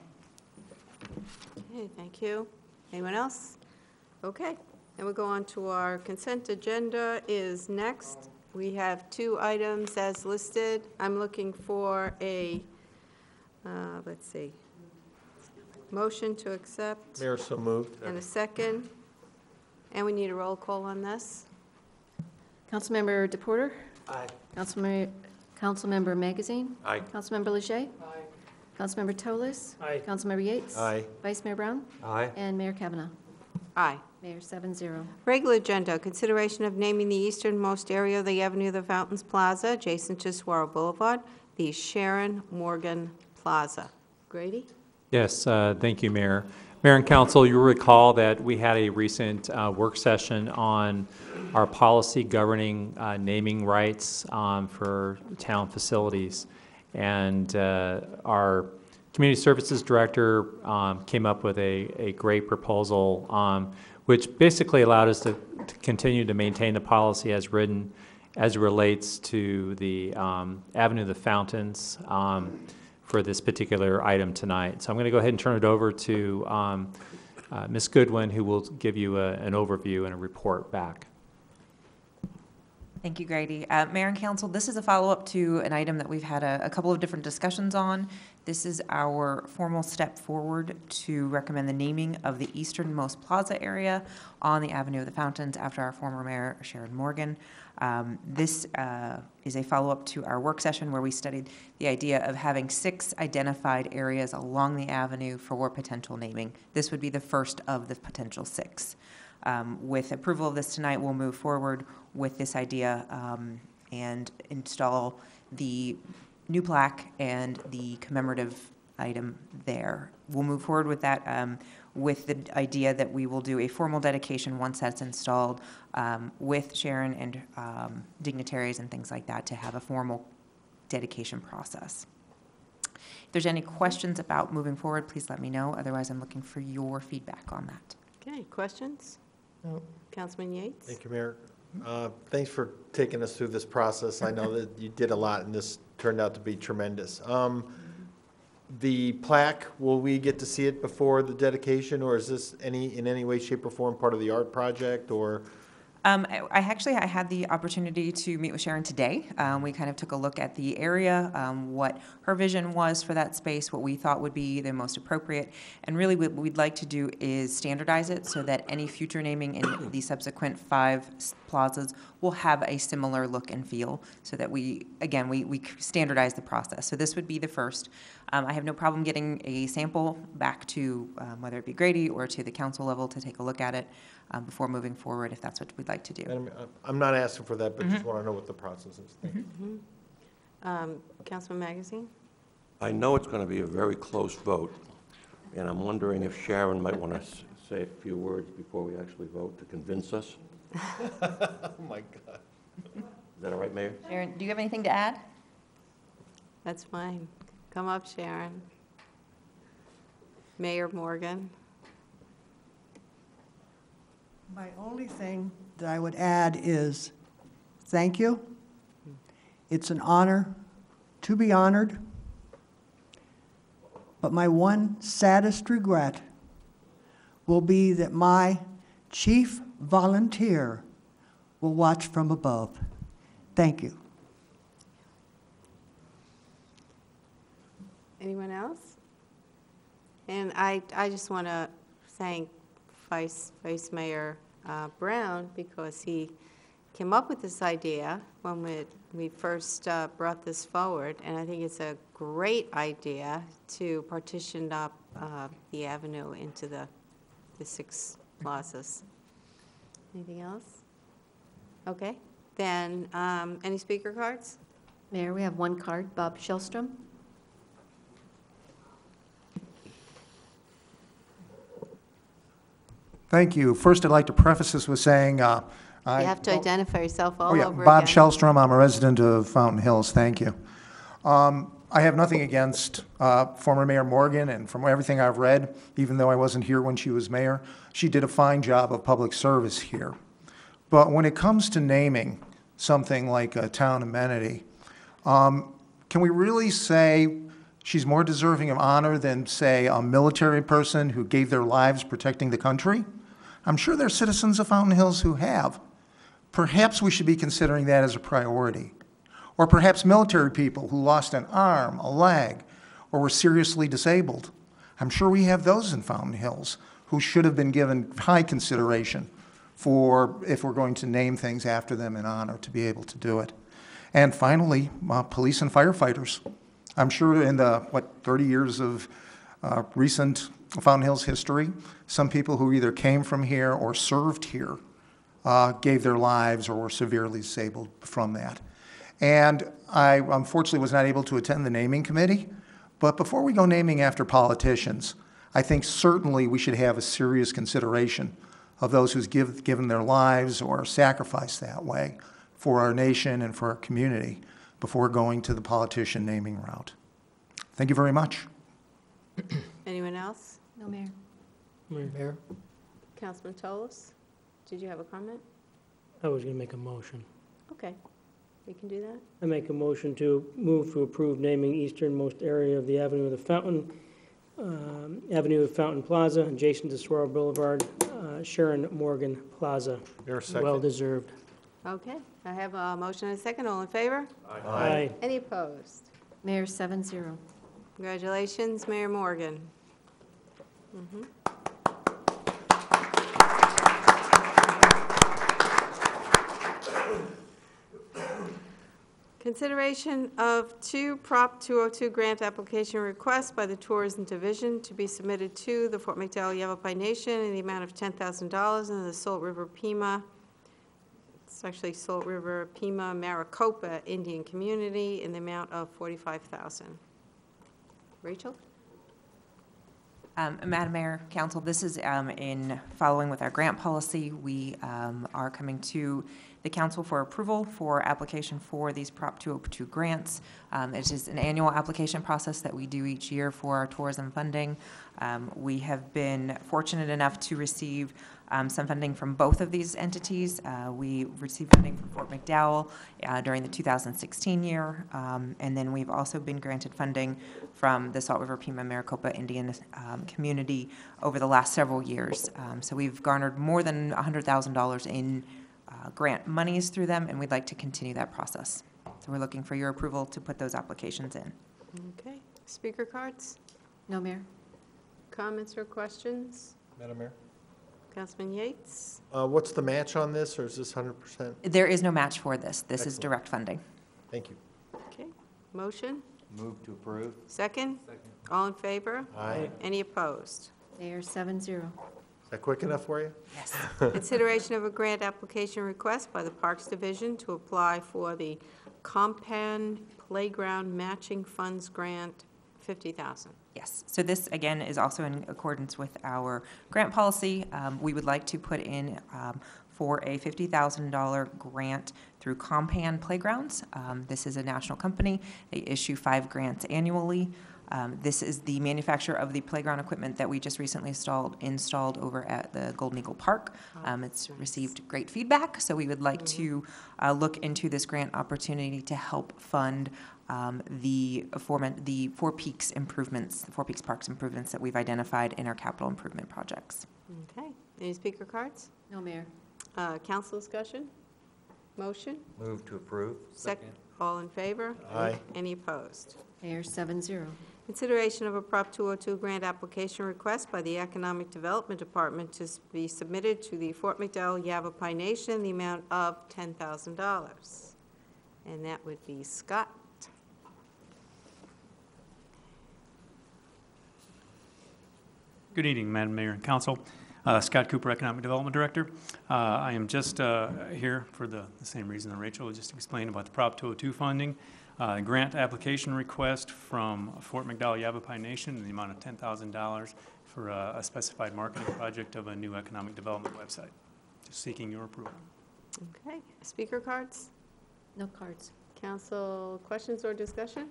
Okay, thank you. Anyone else? Okay, then we'll go on to our consent agenda is next. We have 2 items as listed. I'm looking for a, let's see, motion to accept. Mayor, so moved. And a second. And we need a roll call on this. Councilmember DePorter? Aye. Councilmember Magazine? Aye. Councilmember Leger? Aye. Councilmember Toles? Aye. Councilmember Yates? Aye. Vice Mayor Brown? Aye. And Mayor Kavanaugh. Aye. Mayor 7-0. Regular agenda, consideration of naming the easternmost area of the Avenue of the Fountains Plaza, adjacent to Saguaro Boulevard, the Sharon Morgan Plaza. Grady? Yes, thank you, Mayor. Mayor and Council, you recall that we had a recent work session on our policy governing naming rights for town facilities. And our Community Services Director came up with a great proposal, which basically allowed us to continue to maintain the policy as written as it relates to the Avenue of the Fountains for this particular item tonight. So I'm going to go ahead and turn it over to Ms. Goodwin, who will give you an overview and a report back. Thank you, Grady. Mayor and Council, this is a follow-up to an item that we've had a couple of different discussions on. This is our formal step forward to recommend the naming of the easternmost plaza area on the Avenue of the Fountains after our former mayor, Sharon Morgan. This is a follow-up to our work session where we studied the idea of having 6 identified areas along the avenue for potential naming. This would be the first of the potential 6. With approval of this tonight, we'll move forward with this idea and install the new plaque and the commemorative item there. We'll move forward with that with the idea that we will do a formal dedication once that's installed with Sharon and dignitaries and things like that to have a formal dedication process. If there's any questions about moving forward, please let me know. Otherwise, I'm looking for your feedback on that. Okay, questions? No. Councilman Yates? Thank you, Mayor. Thanks for taking us through this process. I know that you did a lot, and this turned out to be tremendous. The plaque, will we get to see it before the dedication, or is this in any way, shape, or form part of the art project, or I had the opportunity to meet with Sharon today. We kind of took a look at the area, what her vision was for that space, what we thought would be the most appropriate, and really what we'd like to do is standardize it so that any future naming in the subsequent 5 plazas will have a similar look and feel, so that we standardize the process. So this would be the first. I have no problem getting a sample back to whether it be Grady or to the council level to take a look at it before moving forward, if that's what we'd like to do. And I'm not asking for that, but just want to know what the process is. Thank you. Councilman Magazine? I know it's going to be a very close vote, and I'm wondering if Sharon might want to say a few words before we actually vote to convince us. Oh, my God. Is that all right, Mayor? Sharon, do you have anything to add? That's fine. Come up, Sharon. Mayor Morgan? My only thing that I would add is, thank you. It's an honor to be honored. But my one saddest regret will be that my chief volunteer will watch from above. Thank you. Anyone else? And I just want to thank Vice Mayor Brown, because he came up with this idea when we first brought this forward, and I think it's a great idea to partition up the avenue into the 6 plazas. Anything else? Okay, then any speaker cards? Mayor, we have one card, Bob Shellstrom. Thank you. First, I'd like to preface this with saying, You have to identify yourself all over Bob again. Shellstrom, I'm a resident of Fountain Hills, thank you. I have nothing against former Mayor Morgan, and from everything I've read, even though I wasn't here when she was mayor, she did a fine job of public service here. But when it comes to naming something like a town amenity, can we really say she's more deserving of honor than, say, a military person who gave their lives protecting the country? I'm sure there are citizens of Fountain Hills who have. Perhaps we should be considering that as a priority. Or perhaps military people who lost an arm, a leg, or were seriously disabled. I'm sure we have those in Fountain Hills who should have been given high consideration for, if we're going to name things after them in honor, to be able to do it. And finally, police and firefighters. I'm sure in the, 30 years of recent Fountain Hills history, some people who either came from here or served here gave their lives or were severely disabled from that. And I unfortunately was not able to attend the naming committee, but before we go naming after politicians, I think certainly we should have a serious consideration of those who've given their lives or sacrificed that way for our nation and for our community before going to the politician naming route. Thank you very much. Anyone else? No, Mayor. Mayor? Councilman Tolos, did you have a comment? I was going to make a motion. Okay, we can do that. I make a motion to move to approve naming easternmost area of the Avenue of the Fountain, Avenue of Fountain Plaza, adjacent to Swirl Boulevard, Sharon Morgan Plaza. Well deserved. Okay, I have a motion and a second. All in favor? Aye. Any opposed? Mayor, 7-0. Congratulations, Mayor Morgan. Consideration of 2 Prop 202 grant application requests by the Tourism Division to be submitted to the Fort McDowell Yavapai Nation in the amount of $10,000 and the Salt River Pima, it's actually Salt River Pima Maricopa Indian Community in the amount of $45,000. Rachel? Madam Mayor, Council, this is in following with our grant policy. We are coming to the Council for approval for application for these Prop 202 grants. It is an annual application process that we do each year for our tourism funding. We have been fortunate enough to receive some funding from both of these entities. We received funding from Fort McDowell during the 2016 year, and then we've also been granted funding from the Salt River Pima Maricopa Indian community over the last several years. So we've garnered more than $100,000 in grant monies through them, and we'd like to continue that process. So we're looking for your approval to put those applications in. Okay. Speaker cards? No, Mayor. Comments or questions? Madam Mayor? Councilman Yates? What's the match on this, or is this 100%? There is no match for this. This is Excellent. direct funding. Thank you. Okay. Motion? Move to approve. Second? All in favor? Aye. Any opposed? Mayor, 7-0. Is that quick enough for you? Yes. Consideration of a grant application request by the Parks Division to apply for the Compan Playground Matching Funds Grant, $50,000. Yes, so this, again, is also in accordance with our grant policy. We would like to put in for a $50,000 grant through Compan Playgrounds. This is a national company. They issue 5 grants annually. This is the manufacturer of the playground equipment that we just recently installed over at the Golden Eagle Park. It's received great feedback, so we would like to look into this grant opportunity to help fund the Four Peaks improvements, the Four Peaks Parks improvements that we've identified in our capital improvement projects. Okay. Any speaker cards? No, Mayor. Council discussion? Motion? Move to approve. Second. All in favor? Aye. Any opposed? Mayor, 7-0. Consideration of a Prop 202 grant application request by the Economic Development Department to be submitted to the Fort McDowell Yavapai Nation in the amount of $10,000. And that would be Scott. Good evening, Madam Mayor and Council. Scott Cooper, Economic Development Director. I am just here for the same reason that Rachel just explained about the Prop 202 funding. Grant application request from Fort McDowell Yavapai Nation in the amount of $10,000 for a specified marketing project of a new economic development website. Just seeking your approval. Okay. Speaker cards? No cards. Council questions or discussion?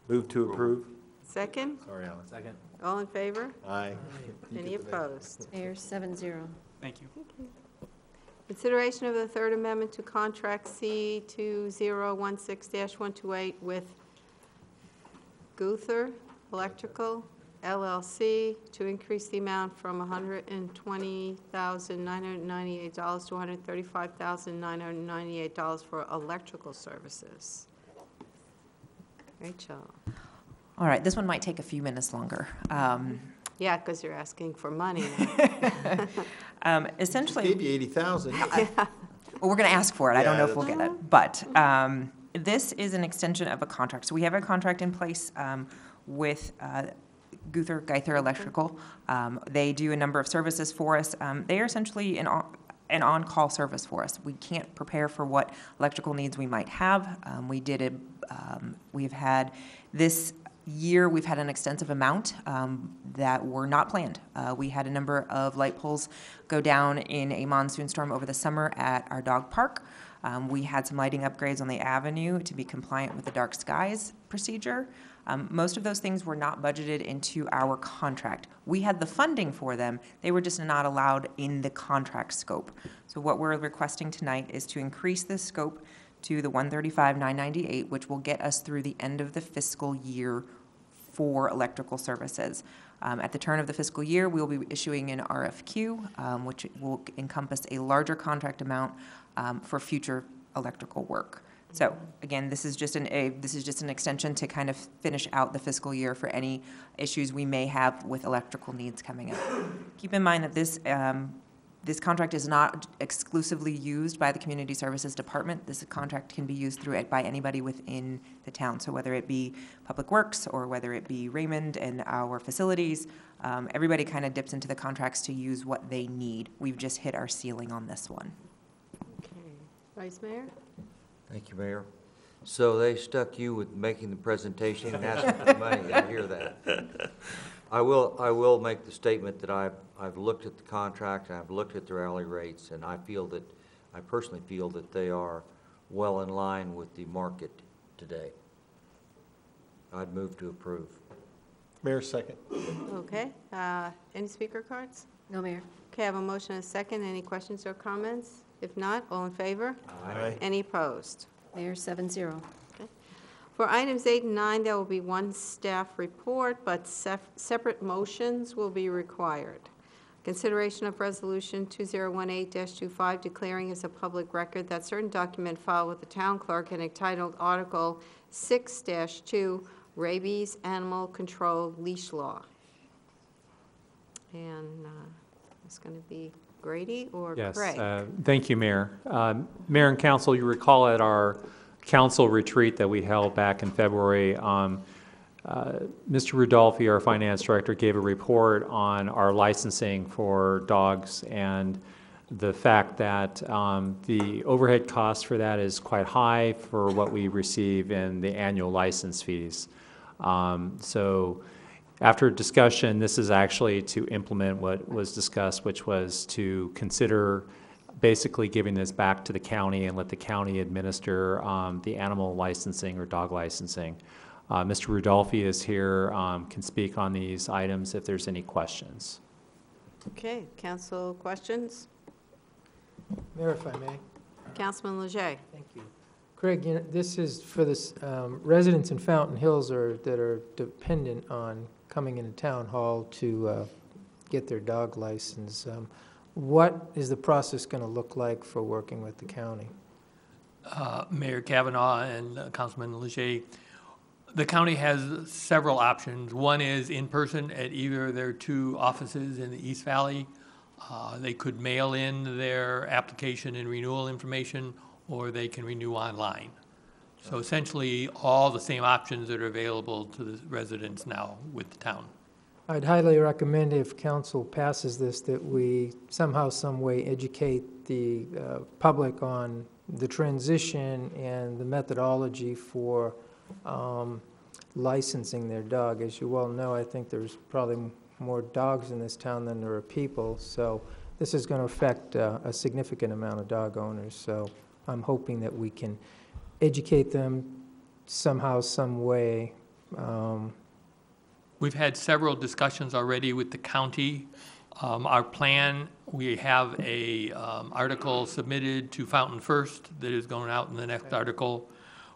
Move to approve. Second? Sorry, Alan. Second. All in favor? Aye. Any opposed? Mayor, 7-0. Thank you. Consideration of the Third Amendment to Contract C2016-128 with Guther Electrical LLC to increase the amount from $120,998 to $135,998 for electrical services. Rachel. All right, this one might take a few minutes longer. Yeah, because you're asking for money. Essentially, Gave you 80,000. well, we're going to ask for it. I don't know if we'll get it. But this is an extension of a contract. So we have a contract in place with Geither Electrical. They do a number of services for us. They are essentially an on-call service for us. We can't prepare for what electrical needs we might have. We've had this year, we've had an extensive amount that were not planned. We had a number of light poles go down in a monsoon storm over the summer at our dog park. We had some lighting upgrades on the avenue to be compliant with the dark skies procedure. Most of those things were not budgeted into our contract. We had the funding for them. They were just not allowed in the contract scope. So what we're requesting tonight is to increase the scope to the $135,998, which will get us through the end of the fiscal year for electrical services. At the turn of the fiscal year, we'll be issuing an RFQ, which will encompass a larger contract amount for future electrical work. So again, this is just an extension to kind of finish out the fiscal year for any issues we may have with electrical needs coming up. Keep in mind that this contract is not exclusively used by the Community Services Department. This contract can be used by anybody within the town. So whether it be Public Works or whether it be Raymond and our facilities, everybody kind of dips into the contracts to use what they need. We've just hit our ceiling on this one. Okay. Vice Mayor? Thank you, Mayor. So they stuck you with making the presentation and asking for money. I hear that. I will make the statement that I've looked at the contract, and I've looked at their hourly rates, and I personally feel that they are well in line with the market today. I'd move to approve. Mayor, second. Okay. Any speaker cards? No, Mayor. Okay, I have a motion and a second. Any questions or comments? If not, all in favor? Aye. Any opposed? Mayor, 7-0. Okay. For items 8 and 9, there will be one staff report, but separate motions will be required. Consideration of Resolution 2018-25 declaring as a public record that certain document filed with the town clerk and entitled Article 6-2 Rabies Animal Control Leash Law. And it's going to be Grady or Yes, Craig? thank you, Mayor. Mayor and Council, you recall at our council retreat that we held back in February, Mr. Rudolphi, our finance director, gave a report on our licensing for dogs and the fact that the overhead cost for that is quite high for what we receive in the annual license fees. So after discussion, this is actually to implement what was discussed, which was to consider basically giving this back to the county and let the county administer the animal licensing or dog licensing. Mr. Rudolphi is here, can speak on these items if there's any questions. Okay, council questions? Mayor, if I may. Councilman Leger. Thank you. Craig, you know, this is for the residents in Fountain Hills that are dependent on coming into Town Hall to get their dog license. What is the process going to look like for working with the county? Mayor Kavanaugh and Councilman Leger, the county has several options. One is in person at either their two offices in the East Valley. They could mail in their application and renewal information, or they can renew online. So essentially, all the same options that are available to the residents now with the town. I'd highly recommend, if council passes this, that we somehow, some way educate the public on the transition and the methodology for licensing their dog. As you well know, I think there's probably more dogs in this town than there are people, so this is going to affect a significant amount of dog owners. So I'm hoping that we can educate them somehow, some way. We've had several discussions already with the county. Our plan, we have a article submitted to Fountain First that is going out in the next article.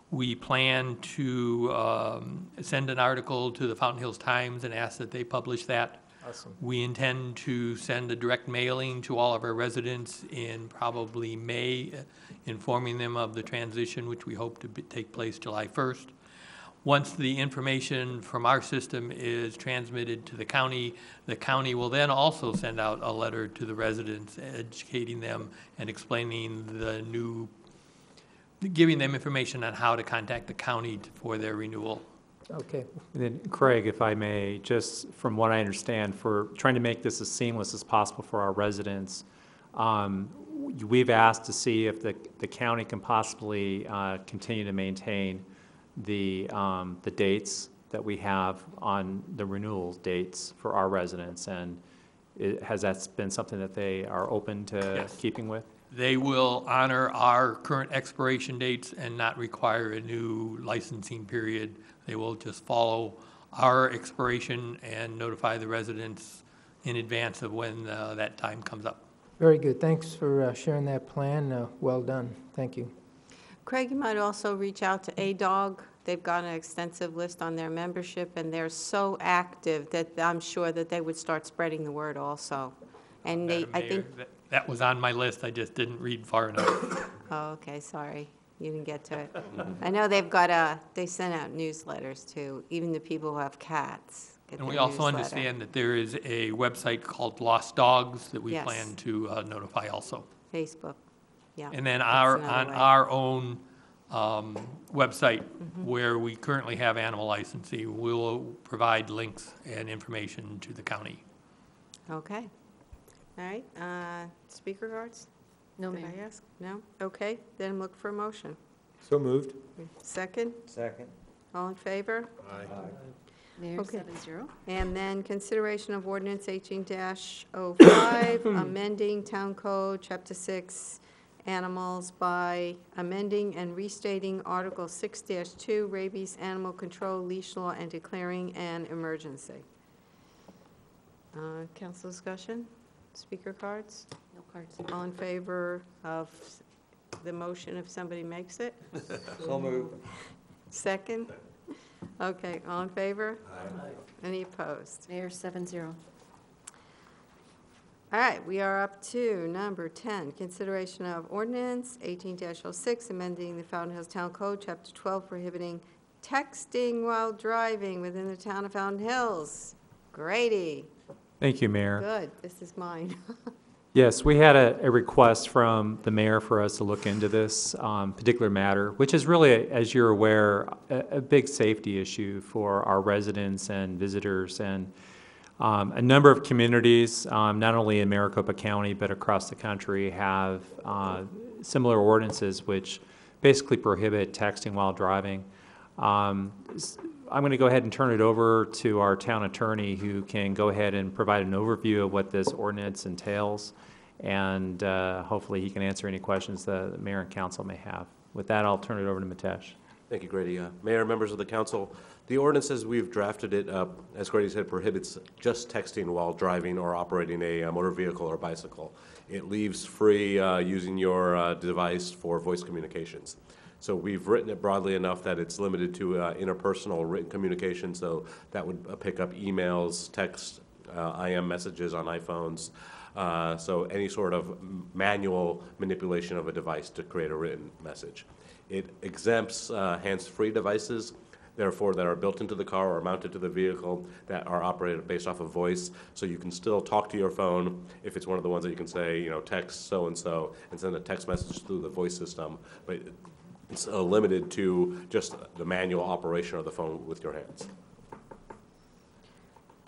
We plan to send an article to the Fountain Hills Times and ask that they publish that. Awesome. We intend to send a direct mailing to all of our residents in probably May, informing them of the transition, which we hope to take place July 1st. Once the information from our system is transmitted to the county will then also send out a letter to the residents educating them and explaining the new, giving them information on how to contact the county for their renewal. Okay. And then Craig, if I may, just from what I understand, for trying to make this as seamless as possible for our residents, we've asked to see if the county can possibly continue to maintain the dates that we have on the renewal dates for our residents, and has that been something that they are open to keeping with? They will honor our current expiration dates and not require a new licensing period. They will just follow our expiration and notify the residents in advance of when that time comes up. Very good. Thanks for sharing that plan. Well done. Thank you. Craig, you might also reach out to ADOG. They've got an extensive list on their membership, and they're so active that I'm sure that they would start spreading the word also. And they, I think... That was on my list. I just didn't read far enough. Oh, okay, sorry. You didn't get to it. I know they've got they send out newsletters too, even the people who have cats get And we their also newsletter. understand that there is a website called Lost Dogs that we Yes. plan to notify also. Facebook, yeah. And then that's on another way. our own website, where we currently have animal licensing, we'll provide links and information to the county. Okay. All right, speaker cards? No, Did Mayor. I ask? No? Okay, then look for a motion. So moved. Second? Second. All in favor? Mayor, Okay. 7-0. And then consideration of ordinance 18-05, amending Town Code, Chapter 6, Animals by amending and restating Article 6-2, Rabies Animal Control Leash Law, and declaring an emergency. Council discussion? Speaker cards? No cards. All in favor of the motion if somebody makes it? So moved. Second? Okay, all in favor? Any opposed? Mayor, 7-0. All right, we are up to number 10, consideration of ordinance 18-06, amending the Fountain Hills Town Code, Chapter 12, prohibiting texting while driving within the town of Fountain Hills. Grady. Thank you, Mayor. Good, this is mine. Yes, we had a request from the mayor for us to look into this particular matter, which is really, as you're aware, a big safety issue for our residents and visitors. And a number of communities, not only in Maricopa County, but across the country, have similar ordinances which basically prohibit texting while driving. I'm going to go ahead and turn it over to our town attorney, who can go ahead and provide an overview of what this ordinance entails, and hopefully he can answer any questions the mayor and council may have. With that, I'll turn it over to Mitesh. Thank you, Grady. Mayor, members of the council, the ordinance as we've drafted it, as Grady said, prohibits just texting while driving or operating a motor vehicle or bicycle. It leaves free using your device for voice communications. So we've written it broadly enough that it's limited to interpersonal written communication, so that would pick up emails, text, IM messages on iPhones, so any sort of manual manipulation of a device to create a written message. It exempts hands-free devices, therefore, that are built into the car or mounted to the vehicle that are operated based off of voice. So you can still talk to your phone if it's one of the ones that you can say, you know, text so-and-so and send a text message through the voice system. But it's limited to just the manual operation of the phone with your hands.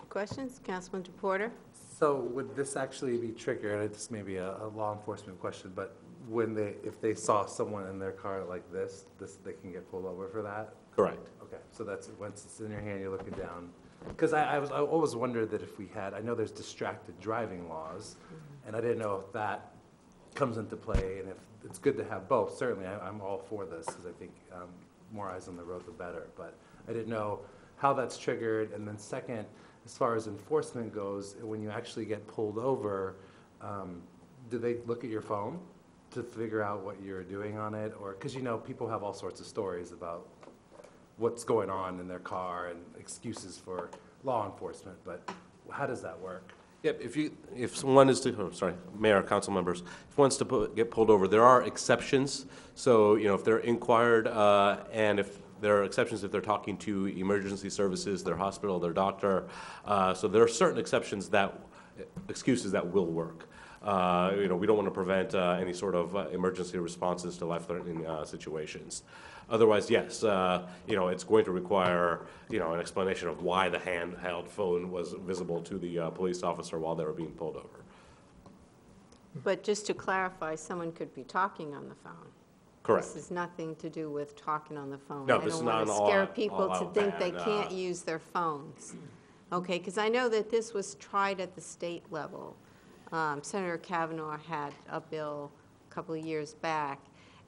Questions? Councilman DePorter? So would this actually be triggered, and this may be a law enforcement question, but when if they saw someone in their car like this, they can get pulled over for that? Correct. Okay, so that's once it's in your hand, you're looking down. Because I always wondered that if we had, I know there's distracted driving laws, and I didn't know if that comes into play, and if it's good to have both. Certainly, I'm all for this, because I think more eyes on the road, the better. But I didn't know how that's triggered. And then second, as far as enforcement goes, when you actually get pulled over, do they look at your phone to figure out what you're doing on it? Or, because you know, people have all sorts of stories about what's going on in their car and excuses for law enforcement, but how does that work? Yep, if someone is to, Mayor, council members, if one's to get pulled over, there are exceptions. So, you know, if they're inquired, and if there are exceptions if they're talking to emergency services, their hospital, their doctor. So there are certain exceptions excuses that will work. You know, we don't want to prevent any sort of emergency responses to life-threatening situations. Otherwise, yes, you know, it's going to require, you know, an explanation of why the handheld phone was visible to the police officer while they were being pulled over. But just to clarify, someone could be talking on the phone. Correct. This is nothing to do with talking on the phone. No, this is not an I don't want to scare people to all-out think they ban, can't use their phones. Okay, because I know that this was tried at the state level. Senator Kavanaugh had a bill a couple of years back,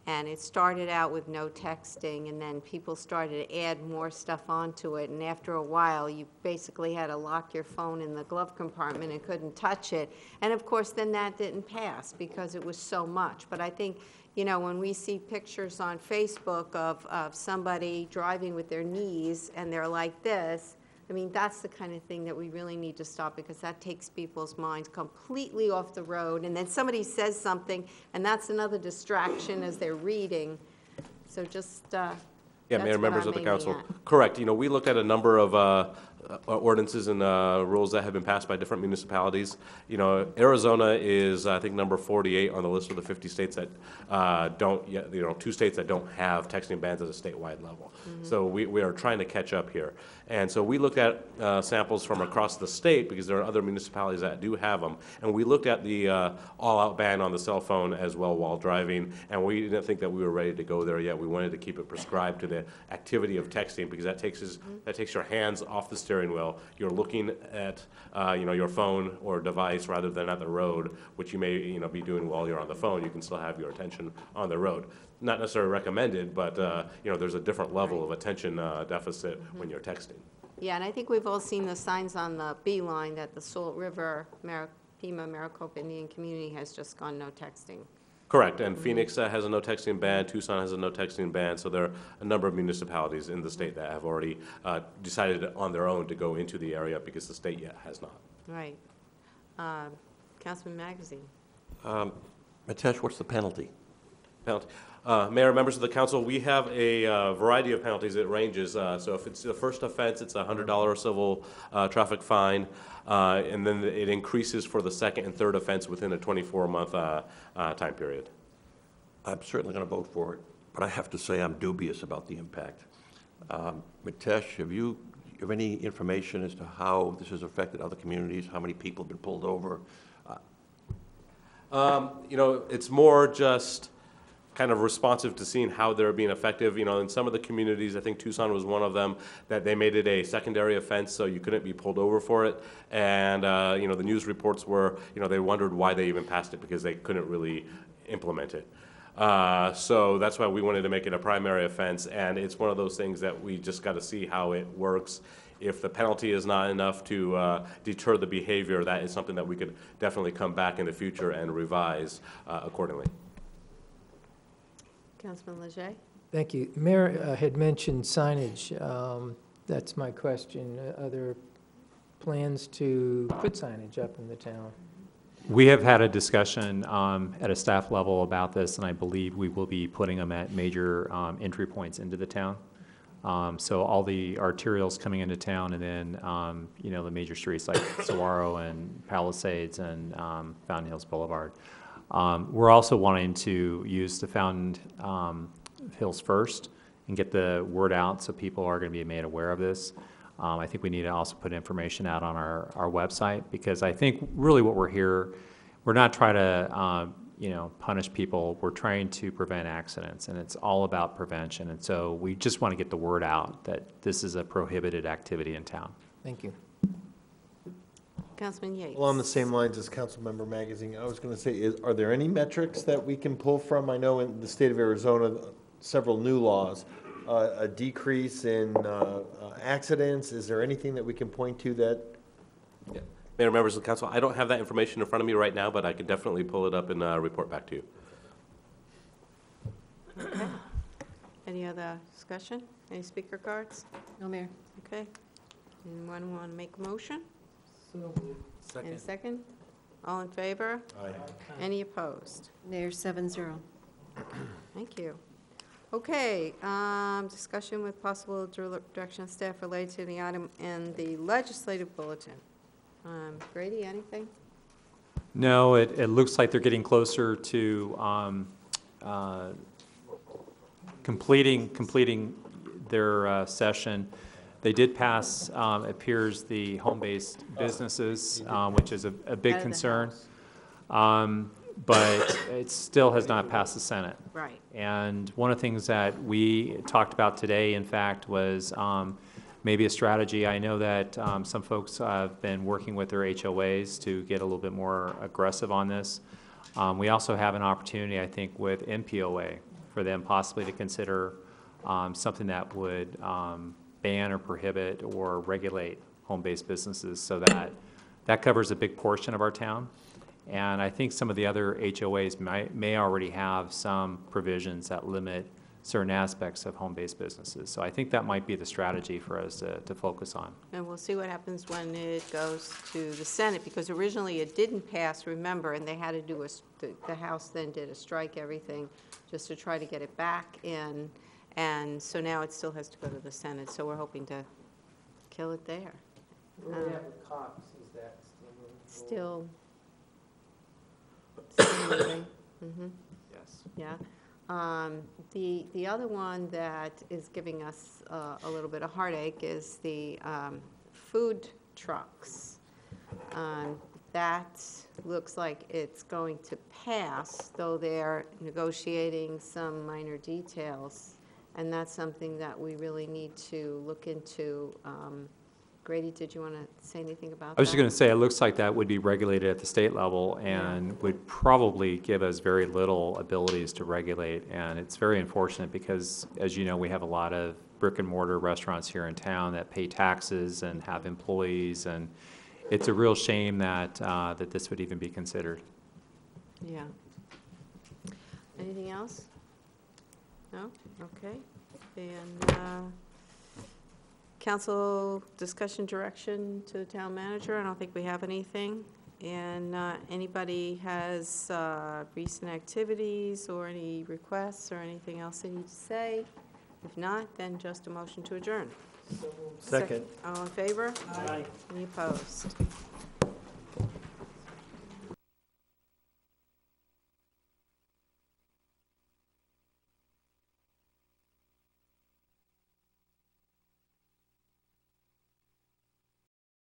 and it started out with no texting, and then people started to add more stuff onto it, and after a while, you basically had to lock your phone in the glove compartment and couldn't touch it. And of course, then that didn't pass because it was so much. But I think, you know, when we see pictures on Facebook of somebody driving with their knees and they're like this, I mean, that's the kind of thing that we really need to stop, because that takes people's minds completely off the road. And then somebody says something, and that's another distraction as they're reading. So just, Yeah, that's Mayor, what members I'm of the aiming council. at. Correct. You know, we looked at a number of ordinances and rules that have been passed by different municipalities. You know, Arizona is, I think, number 48 on the list of the 50 states that don't yet, you know, 2 states that don't have texting bans at a statewide level. So we are trying to catch up here. And so we looked at samples from across the state, because there are other municipalities that do have them. And we looked at the all-out ban on the cell phone as well while driving, and we didn't think that we were ready to go there yet. We wanted to keep it prescribed to the activity of texting, because that takes your hands off the steering wheel. You're looking at you know, your phone or device rather than at the road, which you may, you know, be doing while you're on the phone. You can still have your attention on the road. Not necessarily recommended, but you know, there's a different level of attention deficit when you're texting. Yeah, and I think we've all seen the signs on the B line that the Salt River, Pima, Maricopa Indian community has just gone no texting. Correct, and Phoenix has a no texting ban, Tucson has a no texting ban, so there are a number of municipalities in the state that have already decided on their own to go into the area, because the state yet has not. Right. Councilman Magazine. Mitesh, what's the penalty? Penalty. Mayor, members of the council, we have a variety of penalties. It ranges. So if it's the first offense, it's a $100 civil traffic fine, and then it increases for the second and third offense within a 24-month time period. I'm certainly going to vote for it, but I have to say I'm dubious about the impact. Mitesh, have you any information as to how this has affected other communities? How many people have been pulled over? You know, it's more just kind of responsive to seeing how they're being effective. You know, in some of the communities, I think Tucson was one of them, that they made it a secondary offense, so you couldn't be pulled over for it. And, you know, the news reports were, you know, they wondered why they even passed it because they couldn't really implement it. So that's why we wanted to make it a primary offense, and it's one of those things that we just got to see how it works. If the penalty is not enough to deter the behavior, that is something that we could definitely come back in the future and revise accordingly. Councilman Leger? Thank you. Mayor had mentioned signage. That's my question. Are there plans to put signage up in the town? We have had a discussion at a staff level about this, and I believe we will be putting them at major entry points into the town. So all the arterials coming into town, and then you know, the major streets like Saguaro and Palisades and Fountain Hills Boulevard. We're also wanting to use the Fountain Hills first and get the word out so people are going to be made aware of this. I think we need to also put information out on our website, because I think really what we're here, we're not trying to you know, punish people. We're trying to prevent accidents, and it's all about prevention. And so we just want to get the word out that this is a prohibited activity in town. Thank you. Councilman Yates? Along the same lines as Councilmember Magazine, I was going to say, are there any metrics that we can pull from? I know in the state of Arizona, several new laws, a decrease in accidents. Is there anything that we can point to that? Yeah. Mayor, members of the council, I don't have that information in front of me right now, but I can definitely pull it up and report back to you. Okay. Any other discussion? Any speaker cards? No, Mayor. Okay. Anyone want to make a motion? Second. And a second? All in favor? Aye. Any opposed? Mayor, 7-0. Thank you. Okay, discussion with possible direction of staff related to the item in the legislative bulletin. Grady, anything? No, it looks like they're getting closer to completing their session. They did pass, appears, the home-based businesses, which is a big concern. But it still has not passed the Senate. Right. And one of the things that we talked about today, in fact, was maybe a strategy. I know that some folks have been working with their HOAs to get a little bit more aggressive on this. We also have an opportunity, I think, with MPOA for them possibly to consider something that would ban or prohibit or regulate home-based businesses, so that covers a big portion of our town. And I think some of the other HOAs may already have some provisions that limit certain aspects of home-based businesses. So I think that might be the strategy for us to focus on. And we'll see what happens when it goes to the Senate, because originally it didn't pass, remember, and they had to do the House then did a strike everything just to try to get it back in. And so now it still has to go to the Senate, so we're hoping to kill it there. Where we have the cops, is that Still moving. Mm-hmm. Yes. Yeah. The other one that is giving us a little bit of heartache is the food trucks. That looks like it's going to pass, though they're negotiating some minor details. And that's something that we really need to look into. Grady, did you want to say anything about that? I was just going to say, it looks like that would be regulated at the state level and would probably give us very little abilities to regulate. And it's very unfortunate because, as you know, we have a lot of brick and mortar restaurants here in town that pay taxes and have employees, and it's a real shame that that this would even be considered. Yeah. Anything else? No? Okay. And council discussion direction to the town manager. I don't think we have anything. And anybody has recent activities or any requests or anything else they need to say? If not, then just a motion to adjourn. Second. All in favor? Aye. Any opposed?